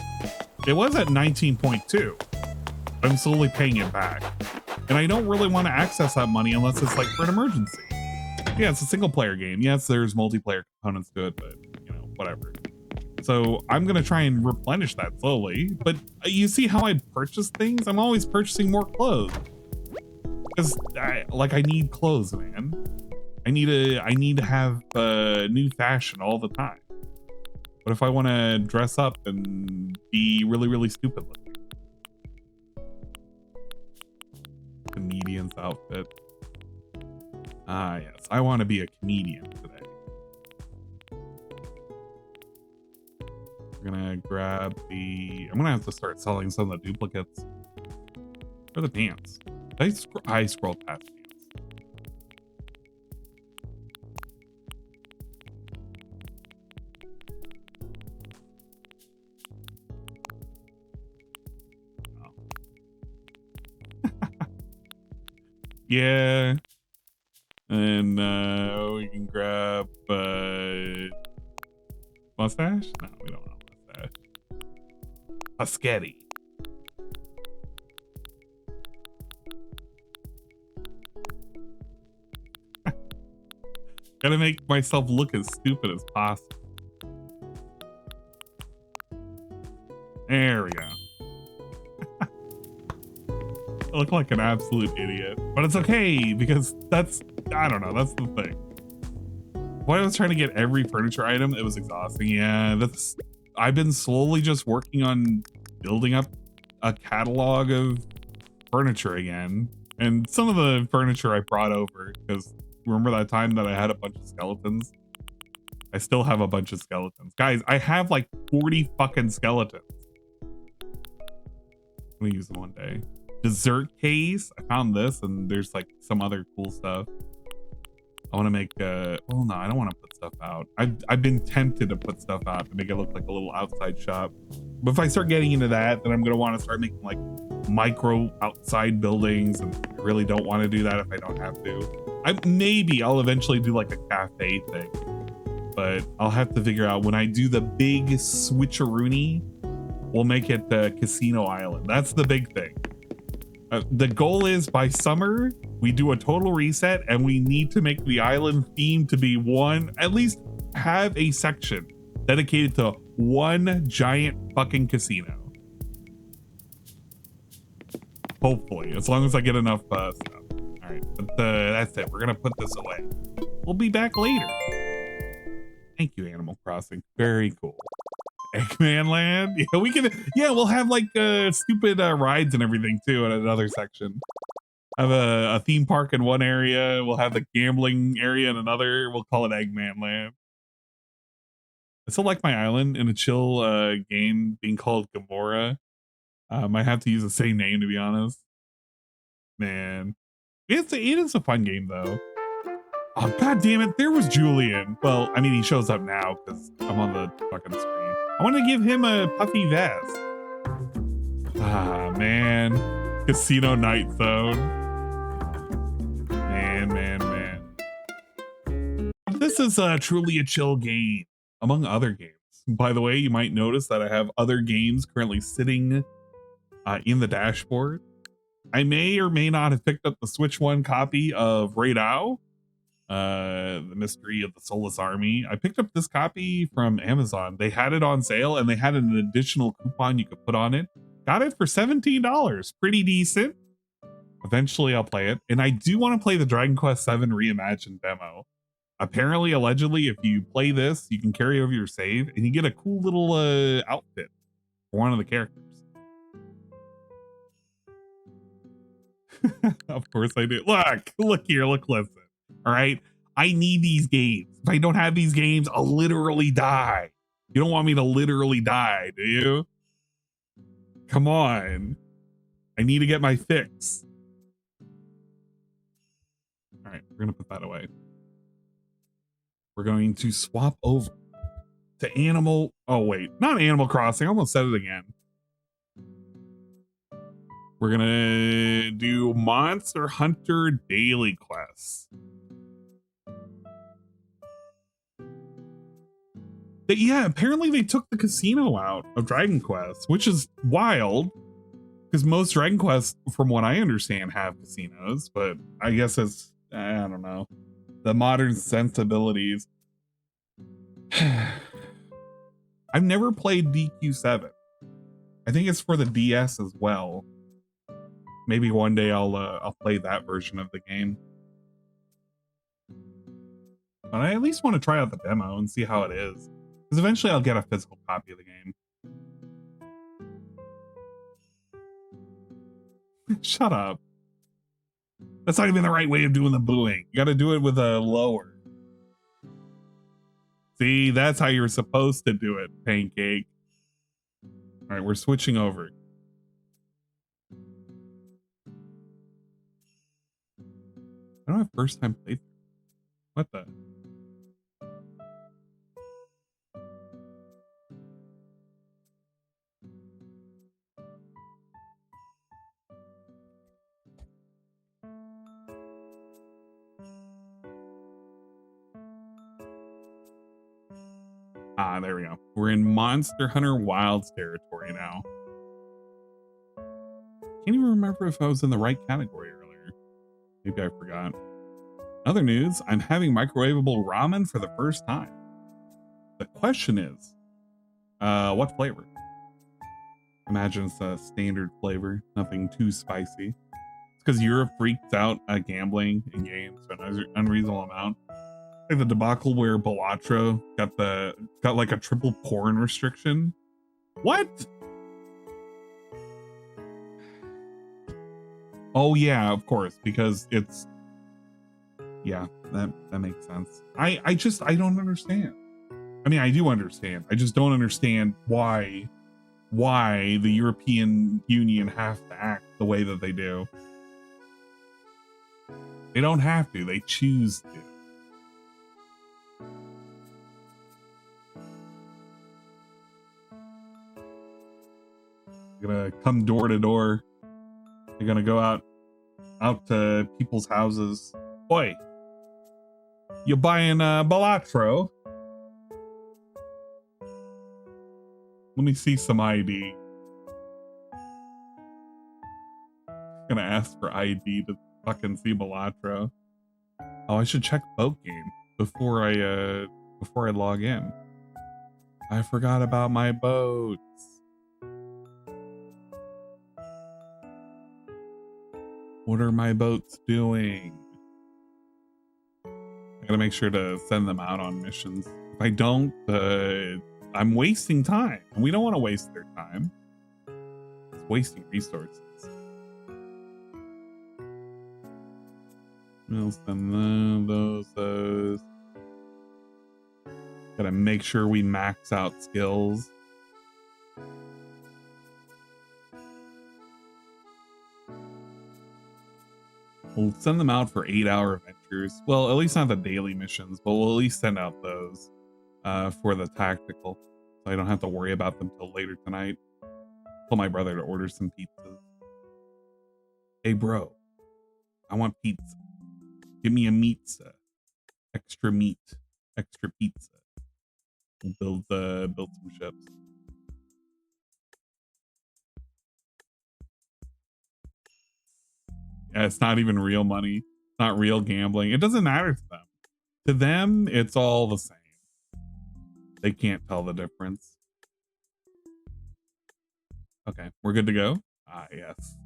It was at 19.2. I'm slowly paying it back. And I don't really want to access that money unless it's like for an emergency. Yeah, it's a single player game. Yes, there's multiplayer components to it, but you know, whatever. So I'm going to try and replenish that slowly. But you see how I purchase things? I'm always purchasing more clothes. Because I need clothes, man. I need to have new fashion all the time. What if I want to dress up and be really, really stupid looking? Comedian's outfit. Ah, yes. I want to be a comedian today. We're gonna grab the... I'm gonna have to start selling some of the duplicates. For the pants. I scrolled past pants. Yeah. And we can grab mustache? No, we don't want a mustache. A sketty. Gotta make myself look as stupid as possible. There we go. I look like an absolute idiot, but it's okay because that's, I don't know, that's the thing. When I was trying to get every furniture item, it was exhausting. Yeah, I've been slowly just working on building up a catalog of furniture again. And some of the furniture I brought over, because remember that time that I had a bunch of skeletons? I still have a bunch of skeletons. Guys, I have like 40 fucking skeletons. I'm gonna use them one day. Dessert case. I found this, and there's like some other cool stuff. I want to make oh no, I don't want to put stuff out. I've been tempted to put stuff out to make it look like a little outside shop. But if I start getting into that, then I'm gonna want to start making like micro outside buildings, and I really don't want to do that if I don't have to. Maybe I'll eventually do like a cafe thing, but I'll have to figure out when I do the big switcheroony. We'll make it the Casino Island. That's the big thing. The goal is by summer, we do a total reset and we need to make the island theme to be one, at least have a section dedicated to one giant fucking casino. Hopefully, as long as I get enough stuff. All right, but that's it. We're gonna put this away. We'll be back later. Thank you, Animal Crossing. Very cool. Eggman Land. Yeah, we can. Yeah, we'll have like stupid rides and everything too in another section. Have a theme park in one area. We'll have the gambling area in another. We'll call it Eggman Land. I still like my island in a chill game being called Gamora. Might have to use the same name to be honest. Man, it is a fun game though. Oh god damn it! There was Julian. Well, I mean he shows up now because I'm on the fucking screen. I want to give him a puffy vest. Ah man, Casino Night Zone. Man. This is truly a chill game, among other games. By the way, you might notice that I have other games currently sitting in the dashboard. I may or may not have picked up the Switch 1 copy of Raidao, the Mystery of the Soulless Army. I picked up this copy from Amazon. They had it on sale and they had an additional coupon you could put on it. Got it for $17. Pretty decent. Eventually I'll play it. And I do want to play the Dragon Quest VII Reimagined demo. Apparently, allegedly, if you play this, you can carry over your save and you get a cool little outfit for one of the characters. Of course I do. Look here, listen. All right. I need these games. If I don't have these games, I'll literally die. You don't want me to literally die, do you? Come on. I need to get my fix. All right, we're going to put that away. We're going to swap over to not Animal Crossing. I almost said it again. We're going to do Monster Hunter Daily Quests. Yeah, apparently they took the casino out of Dragon Quest, which is wild because most Dragon Quests, from what I understand, have casinos, but I guess it's, I don't know, the modern sensibilities. I've never played DQ7. I think it's for the DS as well. Maybe one day I'll play that version of the game. But I at least want to try out the demo and see how it is. Because eventually I'll get a physical copy of the game. Shut up. That's not even the right way of doing the booing. You got to do it with a lower. See, that's how you're supposed to do it, Pancake. All right, we're switching over. I don't have first time playthrough. What the? Ah, there we go. We're in Monster Hunter Wilds territory now. Can't even remember if I was in the right category earlier. Maybe I forgot. Other news, I'm having microwavable ramen for the first time. The question is, what flavor? Imagine it's a standard flavor, nothing too spicy. It's because Europe freaked out at gambling in games to an unreasonable amount. Like the debacle where Balatro got like a triple porn restriction. What? Oh yeah, of course, because it's, yeah, that makes sense. I don't understand. I mean, I do understand. I just don't understand why the European Union have to act the way that they do. They don't have to, they choose to. They're gonna come door to door. They're gonna go out to people's houses. Oi, you buying Balatro? Let me see some ID. Gonna ask for ID to fucking see Balatro. Oh, I should check boat game before I log in. I forgot about my boats. What are my boats doing? I gotta make sure to send them out on missions. If I don't, I'm wasting time. And we don't want to waste their time. It's wasting resources. We'll send them those. Gotta make sure we max out skills. We'll send them out for 8-hour adventures. Well, at least not the daily missions, but we'll at least send out those for the tactical. So I don't have to worry about them till later tonight. Tell my brother to order some pizzas. Hey bro, I want pizza. Give me a pizza. Extra meat. Extra pizza. We'll build some ships. Yeah, it's not even real money. It's not real gambling. It doesn't matter to them. To them, it's all the same. They can't tell the difference. Okay, we're good to go? Ah, yes.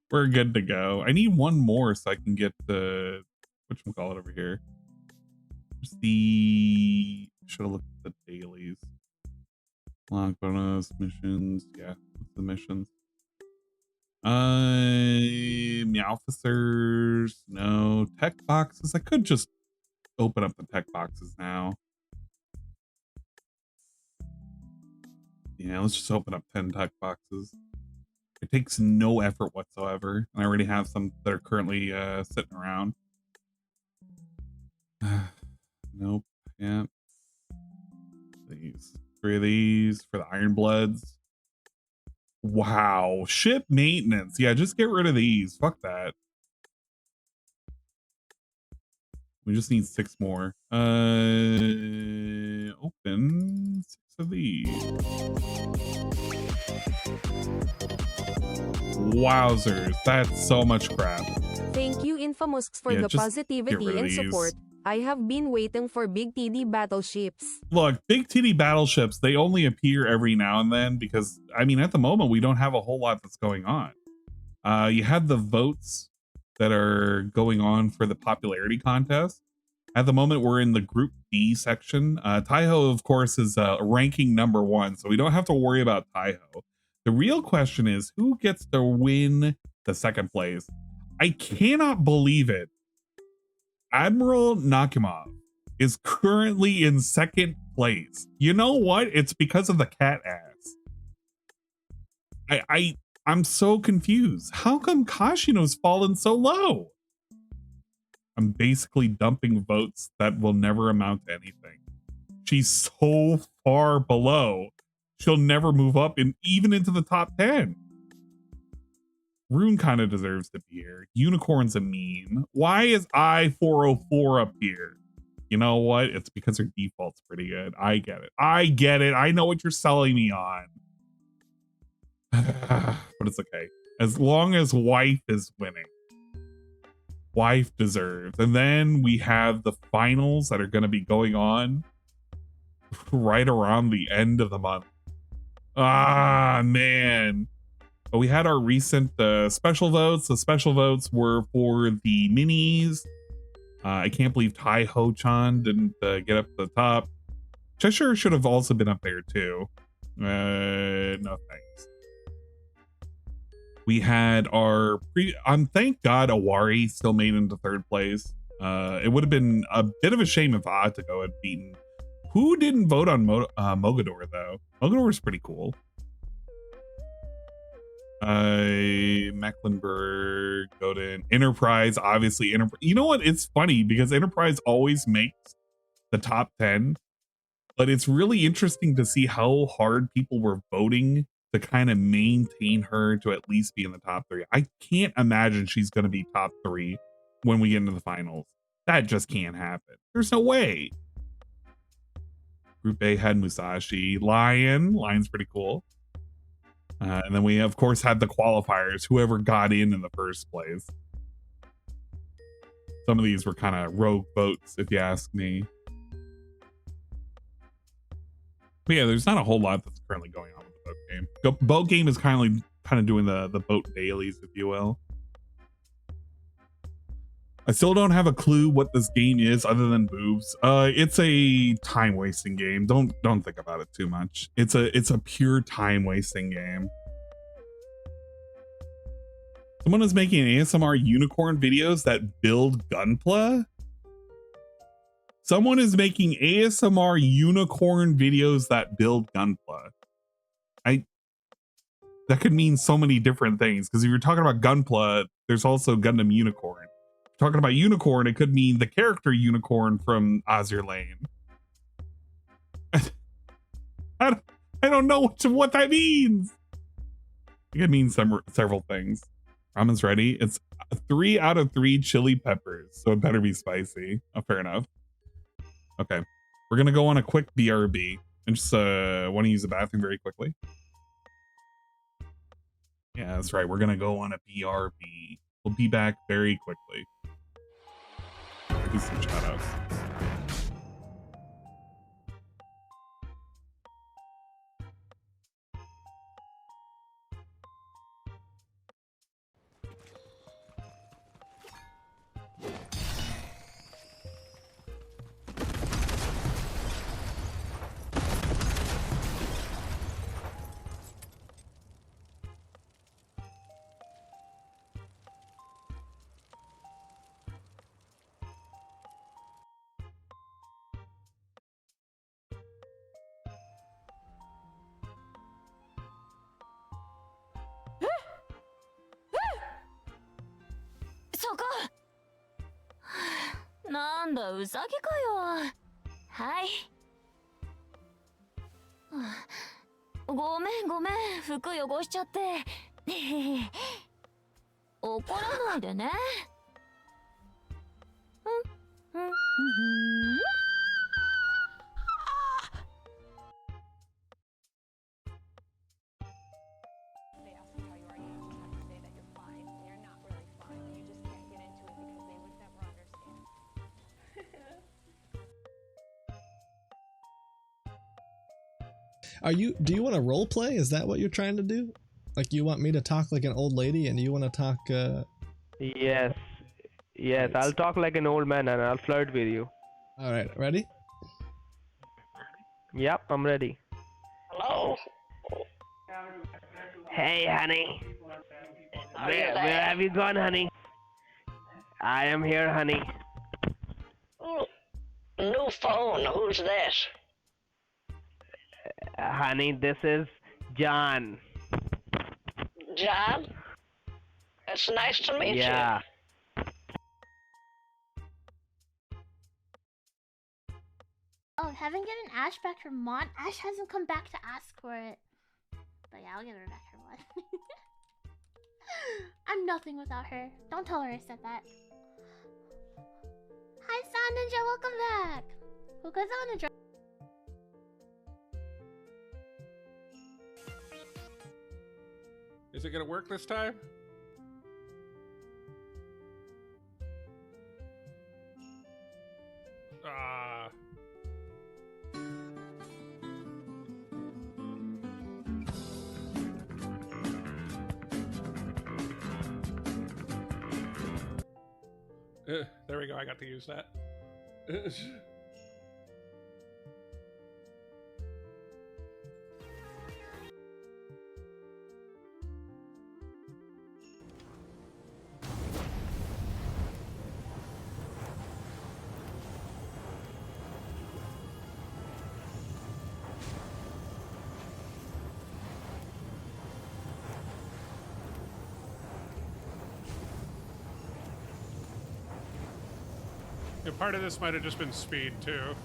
We're good to go. I need one more so I can get the, whatchamacallit over here. Just the, should have looked at the dailies. Lock bonus, missions. Yeah, what's the missions? Officers, no. Tech boxes. I could just open up the tech boxes now. Yeah, let's just open up 10 tech boxes. It takes no effort whatsoever. I already have some that are currently sitting around. Nope. Yeah. These 3 of these for the Iron Bloods. Wow, ship maintenance. Yeah, just get rid of these. Fuck that. We just need 6 more. Open 6 of these. Wowzers, that's so much crap. Thank you, Infamous, for the positivity and support. I have been waiting for big TD battleships. Look, big TD battleships, they only appear every now and then because, I mean, at the moment, we don't have a whole lot that's going on. You have the votes that are going on for the popularity contest. At the moment, we're in the Group D section. Taiho, of course, is ranking #1, so we don't have to worry about Taiho. The real question is, who gets to win the 2nd place? I cannot believe it. Admiral Nakimov is currently in 2nd place. You know what? It's because of the cat ass. I'm so confused. How come Kashino's fallen so low? I'm basically dumping votes that will never amount to anything. She's so far below. She'll never move up even into the top 10. Rune kind of deserves to be here. Unicorn's a meme. Why is I-404 up here? You know what? It's because her default's pretty good. I get it. I get it. I know what you're selling me on. But it's okay. As long as wife is winning. wife deserves. And then we have the finals that are going to be going on right around the end of the month. Ah, man. But we had our recent special votes. The special votes were for the minis. I can't believe Tai Ho-chan didn't get up to the top. Cheshire should have also been up there too. No thanks. We had our thank God Awari still made into third place. It would have been a bit of a shame if Atako had beaten. Who didn't vote on Mogador though? Mogador is pretty cool. Mecklenburg, Godin, Enterprise, obviously Enterprise. You know what? It's funny because Enterprise always makes the top 10, but it's really interesting to see how hard people were voting to kind of maintain her to at least be in the top 3. I can't imagine she's going to be top 3 when we get into the finals. That just can't happen. There's no way. Group A had Musashi, Lion's pretty cool. And then we, of course, had the qualifiers, whoever got in the first place. Some of these were kind of rogue votes, if you ask me. But yeah, there's not a whole lot that's currently going on with the boat game. Boat game is kind of doing the boat dailies, if you will. I still don't have a clue what this game is other than boobs. It's a time wasting game. Don't think about it too much. It's a pure time wasting game. Someone is making ASMR unicorn videos that build Gunpla. Someone is making ASMR unicorn videos that build Gunpla. That could mean so many different things, because if you're talking about Gunpla, there's also Gundam Unicorn. Talking about unicorn, it could mean the character unicorn from Azure Lane. I don't know what that means. I think it means several things. Ramen's ready. It's 3 out of 3 chili peppers, so it better be spicy. Oh, fair enough. Okay, we're gonna go on a quick BRB. I just want to use the bathroom very quickly. Yeah, that's right. We're gonna go on a BRB. We'll be back very quickly. Do some shout outs.うさぎかよ。はい。ごめん、服汚しちゃって。怒らないでね。Do you want to role play? Is that what you're trying to do? Like you want me to talk like an old lady and you want to talk Yes, I'll talk like an old man and I'll flirt with you. Alright, ready? Yep, I'm ready. Hello? Hey, honey. Where have you gone, honey? I am here, honey. Oh, new phone. Who's this? Honey, this is John. John? It's nice to meet you. Yeah. Oh, haven't gotten Ash back from Mon. Ash hasn't come back to ask for it. But yeah, I'll get her back for Mon. I'm nothing without her. Don't tell her I said that. Hi, Sound Ninja, welcome back. Who goes on a drop? Is it gonna work this time? There we go. I got to use that. Yeah, part of this might have just been speed too.